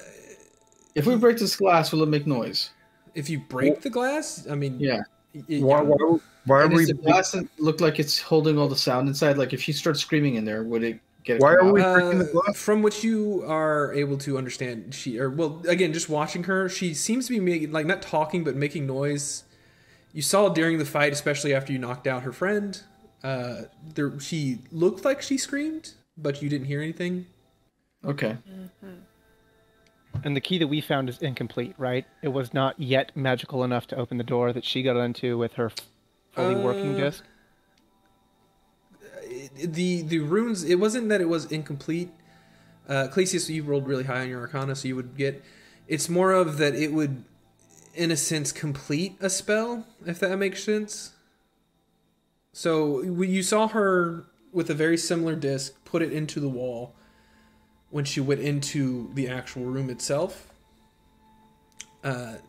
S5: If we break this glass, will it make noise?
S1: If you break the glass, I mean,
S5: Yeah.
S3: why are
S5: And
S3: we
S5: does the glass look like it's holding all the sound inside? Like if she starts screaming in there, would it get?
S3: Why
S5: come
S3: are
S5: out?
S3: we breaking the glass?
S1: From what you are able to understand, again, just watching her, she seems to be making, like, not talking, but making noise. You saw during the fight, especially after you knocked out her friend, she looked like she screamed, but you didn't hear anything.
S5: Okay.
S2: And the key that we found is incomplete, right? It was not yet magical enough to open the door that she got into with her fully working disc.
S1: The runes, it wasn't that it was incomplete. Ecclesius, you rolled really high on your Arcana, so you would get. It's more of that it would, in a sense, complete a spell, if that makes sense. So you saw her with a very similar disc put it into the wall when she went into the actual room itself.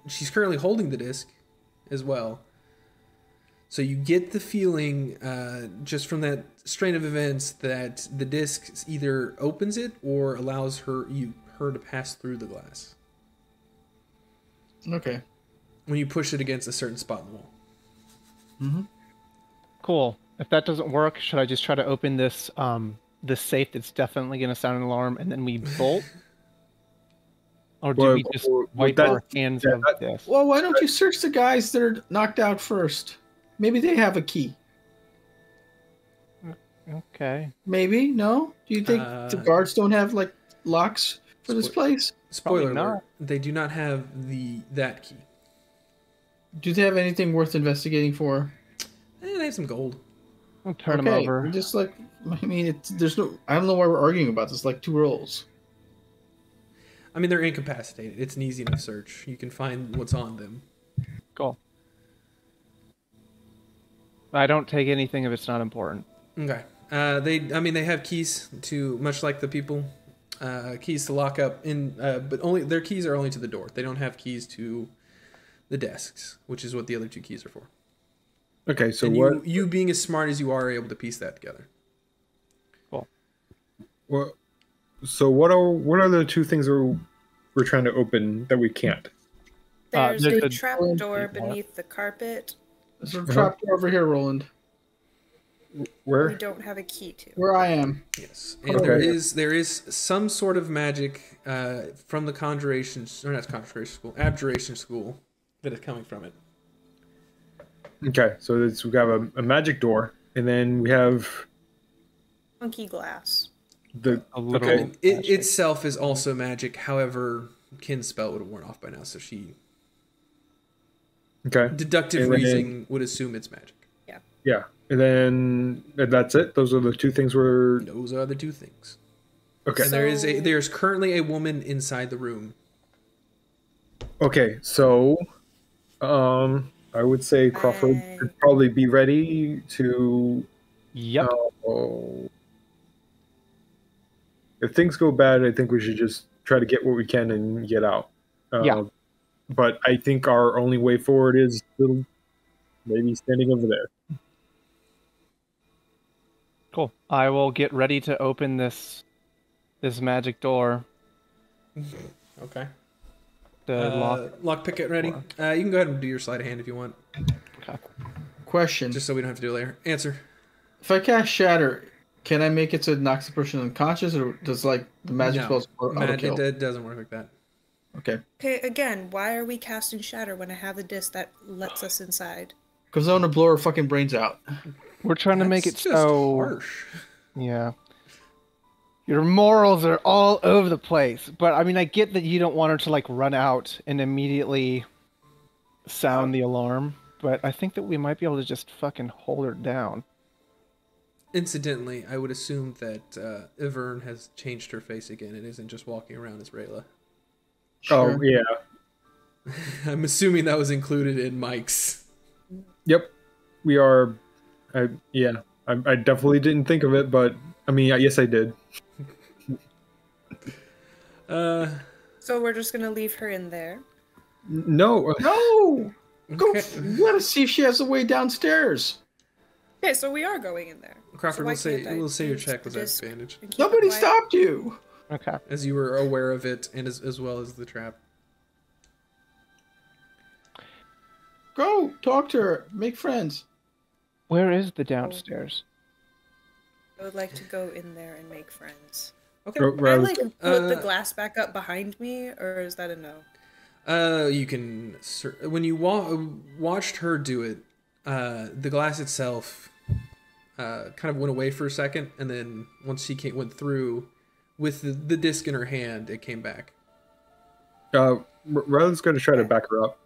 S1: She's currently holding the disc as well. So you get the feeling, just from that strain of events, that the disc either opens it or allows her to pass through the glass
S5: Okay.
S1: when you push it against a certain spot in the wall.
S5: Mm-hmm.
S2: Cool. If that doesn't work, should I just try to open this this safe that's definitely going to sound an alarm, and then we bolt? Or do we just wipe our hands of this?
S5: Well, why don't you search the guys that are knocked out first? Maybe they have a key.
S2: Okay.
S5: Maybe no. Do you think the guards don't have like locks for this place?
S1: Spoiler
S2: Probably
S1: alert:
S2: not.
S1: they do not have that key.
S5: Do they have anything worth investigating for?
S1: They have some gold.
S2: I'll turn them over.
S5: Just like I mean, there's no. I don't know why we're arguing about this. Like 2 rolls.
S1: I mean, they're incapacitated. It's an easy enough search. You can find what's on them.
S2: Cool. I don't take anything if it's not important.
S1: Okay. They have keys to, much like the people, keys to lock up in, but only their keys are only to the door. They don't have keys to the desks, which is what the other 2 keys are for.
S3: Okay, so
S1: and
S3: what?
S1: You being as smart as you are able to piece that together.
S2: Cool.
S3: Well, so what are the 2 things we're trying to open that we can't?
S7: There's
S2: there's
S7: a
S2: a
S7: trap
S2: door
S7: door beneath the carpet.
S5: There's a trap door over here, Roland.
S7: We
S3: Where?
S7: don't have a key to.
S5: Where I am.
S1: Yes, and
S3: Okay.
S1: there is some sort of magic from the abjuration school that is coming from it.
S3: Okay, so we have a magic door, and then we have
S7: Funky glass.
S3: the.
S2: A little.
S3: Okay.
S1: It itself is also magic. However, Kin's spell would have worn off by now, so she
S3: Okay.
S1: deductive
S3: And then-
S1: reasoning would assume it's magic.
S3: Yeah, and then that's it. Those are the 2 things we're.
S1: Those are the 2 things.
S3: Okay.
S1: And there's currently a woman inside the room.
S3: Okay, so, I would say Crawford
S7: I-
S3: should probably be ready to.
S2: Yep.
S3: If things go bad, I think we should just try to get what we can and get out.
S2: Yeah.
S3: But I think our only way forward is still maybe standing over there.
S2: Cool. I will get ready to open this magic door.
S1: Okay.
S2: The
S1: Lock picket ready. You can go ahead and do your sleight of hand if you want,
S2: Okay.
S5: Question:
S1: just so we don't have to do it later. Answer.
S5: If I cast Shatter, can I make it so it knocks the person unconscious, or does like the magic spells auto kill?
S1: It doesn't work like that.
S5: Okay.
S7: Okay, again, why are we casting Shatter when I have a disc that lets us inside?
S5: Because I want to blow her fucking brains out.
S2: We're trying to make it
S1: That's just
S2: so.
S1: harsh.
S2: Yeah. Your morals are all over the place, but I mean, I get that you don't want her to like run out and immediately sound the alarm, but I think that we might be able to just fucking hold her down.
S1: Incidentally, I would assume that Ivern has changed her face again and isn't just walking around as Rayla.
S3: Oh, yeah.
S1: I'm assuming that was included in Mike's.
S3: Yep. We are. I definitely didn't think of it, but I mean, yes, I did.
S7: So we're just gonna leave her in there.
S3: No.
S5: No! Go!
S1: Okay.
S5: You gotta see if she has a way downstairs.
S7: Okay, so we are going in there.
S1: Crawford,
S7: So why can't I
S1: we'll say your
S7: use
S1: check
S7: the
S1: was at
S7: disc
S1: advantage,
S7: and keep it
S5: Nobody
S7: quiet?
S5: stopped you.
S2: Okay.
S1: as you were aware of it, and as well as the trap.
S5: Go talk to her. Make friends.
S2: Where is the downstairs?
S7: I would like to go in there and make friends.
S1: Okay.
S7: Can I like put the glass back up behind me, or is that a no?
S1: You can when you watched her do it, the glass itself kind of went away for a second, and then once she went through with the disc in her hand, it came back.
S3: Riley's going to try to back her up.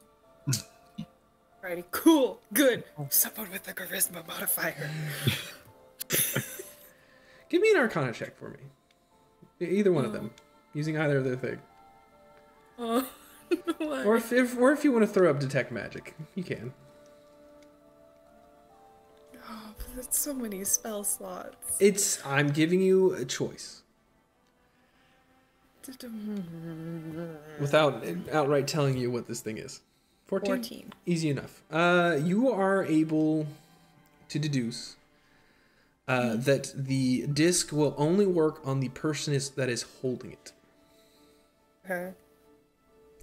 S7: Alrighty, cool, good. Someone with a charisma modifier.
S1: Give me an Arcana check for me. Either one of them, using either of their thing.
S7: Oh, why?
S1: Or if you want to throw up detect magic, you can.
S7: Oh, that's so many spell slots.
S1: I'm giving you a choice without outright telling you what this thing is. 14? Easy enough. You are able to deduce that the disc will only work on the person that is holding it.
S7: Okay.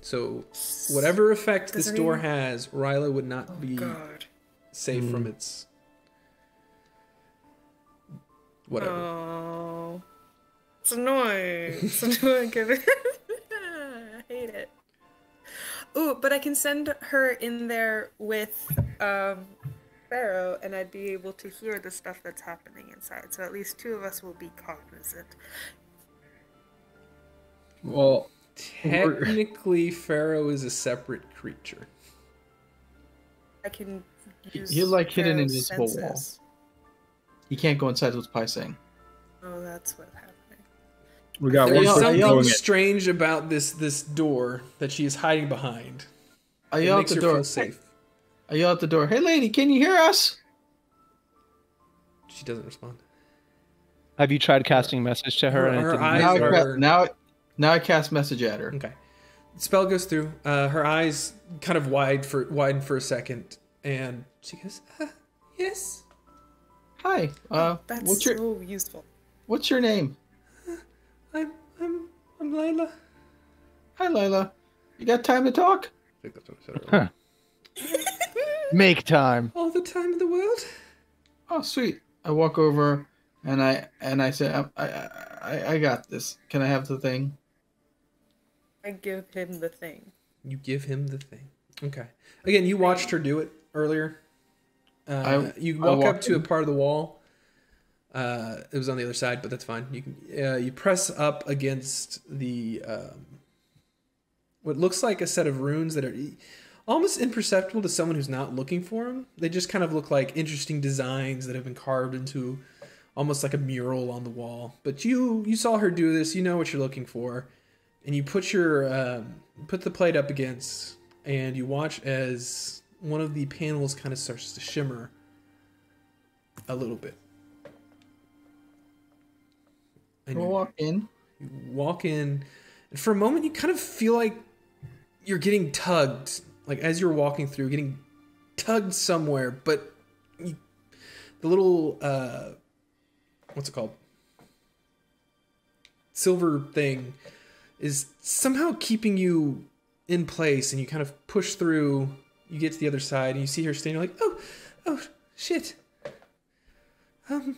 S1: So whatever effect this
S7: Doesn't
S1: door
S7: even-
S1: has, Ryla would not be
S7: God.
S1: safe from its whatever.
S7: Oh, it's annoying. It's annoying. I hate it. Ooh, but I can send her in there with. I Pharaoh, and I'd be able to hear the stuff that's happening inside. So at least 2 of us will be cognizant.
S3: Well,
S1: Technically, Pharaoh is a separate creature.
S7: I can use
S5: He's like hidden in
S7: Pharaoh's
S5: this wall.
S7: senses.
S5: He can't go inside what's Pie saying.
S7: Oh, that's what's happening.
S3: we got
S1: There's
S3: one person
S1: something
S3: going in.
S1: strange about this door that she is hiding behind.
S5: I
S1: It
S5: yell at
S1: makes
S5: the
S1: her
S5: door.
S1: feel safe.
S5: I yell at the door. Hey, lady, can you hear us?
S1: She doesn't respond.
S2: Have you tried casting message to her?
S1: Her
S2: and it didn't
S1: eyes
S5: Now,
S2: work?
S1: are-
S5: now I cast message at her.
S1: Okay. Spell goes through. Her eyes kind of widen for a second, and she goes, "Yes,
S5: Hi.
S7: That's
S5: What's your
S7: so useful.
S5: What's your name?
S1: I'm Lila."
S5: Hi, Lila. You got time to talk?
S1: I think that's what I said earlier.
S2: Make time.
S1: All the time in the world.
S5: Oh, sweet. I walk over and I say, I got this. Can I have the thing?
S7: I give him the thing.
S1: You give him the thing. Okay. Again, you watched her do it earlier. You
S5: I
S1: walk up
S5: walked
S1: to a
S5: in.
S1: part of the wall. It was on the other side, but that's fine. You can you press up against the what looks like a set of runes that are almost imperceptible to someone who's not looking for them. They just kind of look like interesting designs that have been carved into almost like a mural on the wall. But you saw her do this. You know what you're looking for, and you put your put the plate up against, and you watch as one of the panels kind of starts to shimmer a little bit. And
S5: We'll walk in.
S1: you walk in, and for a moment you kind of feel like you're getting tugged, like as you're walking through, getting tugged somewhere, but the little what's it called, silver thing is somehow keeping you in place, and you kind of push through. You get to the other side, and you see her standing, like, oh shit, hello.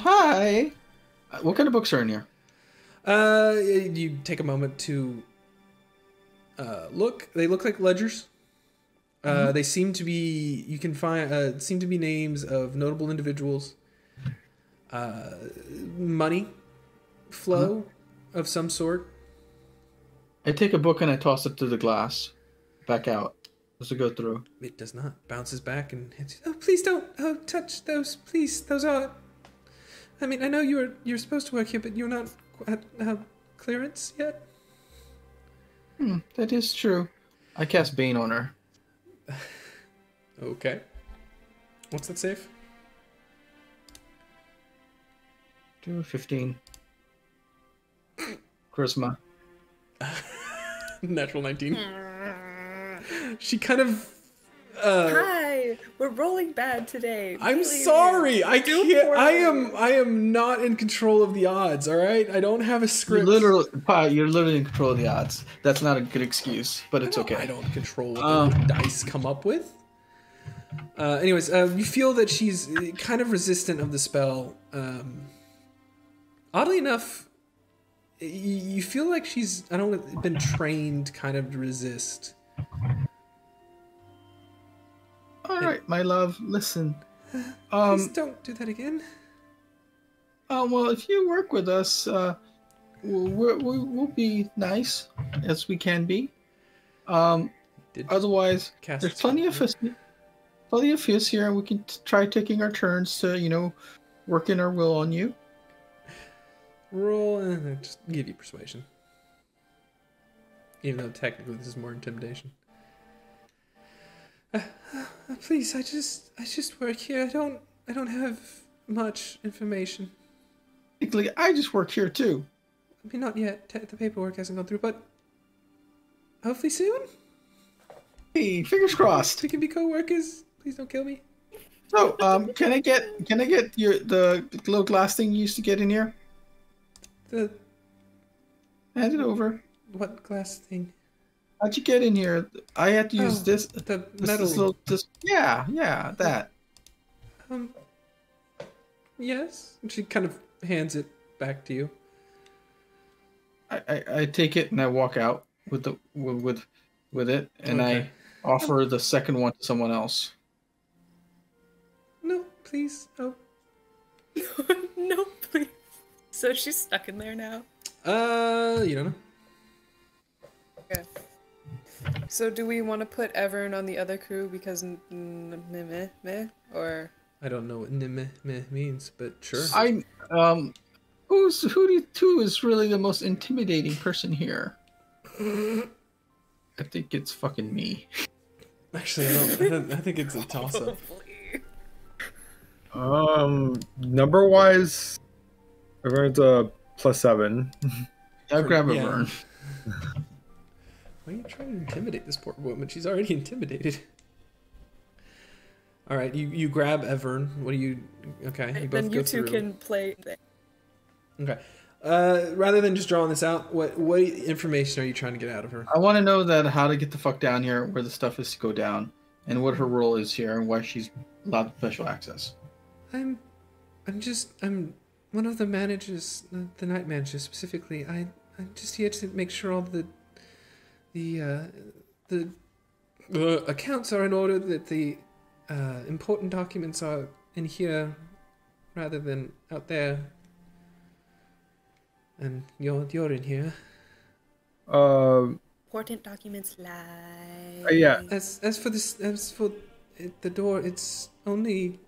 S5: Hi. What kind of books are in here?
S1: You take a moment to look. They look like ledgers. They seem to be. You can find seem to be names of notable individuals. Money flow of some sort.
S5: I take a book and I toss it to the glass. Back out. Does it go through?
S1: It does not. Bounces back and hits you. Oh, please don't touch those. Please, those are. I mean, I know you're supposed to work here, but you're not at clearance yet.
S5: That is true. I cast Bane on her.
S1: Okay. What's that save?
S5: Do 15. Charisma.
S1: Natural 19. She kind of.
S7: Hi, we're rolling bad today.
S1: I'm
S7: Really
S1: sorry.
S7: weird.
S1: I
S7: Do
S1: can't.
S7: poorly.
S1: I am not in control of the odds. All right. I don't have a
S5: You're
S1: script.
S5: you're literally in control of the odds. That's not a good excuse, but it's okay.
S1: I don't control what the dice come up with. Anyways, you feel that she's kind of resistant of the spell. Oddly enough, you feel like she's been trained kind of to resist.
S5: All right, my love. Listen.
S1: Please don't do that again.
S5: Well, if you work with us, we'll be nice as we can be.
S1: Did
S5: Otherwise,
S1: cast
S5: there's
S1: it
S5: plenty of
S1: separately?
S5: us. Plenty of us here, and we can try taking our turns to, working our will on you.
S1: Roll and just give you persuasion. Even though technically this is more intimidation. Please, I just work here. I don't have much information.
S5: Technically, I just work here too.
S1: I mean, not yet. The paperwork hasn't gone through, but hopefully soon.
S5: Hey, fingers crossed.
S1: We can be co-workers. Please don't kill me.
S5: So, can I get the little glass thing you used to get in here?
S1: The
S5: Hand it over.
S1: what glass thing?
S5: How'd you get in here? I had to use this.
S1: The
S5: This
S1: metal.
S5: little. Yeah, that.
S1: Yes. And she kind of hands it back to you.
S5: I take it and I walk out with it, and
S1: Okay.
S5: I offer the second one to someone else.
S1: No, please. Oh.
S7: No, please. So she's stuck in there now?
S1: You don't know.
S7: Okay. So do we want to put Evern on the other crew because meh, or
S1: I don't know what meh means, but sure.
S5: Who is really the most intimidating person here? I think it's fucking me.
S1: Actually, I think it's a toss-up.
S3: Number wise, everyone's a +7.
S5: I'll grab a
S1: Yeah.
S5: Vern.
S1: Why are you trying to intimidate this poor woman? She's already intimidated. All right, you grab Evern. What do you? Okay, you both
S7: then
S1: go
S7: you two
S1: through.
S7: can play.
S1: Okay. Rather than just drawing this out, what information are you trying to get out of her?
S5: I want to know that how to get the fuck down here, where the stuff is to go down, and what her role is here, and why she's allowed special access.
S1: I'm one of the managers, the night manager specifically. I'm just here to make sure all the accounts are in order, that the important documents are in here rather than out there. And you're in here.
S7: Important documents lie.
S3: Yeah.
S1: As for the door, it's only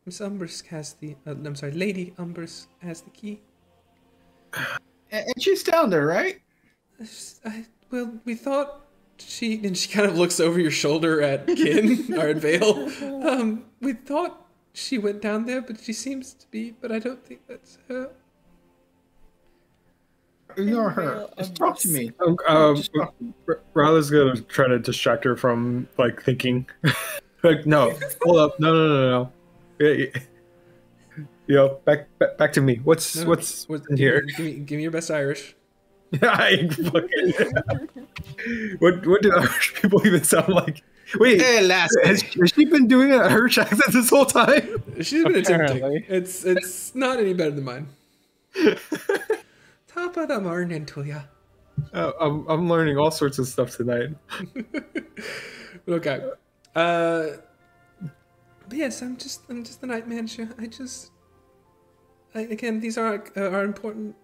S1: Miss Umbris has the. I'm sorry, Lady Umbris has the key.
S5: And she's down there, right?
S1: Well, we thought and she kind of looks over your shoulder at Kin or at Vale. We thought she went down there, but she seems to be. But I don't think that's her.
S5: Ignore her. Just talk to me.
S3: Rather's gonna try to distract her from like thinking. Like, no, hold up, no. Back to me. What's in here?
S1: Give me your best Irish.
S3: I fucking. What do Irish people even sound like? Wait,
S5: Hey,
S3: has she been doing an Irish accent this whole time?
S1: She's been attempting.
S2: Apparently.
S1: It's not any better than mine. Top of the morning to ya.
S3: I'm learning all sorts of stuff tonight.
S1: Okay. But yes, I'm just the night manager. Again, these are our important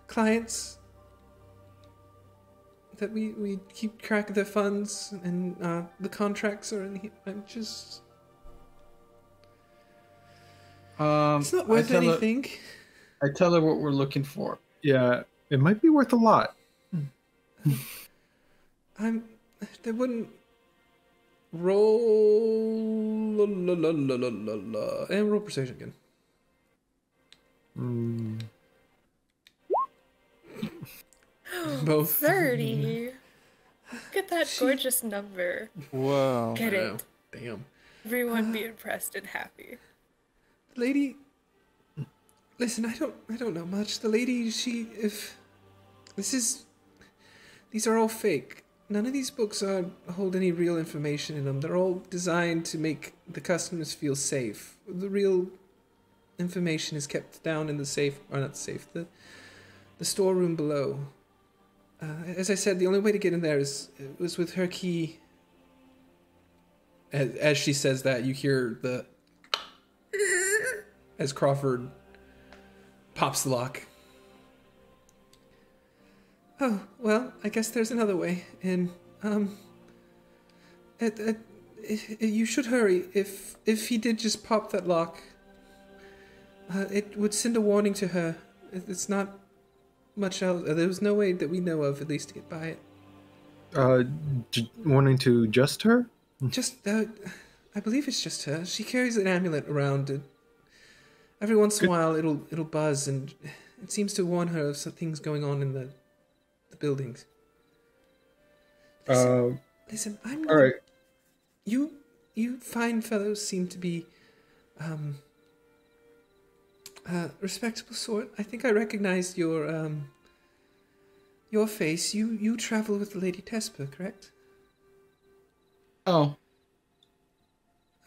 S1: clients that we keep track of their funds, and the contracts are in here. It's not worth anything.
S5: I tell her what we're looking for.
S3: Yeah, it might be worth a lot.
S1: They wouldn't roll and roll persuasion again. Both
S7: 30. Look at that gorgeous number.
S2: Whoa.
S7: Get it.
S1: Damn.
S7: Everyone be impressed and happy.
S1: Lady, listen, I don't know much. The lady, these are all fake. None of these books hold any real information in them. They're all designed to make the customers feel safe. The real information is kept down in the safe, or not the safe, the storeroom below. As I said, the only way to get in there was with her key. As she says that, you hear as Crawford pops the lock. Oh, well, I guess there's another way. And, you should hurry. If he did just pop that lock, it would send a warning to her. It's not much else. There was no way that we know of, at least, to get by it.
S3: Wanting to just her?
S1: Just, I believe it's just her. She carries an amulet around. Every once in a while, it'll buzz, and it seems to warn her of some things going on in the buildings. Listen, I'm
S3: all right.
S1: You fine fellows seem to be respectable sort. I think I recognized your face. You travel with the Lady Tesper, correct?
S5: Oh,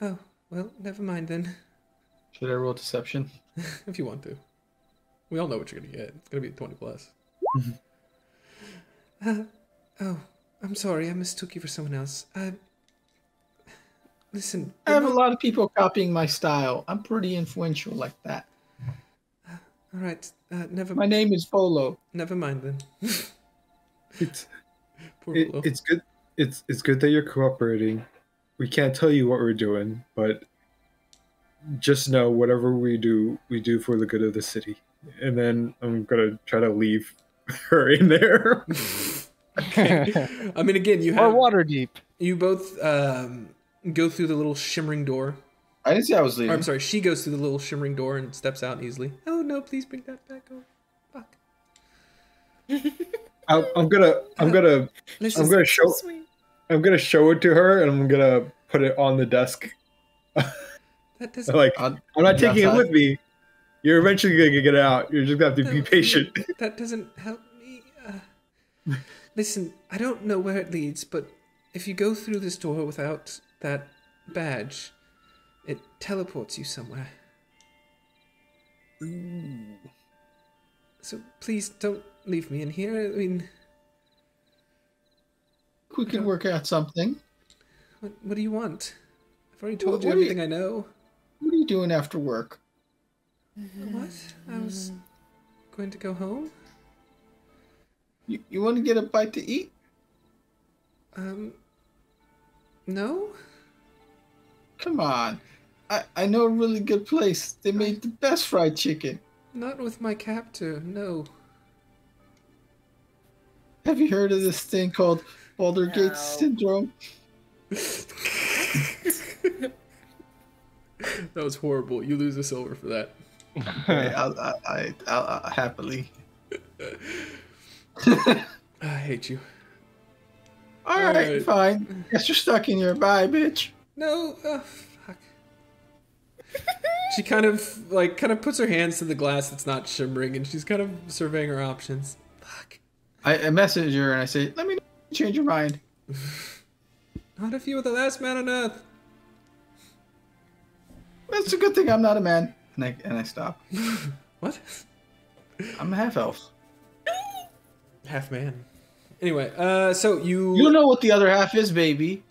S1: Oh, well, never mind then.
S5: should I roll deception?
S1: If you want to. We all know what you're gonna get. It's gonna be 20 plus. I'm sorry, I mistook you for someone else. Listen.
S5: I have a lot of people copying my style. I'm pretty influential like that.
S1: All right.
S5: My name is Polo.
S1: Never mind then.
S3: It's
S1: Poor Polo.
S3: it's good. It's good that you're cooperating. We can't tell you what we're doing, but just know whatever we do for the good of the city. And then I'm gonna try to leave her in there.
S1: Okay. I mean, again, you
S2: Or
S1: have
S2: water deep.
S1: you both go through the little shimmering door.
S5: I didn't say I was
S1: Or,
S5: leaving.
S1: I'm sorry, she goes through the little shimmering door and steps out easily. Oh no! Please bring that back. Oh, fuck.
S3: I'm gonna show
S7: Sweet.
S3: I'm gonna show it to her, and I'm gonna put it on the desk.
S1: That doesn't.
S3: Like I'm not taking it
S5: outside.
S3: with me. You're eventually gonna get it out. You're just gonna have to be patient.
S1: That doesn't help me. Listen, I don't know where it leads, but if you go through this door without that badge, it teleports you somewhere. So please don't leave me in here. I mean,
S5: We could work out something.
S1: what do you want? I've already told you
S5: What do you-
S1: everything I know.
S5: What are you doing after work?
S1: What? I was going to go home?
S5: You want to get a bite to eat?
S1: No?
S5: Come on. I know a really good place. They made the best fried chicken.
S1: Not with my captor, no.
S5: Have you heard of this thing called Baldergate
S7: No.
S5: syndrome?
S1: That was horrible. You lose a silver for that.
S5: Okay, I'll happily.
S1: I hate you.
S5: All right,
S1: Alright.
S5: fine. Guess you're stuck in here. Bye, bitch.
S1: No, fuck. She kind of puts her hands to the glass that's not shimmering, and she's kind of surveying her options. Fuck.
S5: I message her and I say, let me know if you change your mind.
S1: Not if you were the last man on earth.
S5: That's a good thing I'm not a man. And I stop.
S1: What?
S5: I'm a half elf.
S1: Half man. Anyway, so you...
S5: You know what the other half is, baby.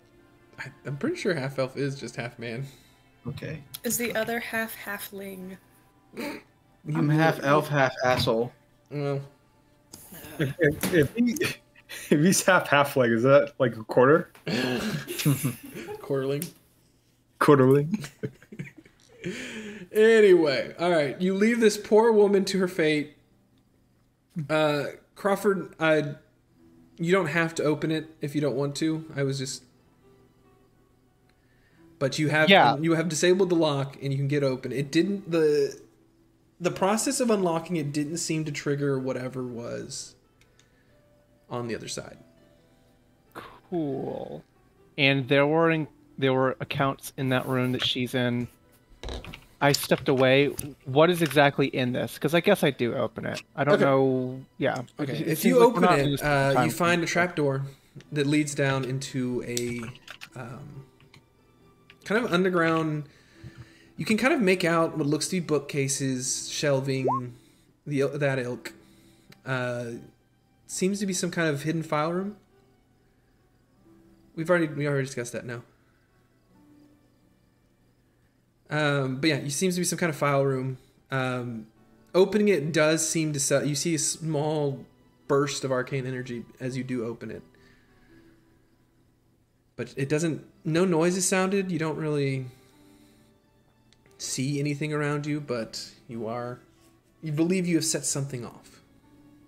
S1: I'm pretty sure half elf is just half man.
S5: Okay.
S7: Is the other half halfling?
S5: I'm half elf, half asshole.
S1: Well,
S3: If he's half-leg, is that like a quarter?
S1: quarterling.
S3: Quarterling?
S1: Anyway, all right. You leave this poor woman to her fate. Crawford, you don't have to open it if you don't want to. I was just... But you have you have disabled the lock and you can get open. It didn't... The process of unlocking it didn't seem to trigger whatever was on the other side.
S2: Cool. And there were accounts in that room that she's in. I stepped away. What is exactly in this? Because I guess I do open it. I don't
S1: Okay.
S2: know. Yeah.
S1: Okay,
S2: It
S1: if
S2: seems
S1: you
S2: like we're
S1: open
S2: not
S1: it,
S2: losing time.
S1: you find a trapdoor that leads down into a kind of underground. You can kind of make out what looks to be bookcases, shelving, that ilk. Seems to be some kind of hidden file room. We already discussed that now. But yeah, it seems to be some kind of file room. Opening it does seem to you see a small burst of arcane energy as you do open it. But it doesn't, no noises sounded. You don't really see anything around you, but you believe you have set something off.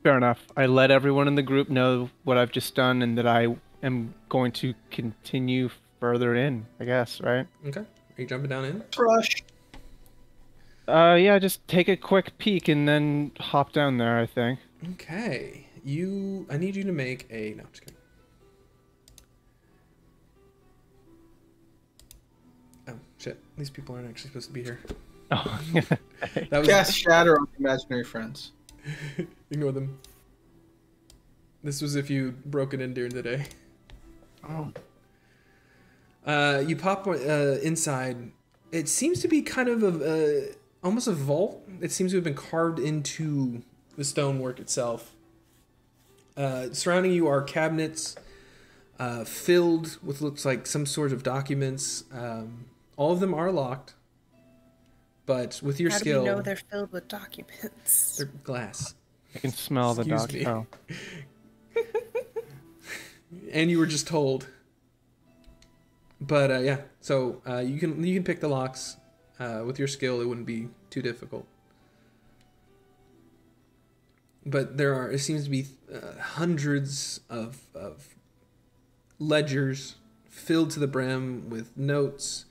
S2: Fair enough. I let everyone in the group know what I've just done and that I am going to continue further in, I guess, right?
S1: Okay. Are you jumping down in?
S5: Rush.
S2: Yeah, just take a quick peek and then hop down there, I think.
S1: Okay. I need you to make a, no, just kidding. Oh, shit. These people aren't actually supposed to be here.
S2: Oh,
S1: That was,
S5: Cast shatter on imaginary friends.
S1: ignore them. This was if you broke it in during the day.
S5: Oh.
S1: You pop inside. It seems to be kind of almost a vault. It seems to have been carved into the stonework itself. Surrounding you are cabinets filled with looks like some sort of documents. All of them are locked, but with your
S7: How
S1: skill,
S7: do we know they're filled with documents?
S1: they're glass.
S2: I can smell the
S1: Excuse
S2: doc.
S1: me.
S2: Oh,
S1: And you were just told. But yeah, so you can pick the locks with your skill. It wouldn't be too difficult. But it seems to be hundreds of ledgers filled to the brim with notes,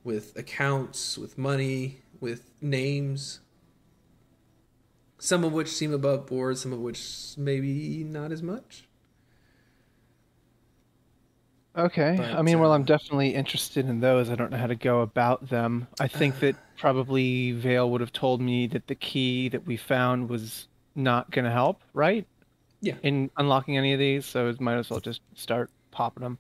S1: with accounts, with money, with names. Some of which seem above board, some of which maybe not as much.
S2: okay.
S1: But,
S2: I mean, well, I'm definitely interested in those. I don't know how to go about them. I think that probably Vale would have told me that the key that we found was not going to help, right?
S1: Yeah.
S2: In unlocking any of these, so it might as well just start popping them.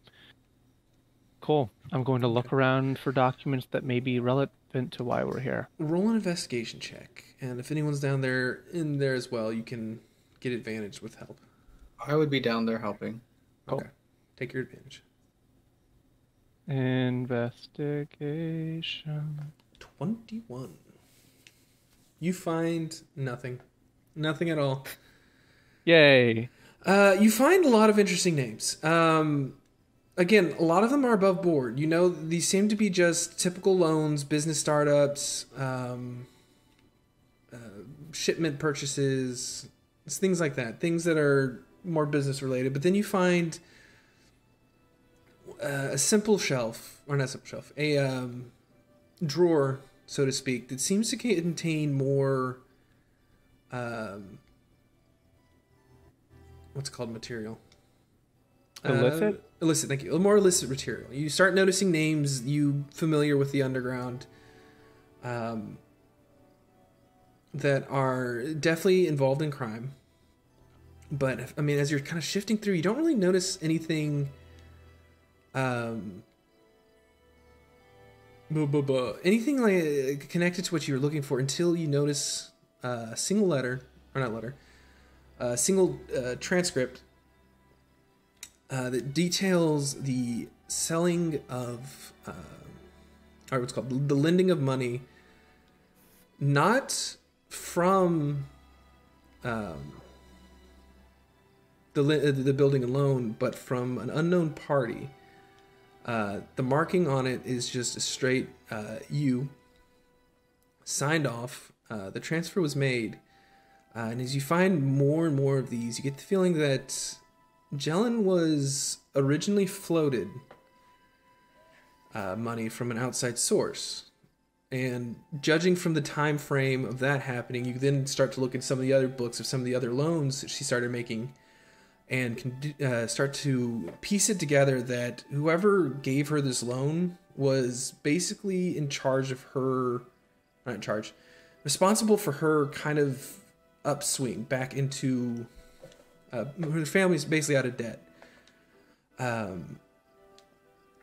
S2: Cool. I'm going to look around for documents that may be relevant to why we're here.
S1: Roll an investigation check, and if anyone's down there in there as well, you can get advantage with help.
S5: I would be down there helping.
S2: Cool.
S1: Okay, take your advantage.
S2: Investigation.
S1: 21. You find nothing at all.
S2: Yay.
S1: You find a lot of interesting names. Again, a lot of them are above board. You know, these seem to be just typical loans, business startups, shipment purchases, things like that. Things that are more business related. But then you find a simple shelf, or not simple shelf, a drawer, so to speak, that seems to contain more, what's it called, material?
S2: Illicit?
S1: Illicit, thank you. More illicit material. You start noticing names you familiar with the underground that are definitely involved in crime. But, I mean, as you're kind of shifting through, you don't really notice anything anything like connected to what you were looking for until you notice a single transcript that details the selling of, or what's called the lending of money, not from the building alone, but from an unknown party. The marking on it is just a straight U, signed off. The transfer was made, and as you find more and more of these, you get the feeling that Jelen was originally floated money from an outside source. And judging from the time frame of that happening, you then start to look at some of the other books of some of the other loans that she started making, and can start to piece it together that whoever gave her this loan was basically in charge of her, not in charge, responsible for her kind of upswing back into, her family's basically out of debt.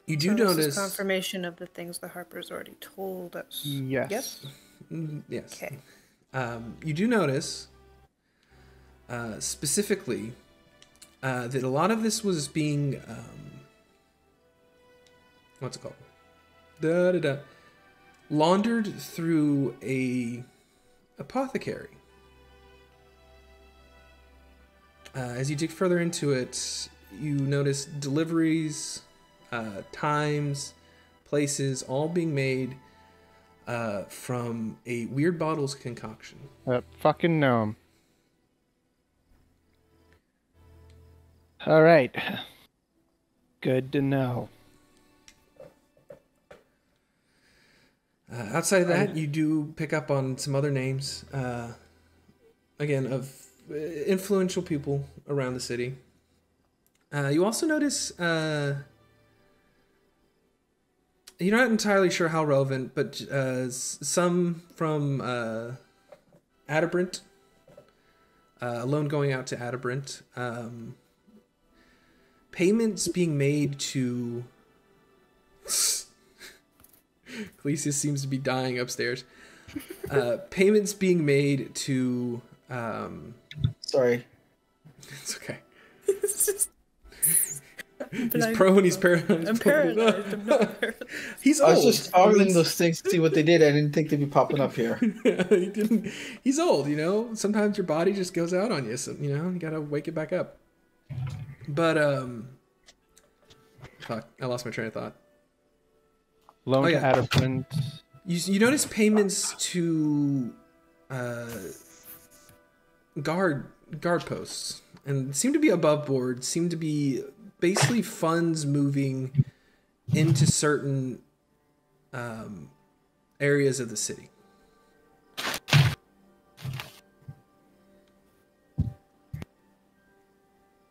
S1: You do
S7: This
S1: notice
S7: is confirmation of the things the Harpers already told us.
S2: Yes.
S7: Yes.
S1: Yes.
S7: Okay.
S1: You do notice specifically that a lot of this was being what's it called? Laundered through a apothecary. As you dig further into it, you notice deliveries, times, places, all being made from a weird bottles concoction.
S2: Fucking gnome. All right. Good to know.
S1: Outside of that, you do pick up on some other names, again, of influential people around the city. You also notice, you're not entirely sure how relevant, but some from Adabrant, a loan going out to Adabrant, payments being made to... Clesius seems to be dying upstairs. Payments being made to...
S5: Sorry.
S1: It's okay.
S7: It's just
S1: He's prone. He's paralyzed.
S7: I'm paralyzed. I'm not paralyzed.
S1: He's
S5: I
S1: old.
S5: was just toggling those things to see what they did. I didn't think they'd be popping up here.
S1: He didn't. He's old. You know. Sometimes your body just goes out on you. So you know you gotta wake it back up. But fuck, I lost my train of thought.
S2: Loan
S1: Oh, yeah.
S2: to Adderprint.
S1: You notice payments to guard posts, and seem to be above board. Seem to be basically funds moving into certain areas of the city.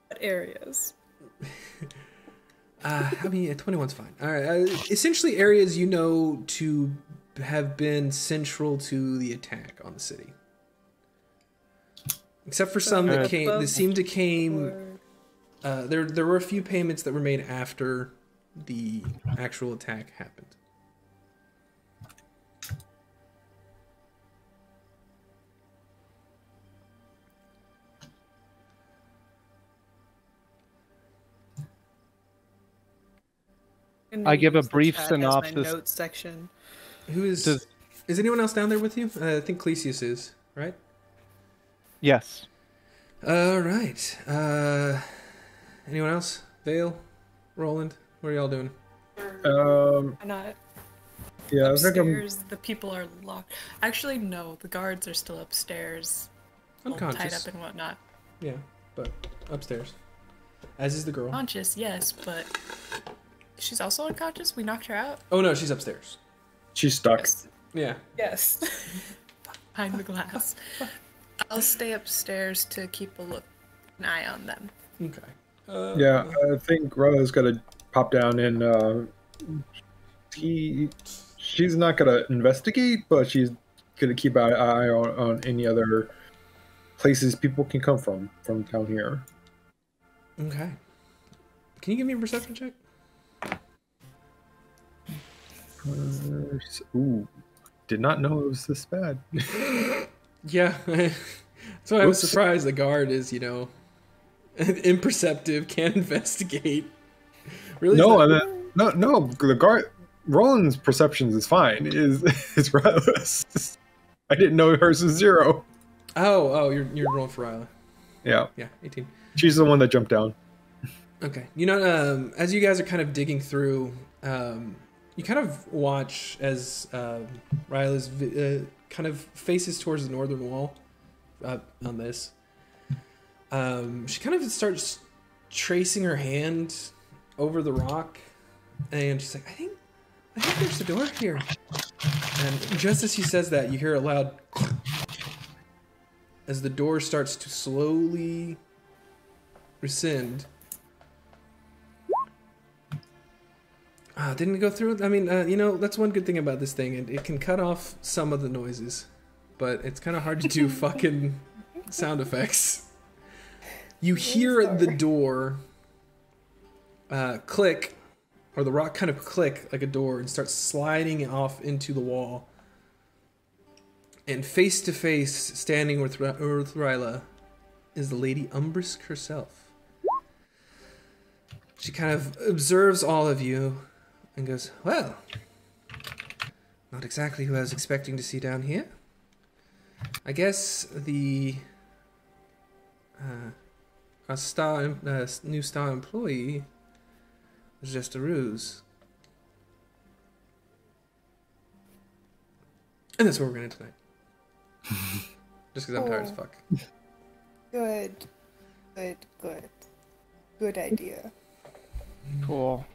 S7: What areas?
S1: I mean, 21's fine. All right. Essentially, areas you know to have been central to the attack on the city, except for some that came. That seemed to came. There were a few payments that were made after the actual attack happened.
S2: I give a
S7: Use the
S2: brief
S7: chat as
S2: synopsis.
S7: My notes section.
S1: Who is? Is anyone else down there with you? I think Clesius is, right?
S2: Yes.
S1: All right. Anyone else? Vale, Roland, what are y'all doing?
S7: I'm not
S3: Yeah, I think I'm.
S7: upstairs. The people are locked. Actually, no. The guards are still upstairs, all tied
S1: Unconscious.
S7: up and whatnot.
S1: Yeah, but upstairs. As is the girl.
S7: Conscious, yes, but she's also unconscious. We knocked her out.
S1: Oh no, she's upstairs.
S3: She's stuck.
S7: Yes.
S1: Yeah.
S7: Yes. Behind the glass. I'll stay upstairs to keep an eye on them.
S1: Okay.
S3: Yeah, I think Rola's gonna pop down and she's not gonna investigate, but she's gonna keep an eye on any other places people can come from down here.
S1: Okay. Can you give me a perception check?
S3: Ooh, did not know it was this bad.
S1: Yeah. So I was
S3: Whoops.
S1: surprised the guard is, you know, imperceptive, can't investigate. Really?
S3: No, no. The guard Roland's perceptions is fine. Is Ryla's. I didn't know hers was 0.
S1: Oh, you're rolling for Ryla.
S3: Yeah,
S1: Yeah, 18.
S3: she's the one that jumped down.
S1: Okay. You know, as you guys are kind of digging through, you kind of watch as Ryla's kind of faces towards the northern wall on this. She kind of starts tracing her hand over the rock, and she's like, I think there's a door here. And just as she says that, you hear a loud as the door starts to slowly rescind. Didn't go through. I mean, you know, that's one good thing about this thing. It can cut off some of the noises, but it's kind of hard to do fucking sound effects. You hear the door click, or the rock kind of click like a door and starts sliding off into the wall. And face to face, standing with Ryla, is the Lady Umbrisk herself. She kind of observes all of you and goes, well, not exactly who I was expecting to see down here. I guess the new star employee was just a ruse. And that's what we're going to tonight. Just because I'm tired as fuck.
S7: Good. Good idea.
S2: Cool.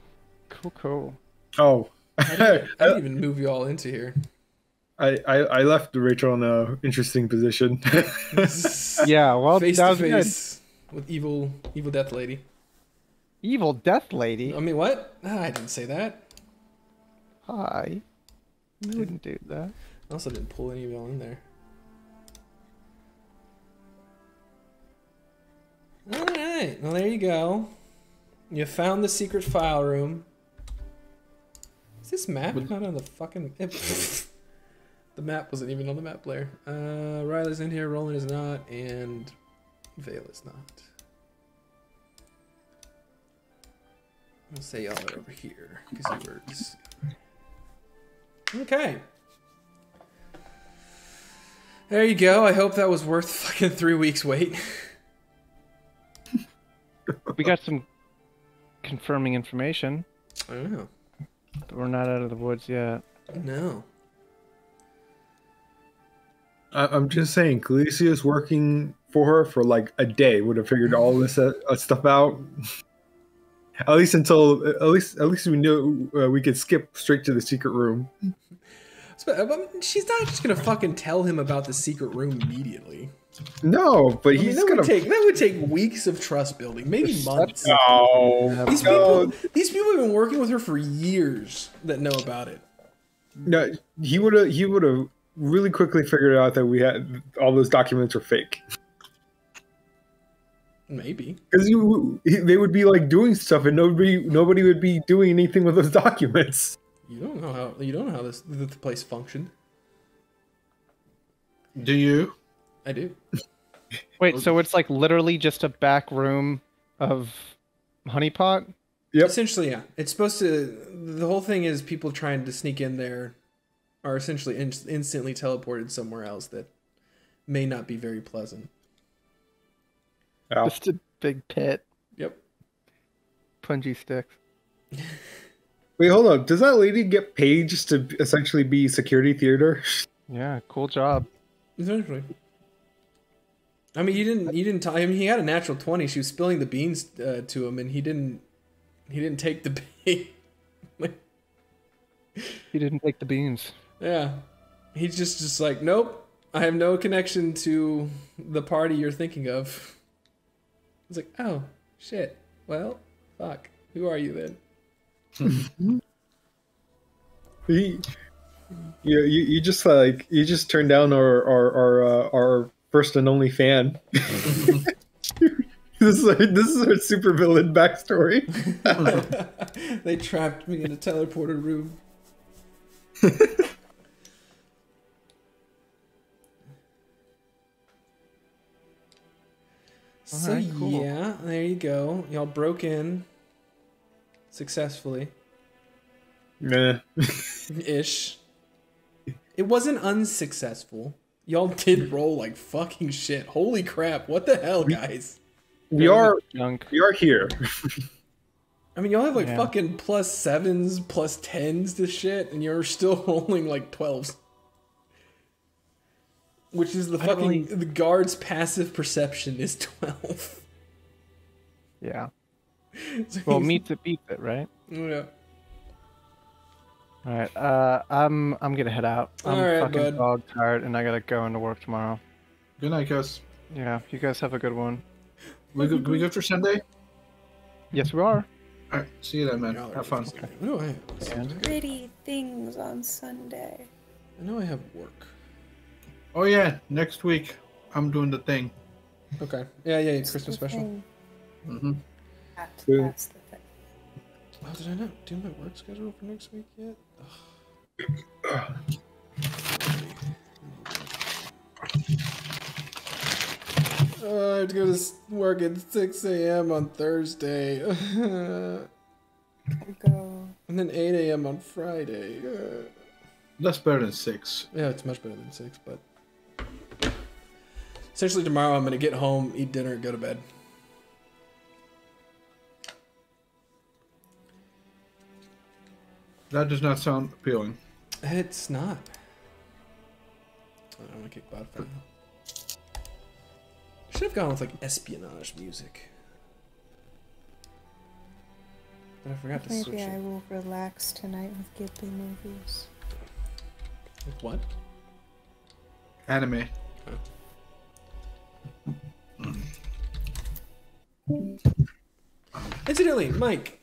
S2: Cool.
S3: Oh,
S1: I didn't even move you all into here.
S3: I left Rachel in an interesting position.
S2: Yeah, well,
S1: Face
S2: that
S1: to
S2: was good.
S1: face with evil death lady.
S2: Evil Death Lady?
S1: I mean, what? I didn't say that.
S2: Hi. You wouldn't do that.
S1: I also didn't pull any of y'all in there. Alright, well there you go. You found the secret file room. Is this map not on the fucking... The map wasn't even on the map player. Riley's in here, Roland is not, and Vale is not. Let's say y'all are over here. Because words. Okay. There you go. I hope that was worth fucking 3 weeks wait.
S2: We got some confirming information,
S1: I don't know.
S2: but we're not out of the woods yet.
S1: No.
S3: I'm just saying, Calisius working for her for like a day would have figured all this stuff out. At least we knew we could skip straight to the secret room.
S1: She's not just gonna fucking tell him about the secret room immediately.
S3: No, but
S1: that would take weeks of trust building, maybe months.
S3: No,
S1: These people have been working with her for years that know about it.
S3: No, he would have really quickly figured out that we had all those documents were fake.
S1: Maybe
S3: because they would be like doing stuff and nobody would be doing anything with those documents.
S1: You don't know how the place functioned.
S5: Do you?
S1: I do.
S2: Wait, so it's like literally just a back room of honeypot?
S3: Yep.
S1: Essentially, yeah. It's supposed to. The whole thing is people trying to sneak in there are essentially instantly teleported somewhere else that may not be very pleasant.
S3: Ow.
S2: Just a big pit.
S1: Yep.
S2: Punji sticks.
S3: Wait, hold on. Does that lady get paid just to essentially be security theater?
S2: Yeah, cool job.
S1: Essentially. I mean, you didn't. I mean, he had a natural 20. She was spilling the beans to him, and he didn't take the bait.
S2: He didn't take the beans.
S1: Yeah, he's just like, nope. I have no connection to the party you're thinking of. It's like, oh shit. Well, fuck. Who are you then?
S3: You just turned down our first and only fan. This is our super villain backstory.
S1: They trapped me in a teleporter room. So
S2: Alright, cool.
S1: yeah, there you go. Y'all broke in successfully.
S3: Nah.
S1: Ish. It wasn't unsuccessful. Y'all did roll like fucking shit. Holy crap. What the hell, guys?
S3: We are
S2: Junk.
S3: here.
S1: I mean, y'all have like
S2: Yeah.
S1: fucking +7s, +10s to shit, and you're still rolling like 12s. Which is the the guard's passive perception is 12.
S2: Yeah.
S1: So
S2: Well,
S1: he's-
S2: meets it beats it, right?
S1: Yeah.
S2: All right. I'm gonna head out. I'm
S1: All right,
S2: fucking
S1: bud.
S2: dog tired, and I gotta go into work tomorrow.
S5: Good night, Gus.
S2: Yeah. You guys have a good one.
S5: We good for Sunday?
S2: Yes, we are.
S5: All right. See you then, man.
S1: Y'all are
S5: Have fun.
S1: fucking- I know I have.
S2: And
S7: Pretty things on Sunday.
S1: I know I have work.
S5: Oh yeah, next week I'm doing the thing.
S1: Okay. Yeah.
S7: It's
S1: Christmas
S7: the
S1: special.
S7: thing.
S5: Mm-hmm.
S7: That's
S3: Yeah.
S7: the thing.
S1: Oh, did I not do my work schedule for next week yet? I have to go to work at 6 a.m. on Thursday. And
S7: Go.
S1: then 8 a.m. on Friday.
S5: That's better than 6.
S1: Yeah, it's much better than 6, but... Essentially tomorrow I'm going to get home, eat dinner, go to bed.
S5: That does not sound appealing.
S1: It's not. I don't want to kick Spotify out. Should have gone with like espionage music. But I forgot to switch
S7: Maybe I
S1: it.
S7: will relax tonight with Ghibli movies.
S1: With what?
S5: Anime.
S1: Incidentally, Mike.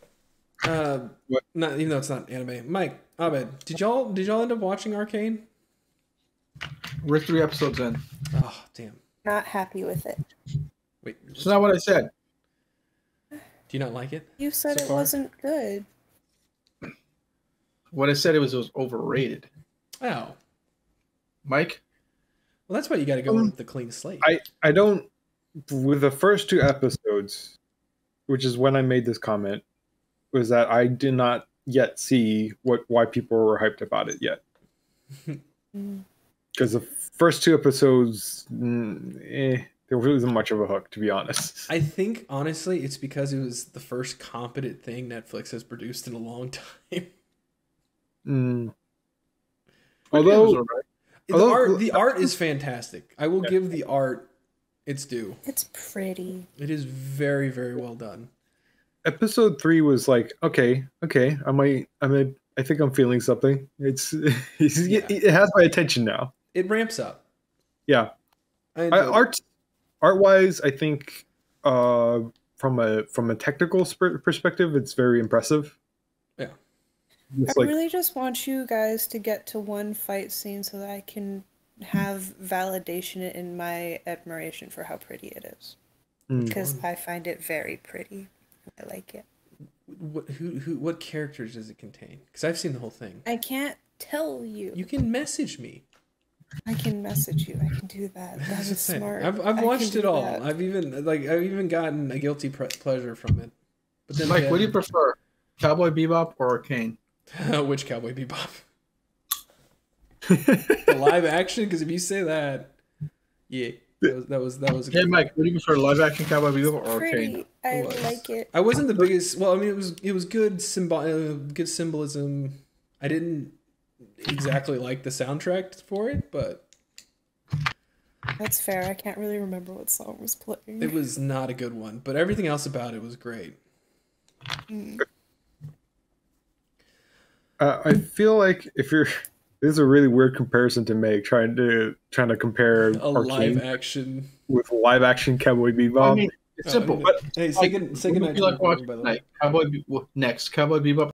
S3: What?
S1: Not even though it's not anime. Mike, Abed, did y'all end up watching Arcane?
S5: We're 3 episodes in.
S1: Oh, damn.
S7: Not happy with it.
S1: Wait,
S5: It's not what I said.
S1: do you not like it?
S7: You said
S1: So
S7: it
S1: far?
S7: wasn't good.
S5: What I said it was overrated.
S1: Oh.
S5: Mike?
S1: Well, that's why you got to go with the clean slate.
S3: I don't. With the first 2 episodes, which is when I made this comment, was that I did not yet see why people were hyped about it yet. Because the first 2 episodes, there wasn't much of a hook, to be honest.
S1: I think, honestly, it's because it was the first competent thing Netflix has produced in a long time.
S3: Although,
S1: the art is fantastic. I will give the art its due.
S7: It's pretty.
S1: It is very, very well done.
S3: Episode 3 was like, okay, I think I'm feeling something. It has my attention now.
S1: It ramps up.
S3: Yeah, art-wise, I think from a technical perspective, it's very impressive.
S1: Yeah,
S7: I really just want you guys to get to one fight scene so that I can have validation in my admiration for how pretty it is. Because I find it very pretty. I like it.
S1: What characters does it contain? Because I've seen the whole thing.
S7: I can't tell you.
S1: You can message me.
S7: I can message you. I can do that. That is smart.
S1: I've watched it all. That. I've even gotten a guilty pleasure from it.
S5: But then Mike, what do you prefer, Cowboy Bebop or Arcane?
S1: Which Cowboy Bebop? The live action? Because if you say that, yeah, that was.
S5: Hey, Mike, what do you prefer, live action Cowboy Bebop or Arcane?
S7: I like it.
S1: I wasn't the biggest. Well, I mean, it was good good symbolism. I didn't exactly like the soundtrack for it, but
S7: that's fair. I can't really remember what song was playing.
S1: It was not a good one, but everything else about it was great.
S3: I feel like this is a really weird comparison to make, trying to compare
S1: live action
S3: with live action Cowboy Bebop.
S5: I mean, it's simple. But
S1: hey, say goodnight.
S5: Like watching Cowboy Bebop